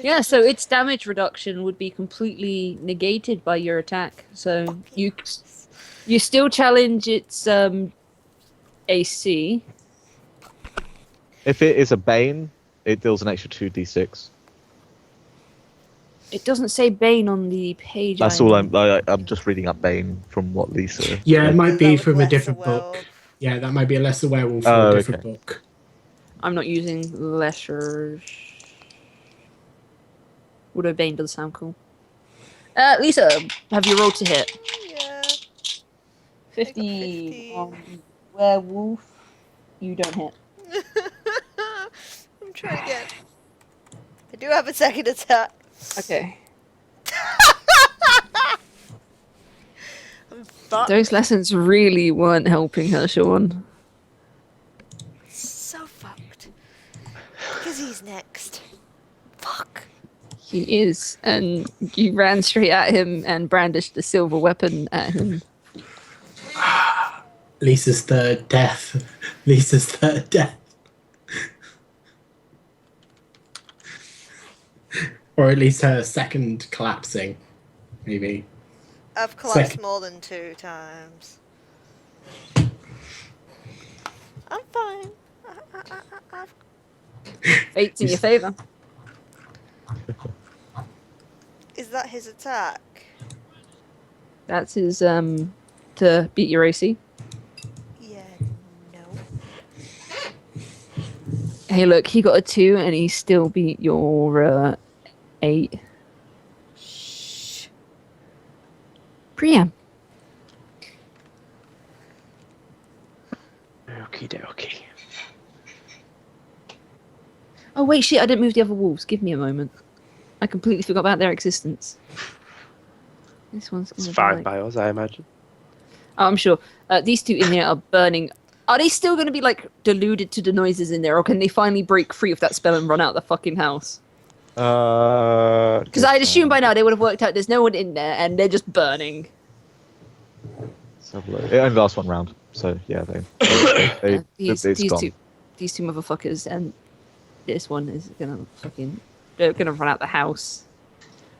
Yeah, so its damage reduction would be completely negated by your attack. So you still challenge its AC. If it is a bane, it deals an extra 2d6. It doesn't say Bane on the page. That's all I'm just reading up bane from what Lisa. Yeah, it might That be was from a lesser different werewolf. book. Yeah, that might be a lesser werewolf from Oh, a different okay. book. I'm not using lesser. Although Bane does sound cool. Lisa, have you rolled to hit? Yeah. 50 on werewolf. You don't hit. I'm trying again. I do have a second attack. Okay. I'm fucked. Those lessons really weren't helping her, Sean. So fucked. Because he's next. Fuck. He is, and you ran straight at him and brandished the silver weapon at him. Lisa's third death. Lisa's third death. Or at least her second collapsing, maybe. I've collapsed Second. more than 2 times. I'm fine. I've Fate's in your favour. Is that his attack? That's his to beat your AC. Yeah, no. Hey, look, he got a 2 and he still beat your 8. Shh. Priya. Okie dokie. Oh wait, shit! I didn't move the other wolves. Give me a moment. I completely forgot about their existence. This one's It's gonna fine die. by us, I imagine. Oh, I'm sure. These two in there are burning. Are they still going to be like deluded to the noises in there, or can they finally break free of that spell and run out of the fucking house? Because I'd assume by now they would have worked out there's no one in there and they're just burning. Let's have a look. It only lasts 1 round, so yeah, These it's gone. two motherfuckers, and this one is gonna fucking. They're gonna run out the house.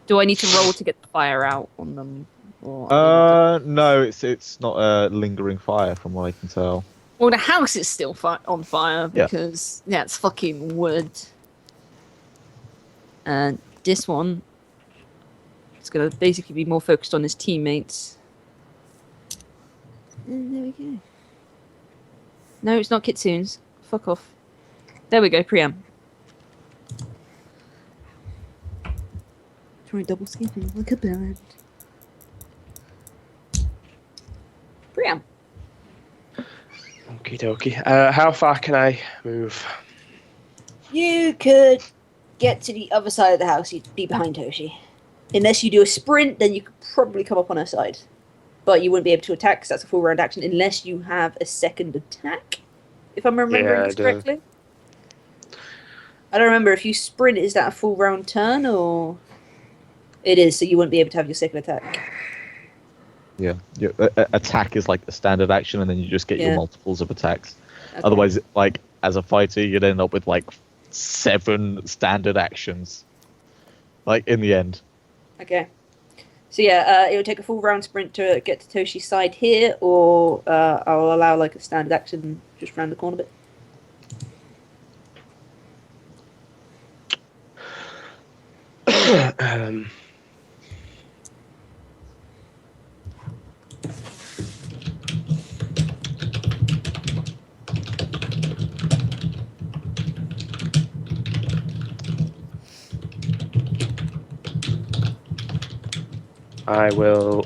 Do I need to roll to get the fire out on them? Or No, it's not a lingering fire from what I can tell. Well, the house is still on fire Yeah. because it's fucking wood. And this one is gonna basically be more focused on his teammates. And there we go. No, it's not Kitsune's. Fuck off. There we go, Priam. Try double skipping like a bird. Priam. Okie dokie. How far can I move? You could get to the other side of the house. You'd be behind Toshi. Unless you do a sprint, then you could probably come up on her side. But you wouldn't be able to attack because that's a full round action unless you have a second attack. If I'm remembering this correctly. I don't remember. If you sprint, is that a full round turn or... It is, so you wouldn't be able to have your second attack. Yeah. Attack is like the standard action, and then you just get your multiples of attacks. Okay. Otherwise, like as a fighter, you'd end up with like 7 standard actions. Like in the end. Okay. So yeah, it would take a full round sprint to get to Toshi's side here, or I'll allow like a standard action just round the corner bit. I will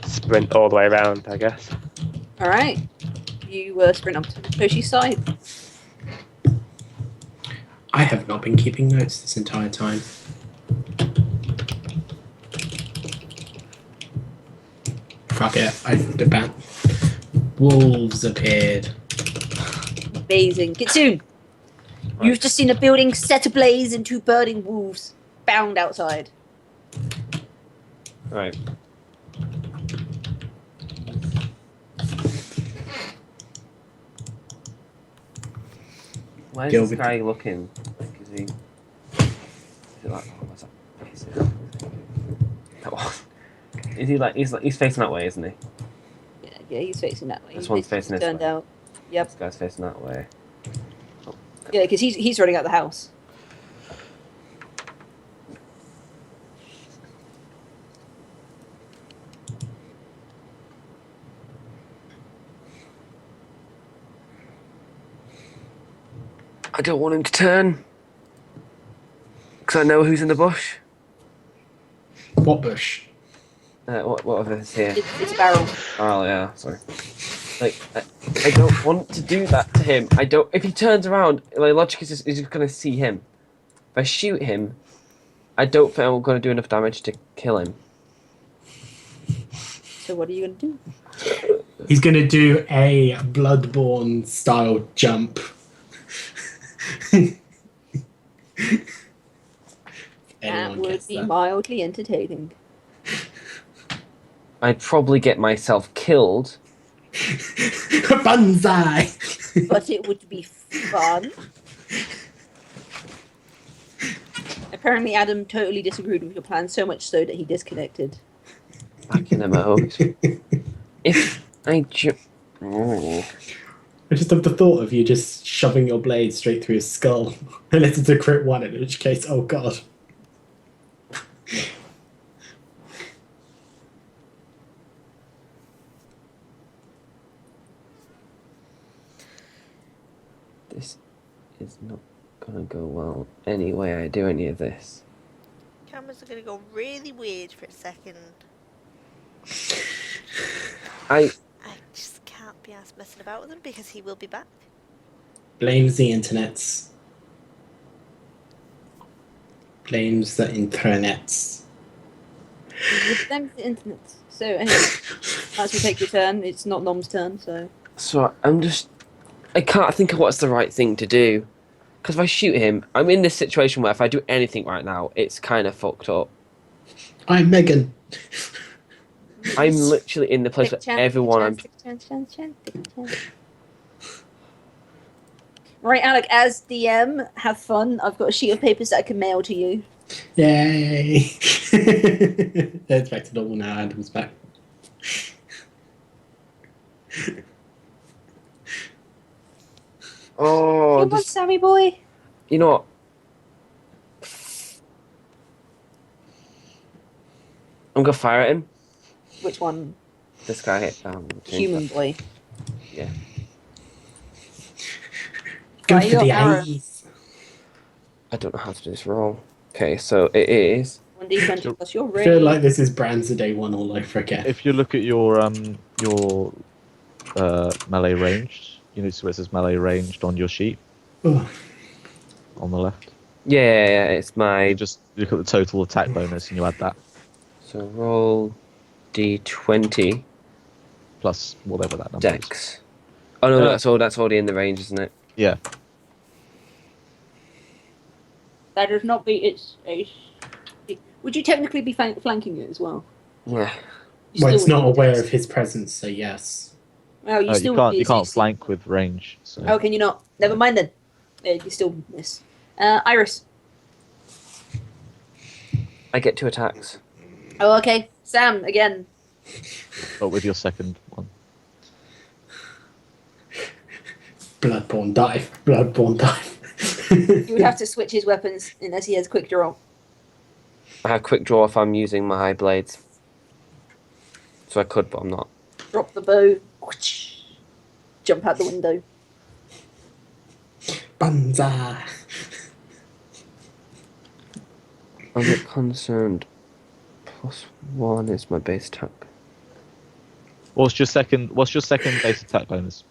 sprint all the way around, I guess. All right. You sprint up to Toshi's side. I have not been keeping notes this entire time. Fuck it, I did that. Wolves appeared. Amazing. Kitsune, you've just seen a building set ablaze and 2 burning wolves bound outside. Right. Where's Go this with guy looking? Like, is he? Is it like? Oh, what's that? Is it? That one. Is he like? He's facing that way, isn't he? Yeah, he's facing that way. This one's facing this turned way. out. Yep. This guy's facing that way. Oh. Yeah, because he's running out the house. I don't want him to turn. Because I know who's in the bush. What bush? What of this here? It's Barrel. Oh yeah, sorry. Like I don't want to do that to him. I don't. If he turns around, my logic is just going to see him. If I shoot him, I don't think I'm going to do enough damage to kill him. So what are you going to do? He's gonna do a Bloodborne style jump. That would be mildly entertaining. I'd probably get myself killed. Banzai! But it would be fun. Apparently Adam totally disagreed with your plan, so much so that he disconnected. Back in the mode. If I I just have the thought of you just shoving your blade straight through his skull. Unless it's a crit 1, in which case, oh god. This is not gonna go well any way I do any of this. Cameras are gonna go really weird for a second. I just can't be asked messing about with him because he will be back. Blames the internets. Blames the internets. Thanks to the internet. So anyway, as we take your turn, it's not Nom's turn, so... So I can't think of what's the right thing to do. Because if I shoot him, I'm in this situation where if I do anything right now, it's kind of fucked up. I'm Megan. I'm literally in the place where everyone Right, Alec, as DM, have fun. I've got a sheet of papers that I can mail to you. Yay! It's back to normal now, Adam's back. Oh, Come on, Sammy boy. you know what? I'm gonna fire at him. Which one? This guy. Human boy. Yeah. Go Fire for your the arrow. eyes. I don't know how to do this roll. Okay, so it is. 1d20 plus your I range. feel like this is Brands Day 1 all over again. If you look at your melee ranged, you know, so it says melee ranged on your sheet Ugh. on the left. Yeah, it's my. You just look at the total attack bonus and you add that So roll d20 plus whatever that number is. dex. Oh no, that's already in the range, isn't it? Yeah. That does not be its. Would you technically be flanking it as well? Yeah. You Well, still it's not wouldn't aware be of his presence, so yes. Oh, you still You can't wouldn't be you can't its- flank with range. So. Oh, can you not? Never mind then. You still miss. Iris. I get 2 attacks. Oh, okay. Sam again. But with your second one. Bloodborne dive. Bloodborne dive. You would have to switch his weapons unless he has quick draw. I have quick draw if I'm using my blades. So I could, but I'm not. Drop the bow. Jump out the window. Banzai. I'm a bit concerned. +1 is my base attack. What's your second base attack bonus?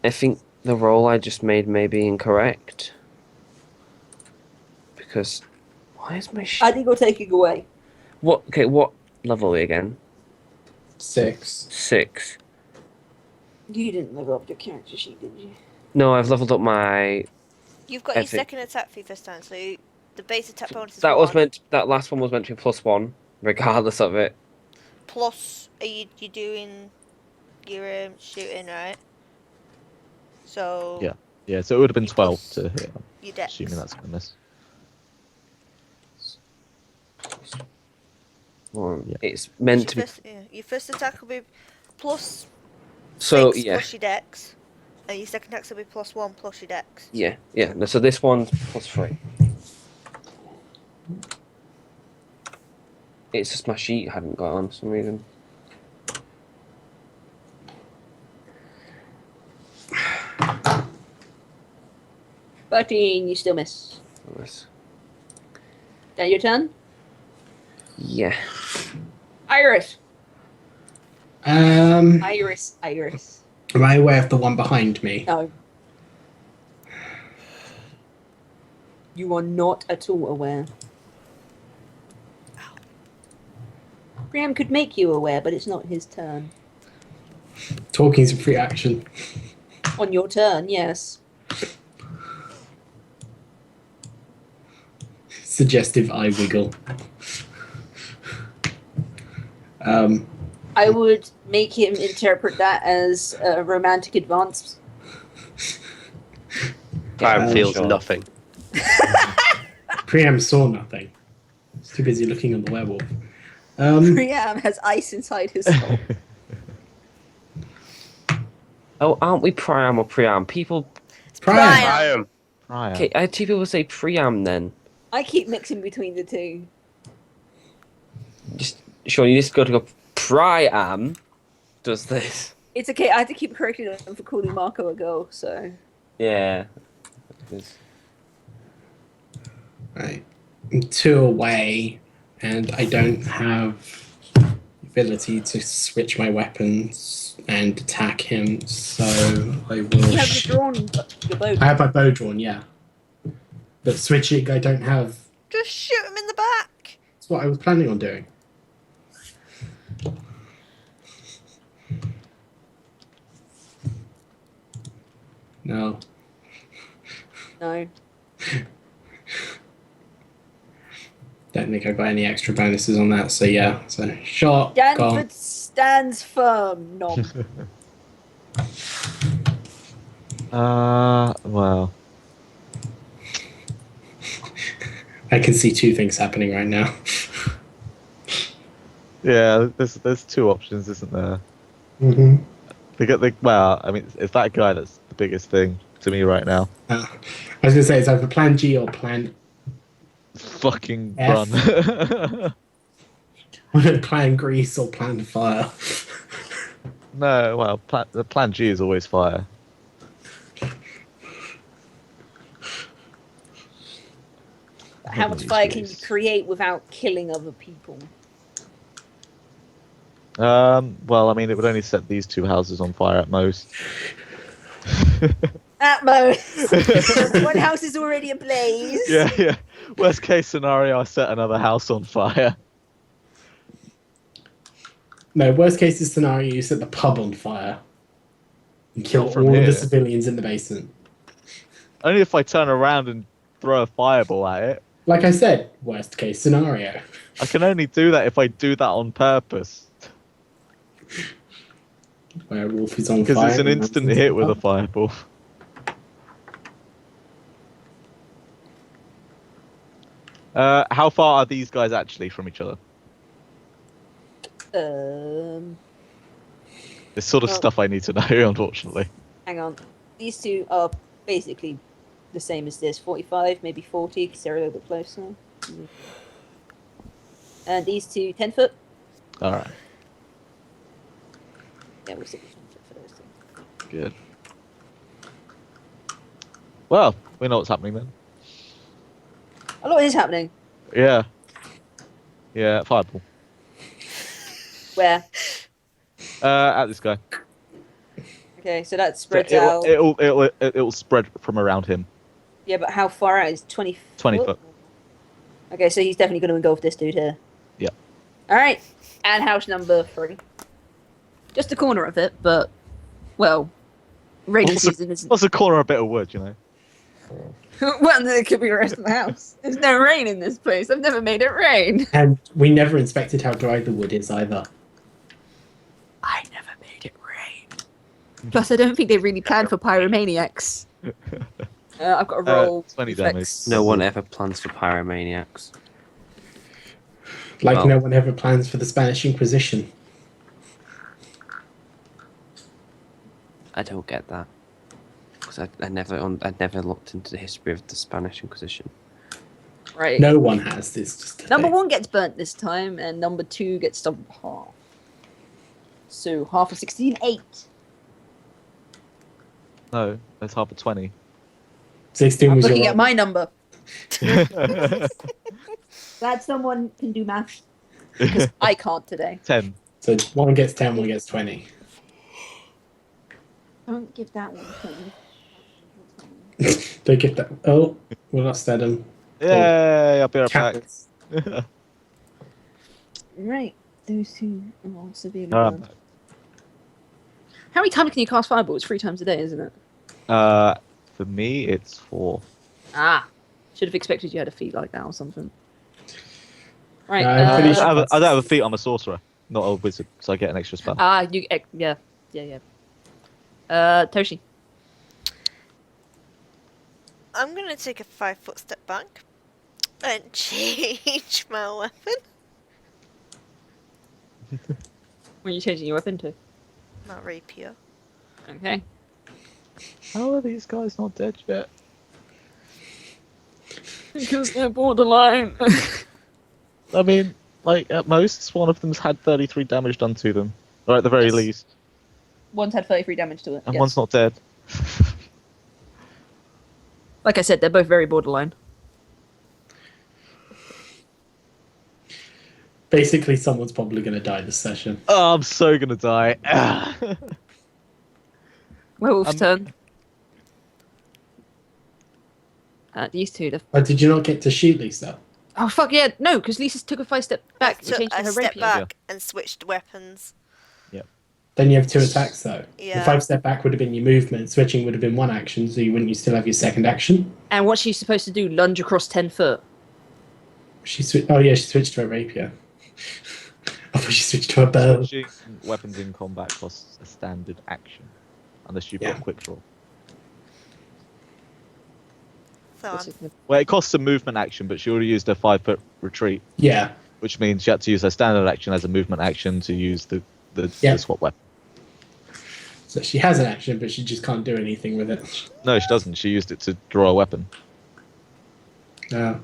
I think the roll I just made may be incorrect. Because why is my I think you're taking away. What level are we again? 6. 6. You didn't level up your character sheet, did you? No, I've leveled up my You've got your Epic. second attack for you this time, so the base attack bonus is that 1. last one was meant to be +1, regardless of it. Plus, are you doing your shooting, right? So Yeah. Yeah, so it would have been 12 to hit. your dex. Assuming that's going to miss. Well, Yeah. it's meant to be. Your first attack will be plus So 6 yeah, plus your dex, and your second attack will be +1 plus your dex. yeah. No, so this one's +3. It's just my sheet hadn't got on for some reason. You still miss. Now your turn. Yeah. Iris. Am Iris. I aware of the one behind me? No. You are not at all aware. Priam could make you aware, but it's not his turn. Talking's a free action. On your turn, yes. Suggestive eye wiggle. I would make him interpret that as a romantic advance. Priam feels sure. nothing. Priam saw nothing. He's too busy looking at the werewolf. Priam has ice inside his skull. Oh, aren't we Priam or Priam? People. Priam. Priam. Okay, I had 2 people say Priam then. I keep mixing between the two. Just Sean, you just got to go. Priam does this. It's okay, I have to keep correcting them for calling Marco a girl, so... Yeah. It's- Right. I'm 2 away, and I don't have the ability to switch my weapons and attack him, so I will. You have your drawn your bow. I have my bow drawn, yeah. But switching, I don't have. Just shoot him in the back. That's what I was planning on doing. No. No. Don't think I got any extra bonuses on that, so yeah. So shot, Danford gone. stands firm, nom. Well. I can see 2 things happening right now. Yeah, there's 2 options, isn't there? Mm-hmm. Well, I mean, it's that guy that's the biggest thing to me right now. I was gonna say it's either Plan G or Plan Fucking F. run. Plan Grease or Plan Fire. No, well, the plan G is always fire. How much fire can you create without killing other people? Well, I mean, it would only set these 2 houses on fire at most. At most. One house is already ablaze. Yeah. Worst case scenario, I set another house on fire. No, worst case scenario, you set the pub on fire and kill From all of here. the civilians in the basement. Only if I turn around and throw a fireball at it. Like I said, worst case scenario. I can only do that if I do that on purpose. Werewolf is on fire. Because it's an instant hit with a fireball. How far are these guys actually from each other? This sort of Well- stuff I need to know, unfortunately. Hang on. These two are basically the same as this. 45, maybe 40, because they're a little bit closer. And these two, 10 foot? Alright, Yeah, we'll stick with 10 foot for those two. good. Well, we know what's happening then. A lot is happening. Yeah. Yeah, fireball. Where? At this guy. Okay, so that So spreads out. it'll spread from around him. Yeah, but how far out is 20 20 foot. Okay, so he's definitely going to engulf this dude here. Yeah. Alright, and house number 3. Just the corner of it, but, well, rainy Also- season isn't. What's a corner of a bit of wood, you know? Well, then it could be the rest of the house. There's no rain in this place. I've never made it rain. And we never inspected how dry the wood is either. I never made it rain. Plus, I don't think they really planned for pyromaniacs. I've got a roll. 20 reflex. No one ever plans for pyromaniacs. Like Well- no one ever plans for the Spanish Inquisition. I don't get that. Because I never looked into the history of the Spanish Inquisition. Right. No one has. It's just a Number thing. 1 gets burnt this time, and number 2 gets doubled half. So half of 16, 8. No, that's half of 20. 16 I'm was looking your at my number. Glad someone can do maths. Because I can't today. 10. So one gets 10, one gets 20. Don't give that one 20. Don't get that. Oh, we lost Adam. Yay, I'll be right back. Cats. Right. Those two are all severely Alright. burned. How many times can you cast Fireball? It's 3 times a day, isn't it? For me, it's 4. Ah. Should have expected you had a feat like that or something. Right. No, I'm I pretty sure- don't have a feat. I'm a sorcerer, not a wizard, so I get an extra spell. Yeah. Toshi. I'm gonna take a 5-foot step back and change my weapon. What are you changing your weapon to? My rapier. Okay. How are these guys not dead yet? Because they're borderline. I mean, like, at most, one of them's had 33 damage done to them. Or at the very Yes. least. One's had 33 damage to it. And yes. one's not dead. Like I said, they're both very borderline. Basically, someone's probably going to die this session. Oh, I'm so gonna die. Werewolf's turn. These two. Oh, did you not get to shoot Lisa? Oh fuck yeah! No, because Lisa took a 5 step back to Took change to a her step rapier. back and switched weapons. Then you have 2 attacks, though. Yeah. The 5 step back would have been your movement. Switching would have been 1 action, so you wouldn't you still have your second action? And what's she supposed to do? Lunge across 10 foot. She switched to a rapier. I thought she switched to a bow. Switching weapons in combat costs a standard action. Unless you've got Yeah. quick draw. So I'm, Well, it costs a movement action, but she already used her 5-foot retreat, Yeah. which means she had to use her standard action as a movement action to use the Yeah. swap weapon. So she has an action, but she just can't do anything with it. No, she doesn't. She used it to draw a weapon. No.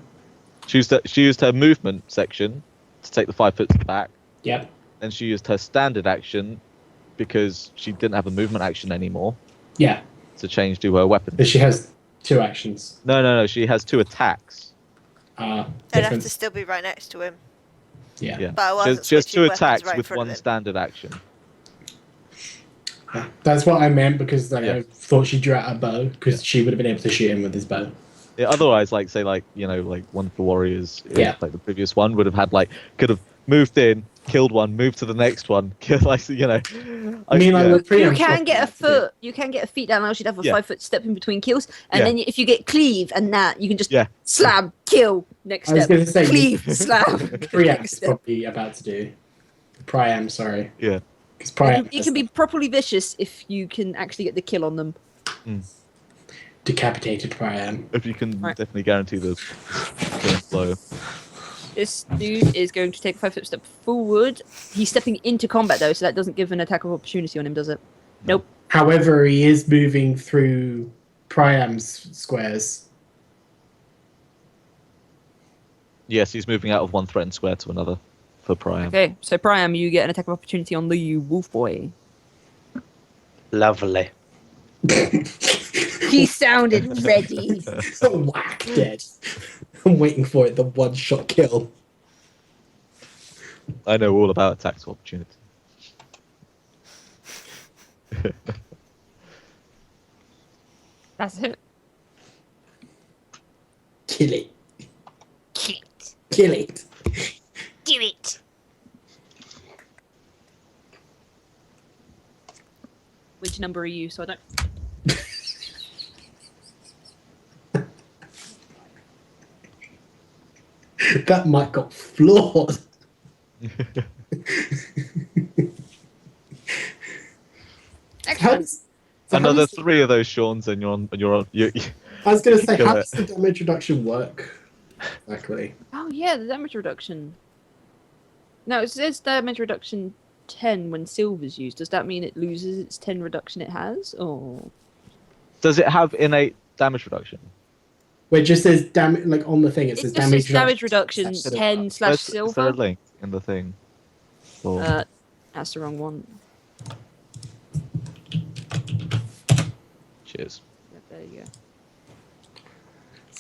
She used her movement section to take the 5 foot back. Yep. And she used her standard action because she didn't have a movement action anymore Yeah. to change to her weapon. But she has 2 actions. No. She has 2 attacks. I'd have Difference. to still be right next to him. Yeah. Yeah. But I wasn't She has 2 switching weapons attacks right in with front of 1 him. standard action. Yeah. That's what I meant because Yeah. I thought she drew out a bow because she would have been able to shoot him with his bow. Yeah, otherwise, like say, like like one of the warriors, Yeah. like the previous one, would have had could have moved in, killed one, moved to the next one, killed I mean, like yeah. with You preamp can shot, get a that's foot. You can get a feet down. Else you'd have a Yeah. 5 foot step in between kills, and Yeah. then if you get cleave and that, you can just Yeah. slam, kill, next I was step, gonna say, cleave, slam. Priam's next step. probably about to do. Priam, sorry. Yeah. Because Priam You can be properly vicious if you can actually get the kill on them. decapitated Priam. If you can Right. definitely guarantee the flow. This dude is going to take a 5 foot step forward. He's stepping into combat though, so that doesn't give an attack of opportunity on him, does it? Nope. However, he is moving through Priam's squares. Yes, he's moving out of one threatened square to another for Priam. Okay, so Priam, you get an attack of opportunity on the wolf boy. Lovely. He sounded ready. Whack, dead. I'm waiting for it, the one-shot kill. I know all about attacks of opportunity. That's it. Kill it. Kill it. Kill it. Do it. Which number are you? So I don't. That mic got floored. How Excellent. does- so how Another does- 3 of those Sean's, and you're on. I was going to say, Kill how it. does the damage reduction work? Exactly. Oh yeah, the damage reduction. No, it says damage reduction 10 when silver's used. Does that mean it loses its 10 reduction it has, or? Does it have innate damage reduction? Where it just says damage, like on the thing, it It says just says damage reduction That's it. 10 / Is there a silver. link in the thing? Or... That's the wrong one. Cheers. Yeah, there you go.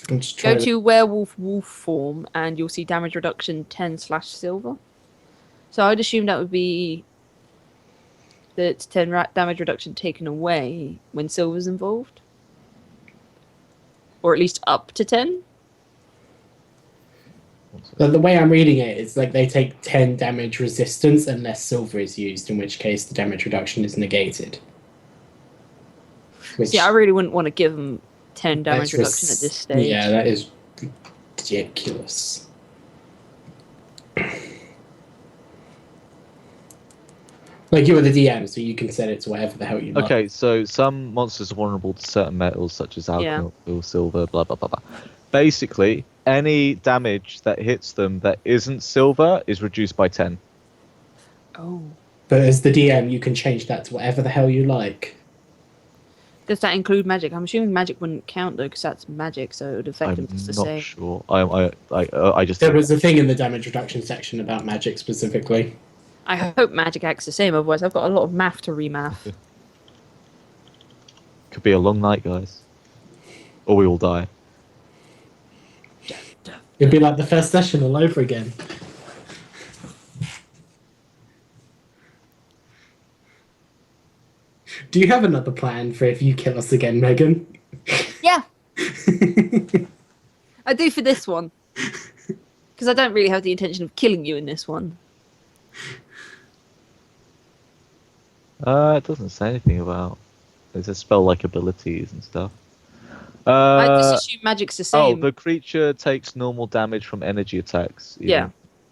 I'm just Go trying to werewolf wolf form and you'll see damage reduction 10 / silver. So I'd assume that would be that 10 damage reduction taken away when silver's involved, or at least up to 10. But the way I'm reading it, it's like they take 10 damage resistance unless silver is used, in which case the damage reduction is negated. Which, See, I really wouldn't want to give them 10 damage that's reduction at this stage. Yeah, that is ridiculous. Like, you are the DM, so you can set it to whatever the hell you like. Okay, so some monsters are vulnerable to certain metals such as alcohol, silver, blah blah blah blah. Basically, any damage that hits them that isn't silver is reduced by 10. Oh. But as the DM, you can change that to whatever the hell you like. Does that include magic? I'm assuming magic wouldn't count though, because that's magic, so it would affect I'm them just the not same. sure. I just There was a thing in the damage reduction section about magic specifically. I hope magic acts the same, otherwise I've got a lot of math to remath. could be a long night, guys, or we will die. It'd be like the first session all over again. Do you have another plan for if you kill us again, Megan? Yeah, I do for this one. Because I don't really have the intention of killing you in this one. It doesn't say anything about. There's a spell-like abilities and stuff. I just assume magic's the Oh, same. the creature takes normal damage from energy attacks. even Yeah.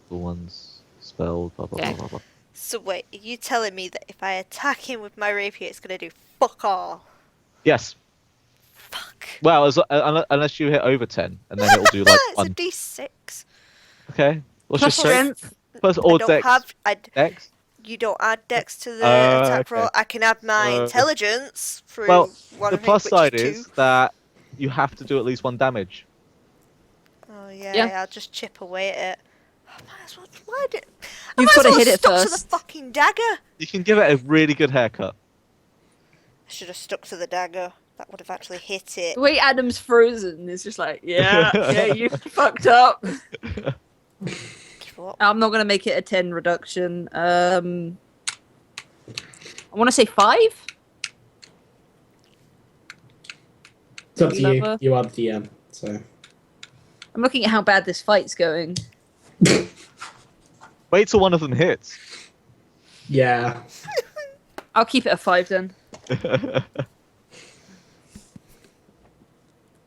The ones spelled. Blah blah Okay. blah blah blah. So wait, are you telling me that if I attack him with my rapier, it's gonna do fuck all? Yes. Fuck. Well, unless you hit over 10, and then it'll do like It's a one. D6. Okay. What's Plus your strength? strength. Plus I or don't dex. have. Dex. you don't add dex to the attack Okay. roll. I can add my Uh, intelligence through Well, one the thing, plus which side is is 2. that you have to do at least 1 damage. Oh Yeah. yeah, I'll just chip away at it. I might as well. Why did? I You've might as gotta well hit it stuck to the first. fucking dagger. You can give it a really good haircut. I should have stuck to the dagger. That would have actually hit it. The way Adam's frozen is just like, yeah, you fucked up. Give up. I'm not gonna make it a 10 reduction. I want to say 5. It's up to you. Lover. You are the DM, so. I'm looking at how bad this fight's going. Wait till one of them hits. Yeah. I'll keep it a 5 then.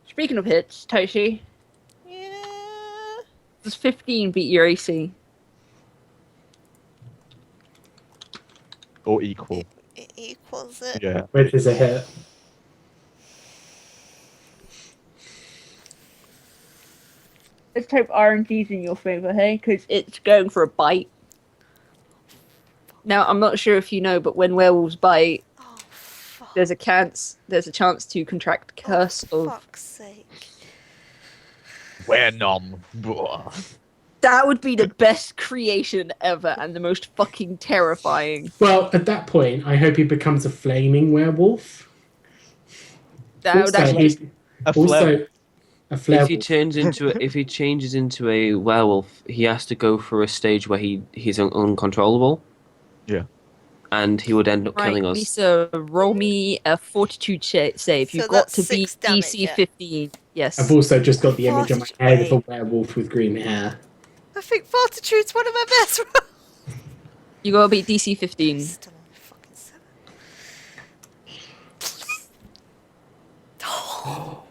Speaking of hits, Toshi, Yeah. does 15 beat your AC? Or equal. It equals it. Yeah. Which is a hit. Let's hope RNG's in your favour, hey? Because it's going for a bite. Now, I'm not sure if you know, but when werewolves bite, Oh fuck. there's a chance to contract curse Oh, of... fuck's sake. Venom. That would be the best creation ever and the most fucking terrifying. Well, at that point, I hope he becomes a flaming werewolf. That would actually... A flare. Also, a flare If he changes into a werewolf, he has to go through a stage where he's uncontrollable. Yeah. And he would end up Right, killing us. Lisa, roll me a fortitude save. You've So got that's to beat 6 damage, DC yeah. 15. Yes. I've also just got the image on my head of a Wait. werewolf with green hair. I think Fortitude's one of my best rolls. You gotta beat DC 15. Still only fucking 7. Oh,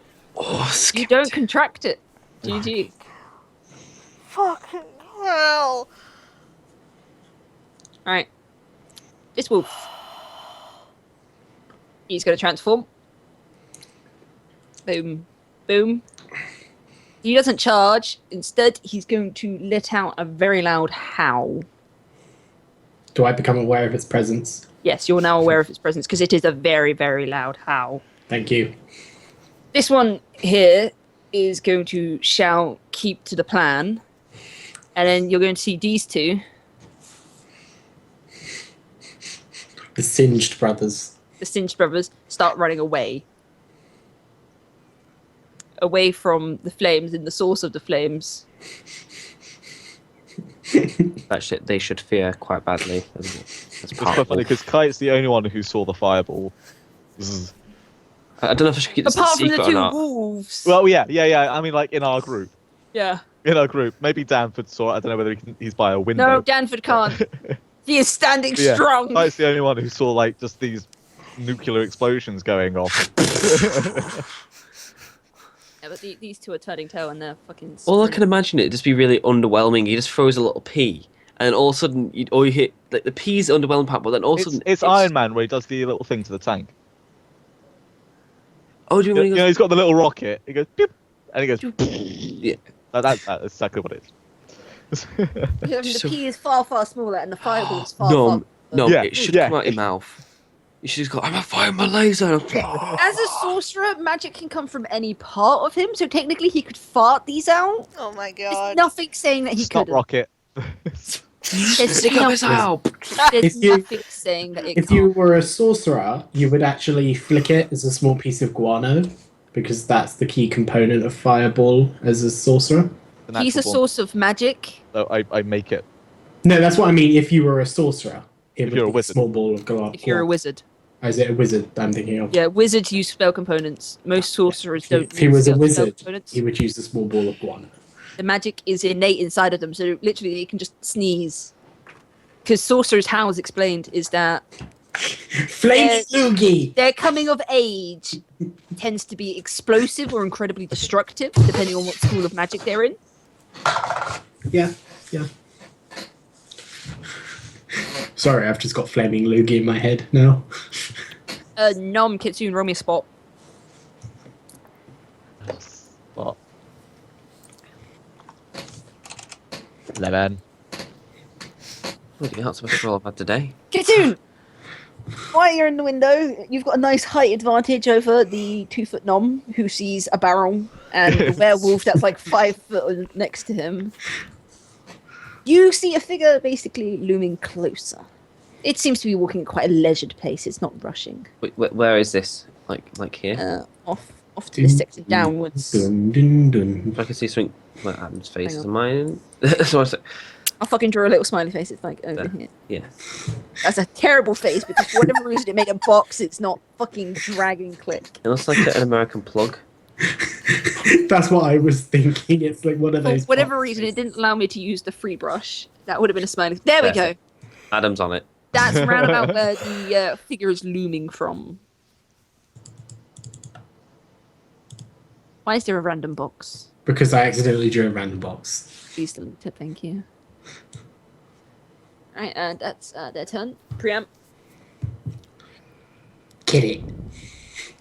You don't contract it. GG. Fucking hell. Alright. This wolf. He's gonna transform. Boom. Boom. He doesn't charge. Instead, he's going to let out a very loud howl. Do I become aware of its presence? Yes, you're now aware of its presence because it is a very, very loud howl. Thank you. This one here is going to shout, keep to the plan. And then you're going to see these two, The Singed Brothers. the Singed brothers, start running away. Away from the flames and the source of the flames. That shit they should fear quite badly. That's It's part quite of funny it. because Kite's the only one who saw the fireball. Zzz. I don't know if I should keep this a Apart from the secret or two not. wolves. Well, yeah. I mean, like in our group. Yeah. In our group. Maybe Danford saw it. I don't know whether he's by a window. No, Danford can't. He is standing But yeah, strong. Kite's the only one who saw like just these nuclear explosions going off. Yeah, but these two are turning tail and they're fucking... All I can imagine it just be really underwhelming. He just throws a little pea, and all of a sudden, you hit like the pea's the underwhelming part, but then all of a sudden, It's Iron Man where he does the little thing to the tank. Oh, do you You mean know, he's got the little rocket. He goes, "Beep," and he goes, yeah. That's exactly what it is. The So- pea is far, far smaller and the fireball is far, No, far... no, Yeah, it should yeah. come out your mouth. You should just go, I'm a fire my laser. As a sorcerer, magic can come from any part of him, so technically he could fart these out. Oh my There's god. nothing saying that he Stop couldn't. rocket. There's Stick up his out. There's If you- nothing saying that it If can't. you were a sorcerer, you would actually flick it as a small piece of guano, because that's the key component of fireball as a sorcerer. The He's a natural one. source of magic. So I make it. No, that's what I mean. If you were a sorcerer, it If would you're a be wizard. small ball of guano. If you're a wizard. Is it a wizard I'm thinking of? Yeah, wizards use spell components. Most sorcerers don't If he use was a spell wizard, components. he would use the small ball of guano. The magic is innate inside of them, so literally they can just sneeze. Because sorcerers, how is explained, is that Flaming loogie! their coming of age tends to be explosive or incredibly destructive, depending on what school of magic they're in. Yeah. Sorry, I've just got flaming loogie in my head now. Nom, Kitsune, roll me a spot. What? 11. Bloody hell, it's a roll I've had today. Kitoon! While you're in the window, you've got a nice height advantage over the 2-foot nom who sees a barrel and the werewolf that's like 5 foot next to him. You see a figure basically looming closer. It seems to be walking at quite a leisured pace. It's not rushing. Wait, where is this? Like here? Off to this section downwards. Dun, dun, dun. If I can see something like Adam's face, Hang is mine? So I said, I'll fucking draw a little smiley face. It's like over here. yeah. That's a terrible face because for whatever reason it made a box. It's not fucking drag and click. It looks like an American plug. That's what I was thinking. It's like one of For those. whatever boxes. reason, it didn't allow me to use the free brush. That would have been a smiley. There we go. Adam's on it. That's round about where the figure is looming from. Why is there a random box? Because I accidentally drew a random box. Please delete it, thank you. Alright, that's their turn. Preamp. Kill it.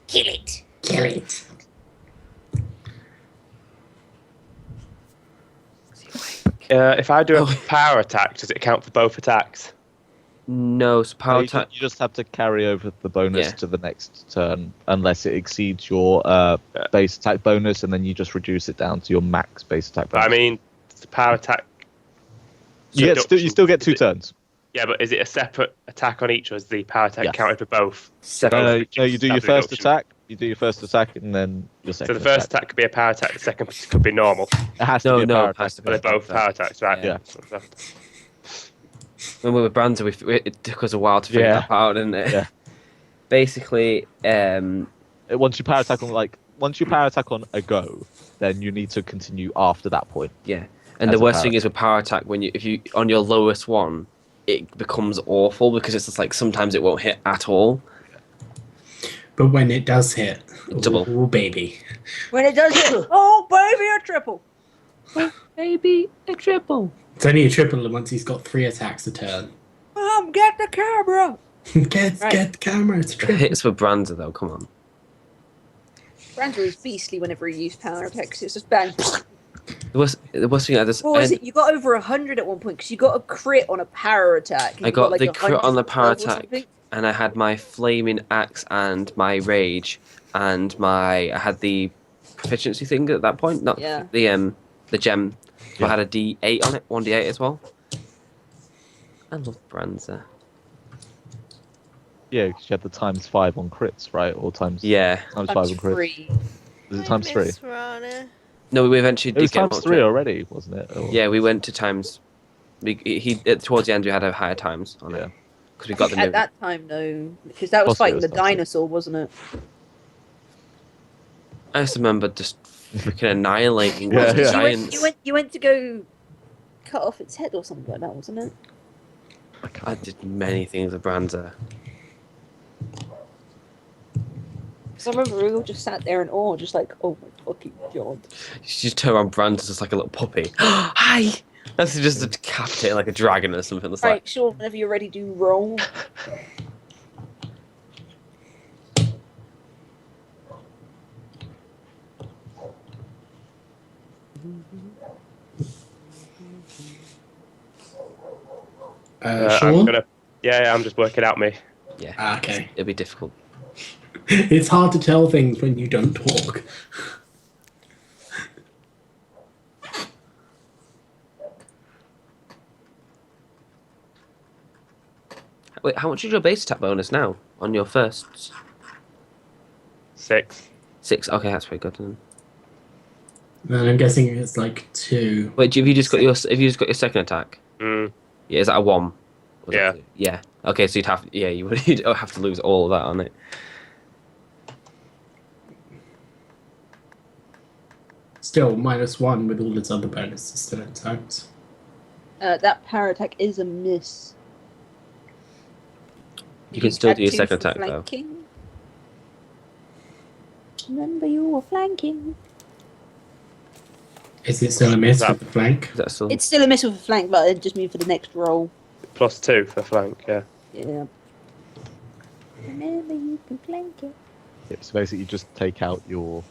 Kill it. Kill it. If I do a Oh. power attack, does it count for both attacks? No, so power you attack. just have to carry over the bonus Yeah. to the next turn, unless it exceeds your base attack bonus, and then you just reduce it down to your max base attack But bonus. I mean, the power attack. you still get 2 Is it- turns. Yeah, but is it a separate attack on each, or is the power attack Yes. counted for both? Separate. Both No, you do your stab first reduction. attack. You do your first attack, and then your So second. the first attack could be a power attack, the second could be normal. It has to No, be a no, power it has attack. to But they're both power attacks, right? Yeah. Yeah. When we were Brands, it took us a while to figure Yeah. that out, didn't it? Yeah. Basically, Once you power attack on a go, then you need to continue after that point. yeah. And As the a worst power thing is with power attack, if you on your lowest one, it becomes awful because it's just like sometimes it won't hit at all. But when it does hit, Double. oh baby. When it does hit, oh baby, a triple. Oh baby, a triple. It's only a triple once he's got 3 attacks a turn. Get the camera. Get the camera. It's a The triple. hits with Brands though, come on. Brandon is beastly whenever he used power attacks. It's just bang. The worst thing I just What was it? You got over 100 at one point because you got a crit on a power attack. and I you got like the crit on the power 112 or attack. something. And I had my flaming axe and my rage and I had the proficiency thing at that point, not Yeah. the gem. So I Yeah. had a D8 on it, 1D8 as well. I love Brands there. Yeah, because you had the ×5 on crits, right? Or times Yeah. ×5 on Times crits. 3. Is it ×3? Miss Rana. No, we eventually It was did get ×3 already, wasn't it? Or- Yeah, we went to times. Towards the end we had a higher times on Yeah. it because we got the At new. that time, though, because that was Possibly fighting it the was possible. dinosaur, wasn't it? I just remember just freaking annihilating Yeah, those yeah. giants. You went to go cut off its head or something like that, wasn't it? I did many things with Brands. Because I remember we all just sat there in awe, just like, oh my fucking god. She just turned around Brands just like a little puppy. Hi! That's just a decapitate like a dragon or something. That's Right, like, sure, whenever you're ready, do roll. Sean? I'm just working out me. yeah, Ah, okay. it'll be difficult. It's hard to tell things when you don't talk. Wait, how much is your base attack bonus now on your first 6. 6? Okay, that's pretty good. Then. And I'm guessing it's like 2. Wait, have you just got your second attack? Mm. Yeah, is that a 1? Was Yeah. that 2? Yeah. Okay, so you'd have to lose all of that on it. Still, -1 with all its other bonuses still intact. That power attack is a miss. You can still add do your 2 second for attack, though. flanking. Remember, you were flanking. Is it still a miss with the flank? Is that still? It's still a miss with a flank, but it just means for the next roll. +2 for flank, yeah. Yeah. Remember, you can flank it. Yeah, so basically, you just take out your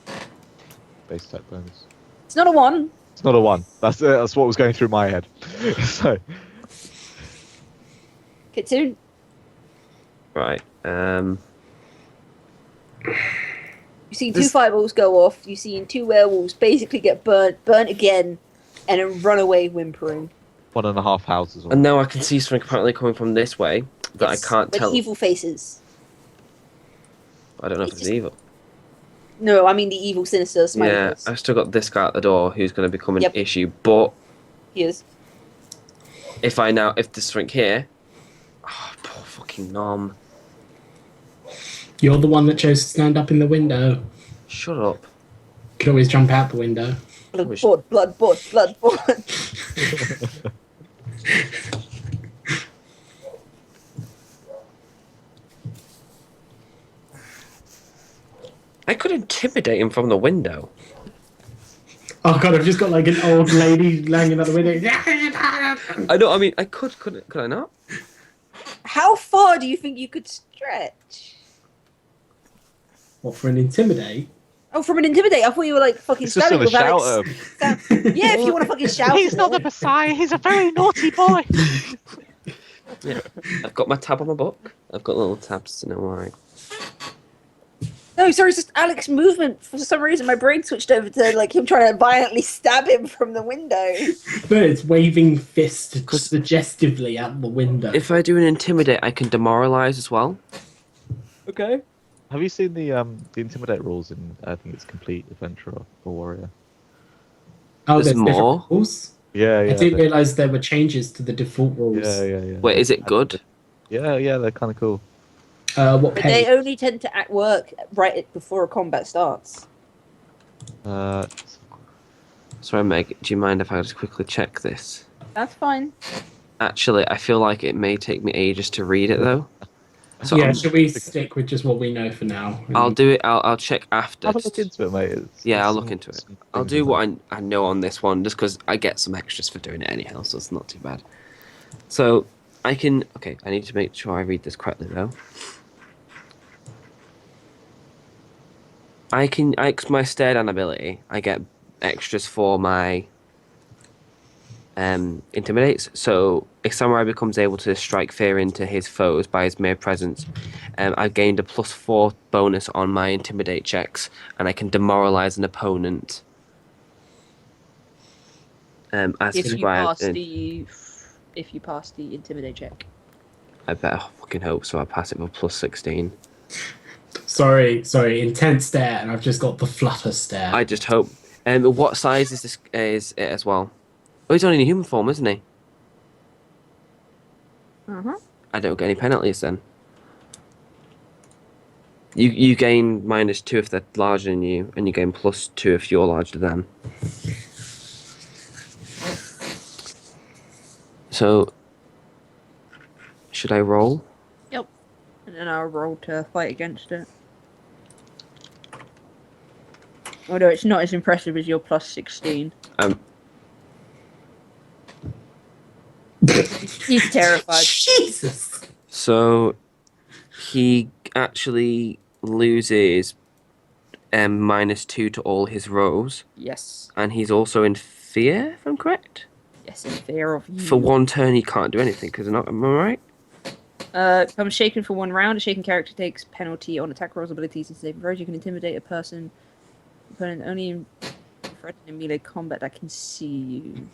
base attack bonus. It's not a 1. It's not a 1. That's what was going through my head. So Kitsune. Right. You've seen This- two fireballs go off. You've seen two werewolves basically get burnt again, and then run away whimpering. 1.5 houses. And now I can see something apparently coming from this way that Yes, I can't with tell. evil faces. I don't know if It's it's just- evil. No, I mean the evil, sinister smiley Yeah, face. I've still got this guy at the door who's going to become an Yep. issue. But He is. if there's something here, oh, poor fucking Nom. You're the one that chose to stand up in the window. Shut up. You could always jump out the window. Blood board, blood board, blood board. I could intimidate him from the window. Oh god, I've just got like an old lady lying out the window. I know. I mean, I could I not? How far do you think you could stretch? What, for an intimidate? Oh, from an intimidate. I thought you were like fucking It's just stabbing gonna with shout Alex. at him. Yeah, if you want to fucking shout. He's not the Messiah. He's a very naughty boy. Yeah. I've got my tab on my book. I've got little tabs to know why. No, sorry, it's just Alex's movement. For some reason, my brain switched over to like him trying to violently stab him from the window. No, it's waving fist suggestively at the window. If I do an intimidate, I can demoralize as well. Okay. Have you seen the intimidate rules in? I think it's complete adventurer or warrior. Oh, there's different more? rules? Yeah, yeah. I didn't realise there were changes to the default rules. Yeah. Wait, is it good? Yeah, they're kind of cool. What But page? they only tend to work right before a combat starts. Sorry, Meg. Do you mind if I just quickly check this? That's fine. Actually, I feel like it may take me ages to read it though. So Yeah, should we stick with just what we know for now? I'll do it. I'll check after. Have a look into it, mate. Yeah, I'll it's look into it. some I'll things do in what I know on this one, just because I get some extras for doing it anyhow, so it's not too bad. So I can. Okay, I need to make sure I read this correctly though. My stare down ability, I get extras for my intimidates. So if samurai becomes able to strike fear into his foes by his mere presence, I've gained a +4 bonus on my intimidate checks, and I can demoralize an opponent. As If you described pass the intimidate check. I better fucking hope so. I pass it with +16. Sorry, intense stare, and I've just got the flutter stare. I just hope. What size is this? Is it as well? Oh, he's only in human form, isn't he? I don't get any penalties then. You gain -2 if they're larger than you, and you gain +2 if you're larger than. So, should I roll? Yep. And then I'll roll to fight against it. Although it's not as impressive as your +16. He's terrified. Jesus! So, he actually loses -2 to all his rolls, Yes. and he's also in fear, if I'm correct. Yes, in fear of you. For one turn, he can't do anything, because am I right? If I'm shaken for 1 round, a shaken character takes penalty on attack rolls, abilities, and saving throws. You can intimidate a person, opponent only in threatening melee combat that can see you.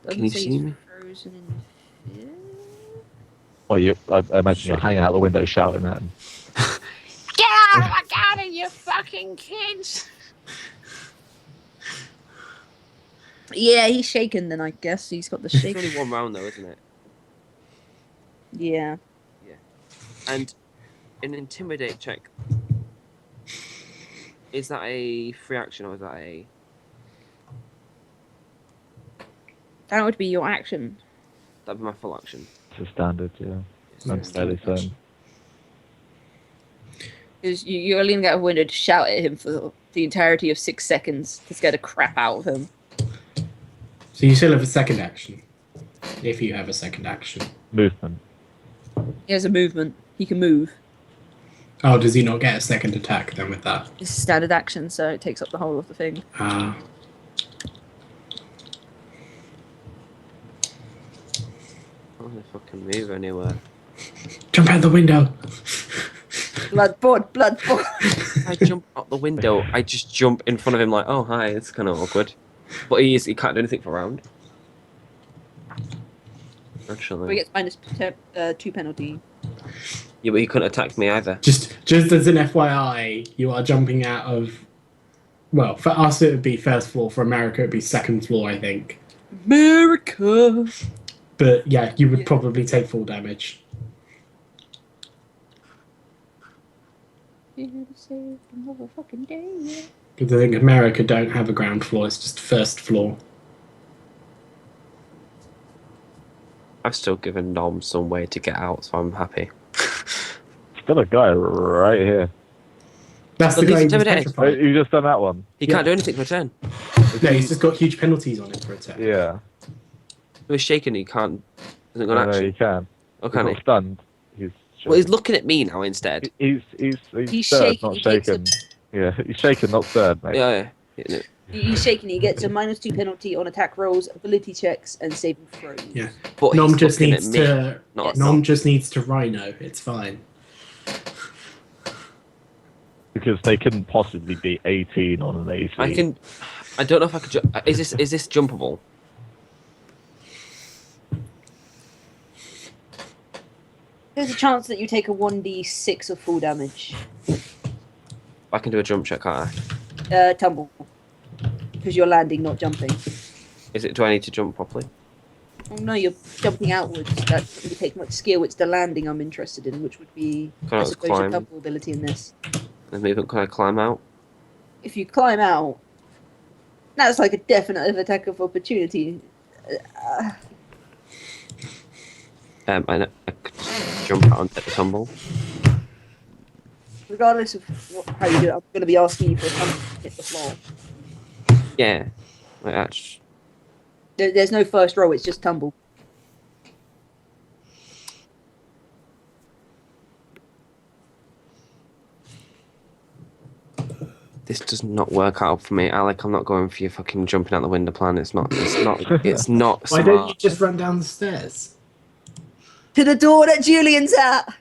Can you Doesn't say see he's me? frozen in fear. Well, I imagine you're hanging out the window shouting at him. Get out of my garden, you fucking kids! Yeah, he's shaken then, I guess. He's got the It's shake. only 1 round, though, isn't it? Yeah. And an intimidate check. Is that a free action, or is that a... That would be your action. That'd be my full action. It's a standard, yeah. I'm fairly certain. Because you're leaning out a window to shout at him for the entirety of 6 seconds to scare the crap out of him. So you still have a second action. If you have a second action. Movement. He has a movement. He can move. Oh, does he not get a second attack then with that? It's a standard action, so it takes up the whole of the thing. Oh, they fucking move anywhere. Jump out the window. Blood. I jump out the window. I just jump in front of him like, oh hi, it's kind of awkward. But he can't do anything for a round. We Actually, get -2 penalty. yeah, but he couldn't attack me either. Just as an FYI, you are jumping out of. Well, for us it would be first floor. For America, it would be second floor, I think. America. But yeah, you would probably take full damage. Here to save the motherfucking day. Yeah. Because I think America don't have a ground floor. It's just first floor. I've still given Nom some way to get out, so I'm happy. Still a guy right here. That's But the guy he's who's intimidated. petrified. You just done that one. He can't do anything for a turn. No, he's just got huge penalties on him for attack. Yeah. He was shaken. He can't. Isn't going No, to you action. can. Oh, He's can not he? stunned. He's Well, he's looking at me now instead. He's He's stirred, shaking, not he takes shaken. Yeah, he's shaken, not stirred, mate. Yeah, yeah. He's shaking. He gets a -2 penalty on attack rolls, ability checks, and saving throws. Yeah. But Nom he's just looking needs at me. to. Not, Nom just needs to rhino. It's fine. Because they couldn't possibly be 18 on an AC. I can. I don't know if I could. Is this jumpable? There's a chance that you take a 1d6 of full damage. I can do a jump check, can't I? Tumble. Because you're landing, not jumping. Do I need to jump properly? Oh no, you're jumping outwards. That doesn't really take much skill. It's the landing I'm interested in, which would be, Can I I suppose, your climb? tumble ability in this. The movement, can I climb out? If you climb out, that's like a definite attack of opportunity. I could just jump out and hit the tumble. Regardless of how you do it, I'm going to be asking you for a tumble to hit the floor. Yeah. Like that's. There's no first roll, it's just tumble. This does not work out for me, Alec. I'm not going for your fucking jumping out the window plan. It's not. It's not Why smart. don't you just run down the stairs? To the door that Julian's at!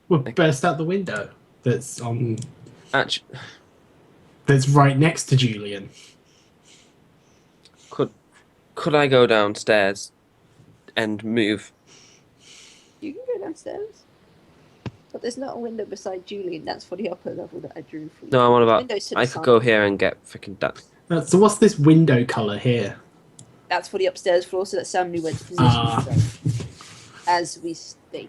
Well, burst out the window. That's on. Actually, That's right next to Julian. could I go downstairs and move? You can go downstairs. But there's not a window beside Julian. That's for the upper level that I drew for you. No, I'm on about. Window's to the I side. could go here and get freaking that. So what's this window colour here? That's for the upstairs floor, so that's Sam Newell's position. Ah. As we stated.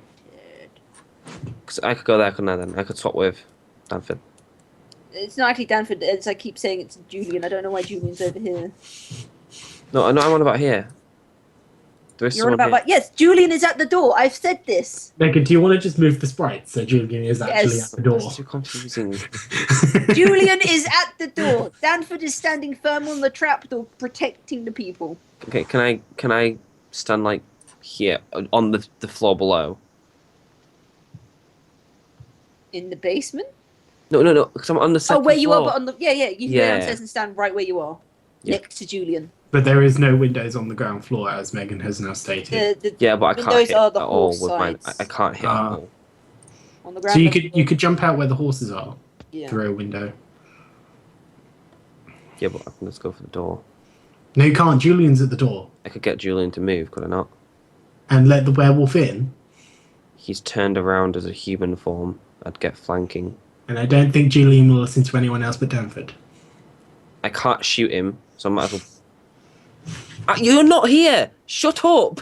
Cause I could go there, couldn't I? Then I could swap with Danford. It's not actually Danford, as I keep saying it's Julian. I don't know why Julian's over here. No, I'm on about here. There is You're on someone about, yes, Julian is at the door. I've said this. Megan, do you want to just move the sprite so Julian is actually Yes. at the door? That's too confusing. Julian is at the door. Danford is standing firm on the trapdoor, protecting the people. Okay, can I stand like here on the floor below? In the basement? No, because I'm on the second Oh, where you floor. are, but on the yeah, you can go Yeah. downstairs and stand right where you are, Yeah. next to Julian. But there is no windows on the ground floor, as Megan has now stated. The Yeah, but I can't windows hit are the at all horse with mine. sides. I can't hit Ah. at all. on the ground. So you level. could jump out where the horses are Yeah. through a window. Yeah, but I can just go for the door. No, you can't. Julian's at the door, I could get Julian to move, could I not? and let the werewolf in. He's turned around as a human form. I'd get flanking. And I don't think Julian will listen to anyone else but Danford. I can't shoot him, so I might as well. You're not here! Shut up!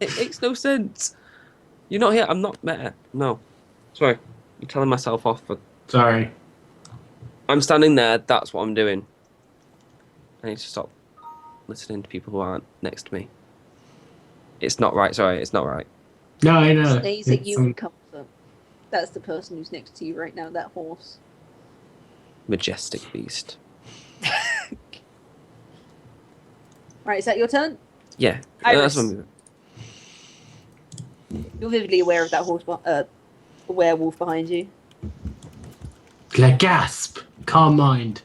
It makes no sense. You're not here. I'm not there. No. Sorry. I'm telling myself off for. Sorry. I'm standing there. That's what I'm doing. I need to stop listening to people who aren't next to me. It's not right. Sorry, it's not right. No, I know. Stays at you It's, in comfort. That's the person who's next to you right now. That horse. Majestic beast. Right, is that your turn? Yeah. Iris. That's what I'm doing. You're vividly aware of that horse, werewolf behind you. Le gasp. Calm mind.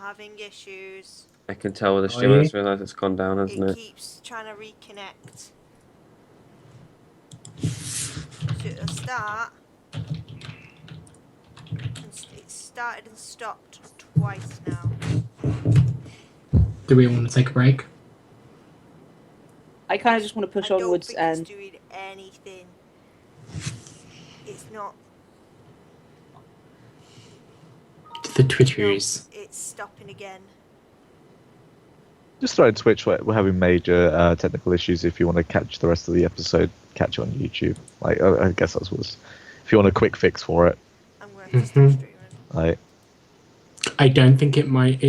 having issues. I can tell with the Are stream. I you? just realised it's gone down, hasn't It it? keeps trying to reconnect. So it'll start. It started and stopped twice now. Do we want to take a break? I kind of just want to push I don't onwards think and it's doing anything. It's not. The Twitters. No, it's stopping again. Just throw in Twitch. We're having major technical issues. If you want to catch the rest of the episode, catch it on YouTube. Like I guess that's what's. If you want a quick fix for it, I'm going to have to stop streaming. like. I don't think it might.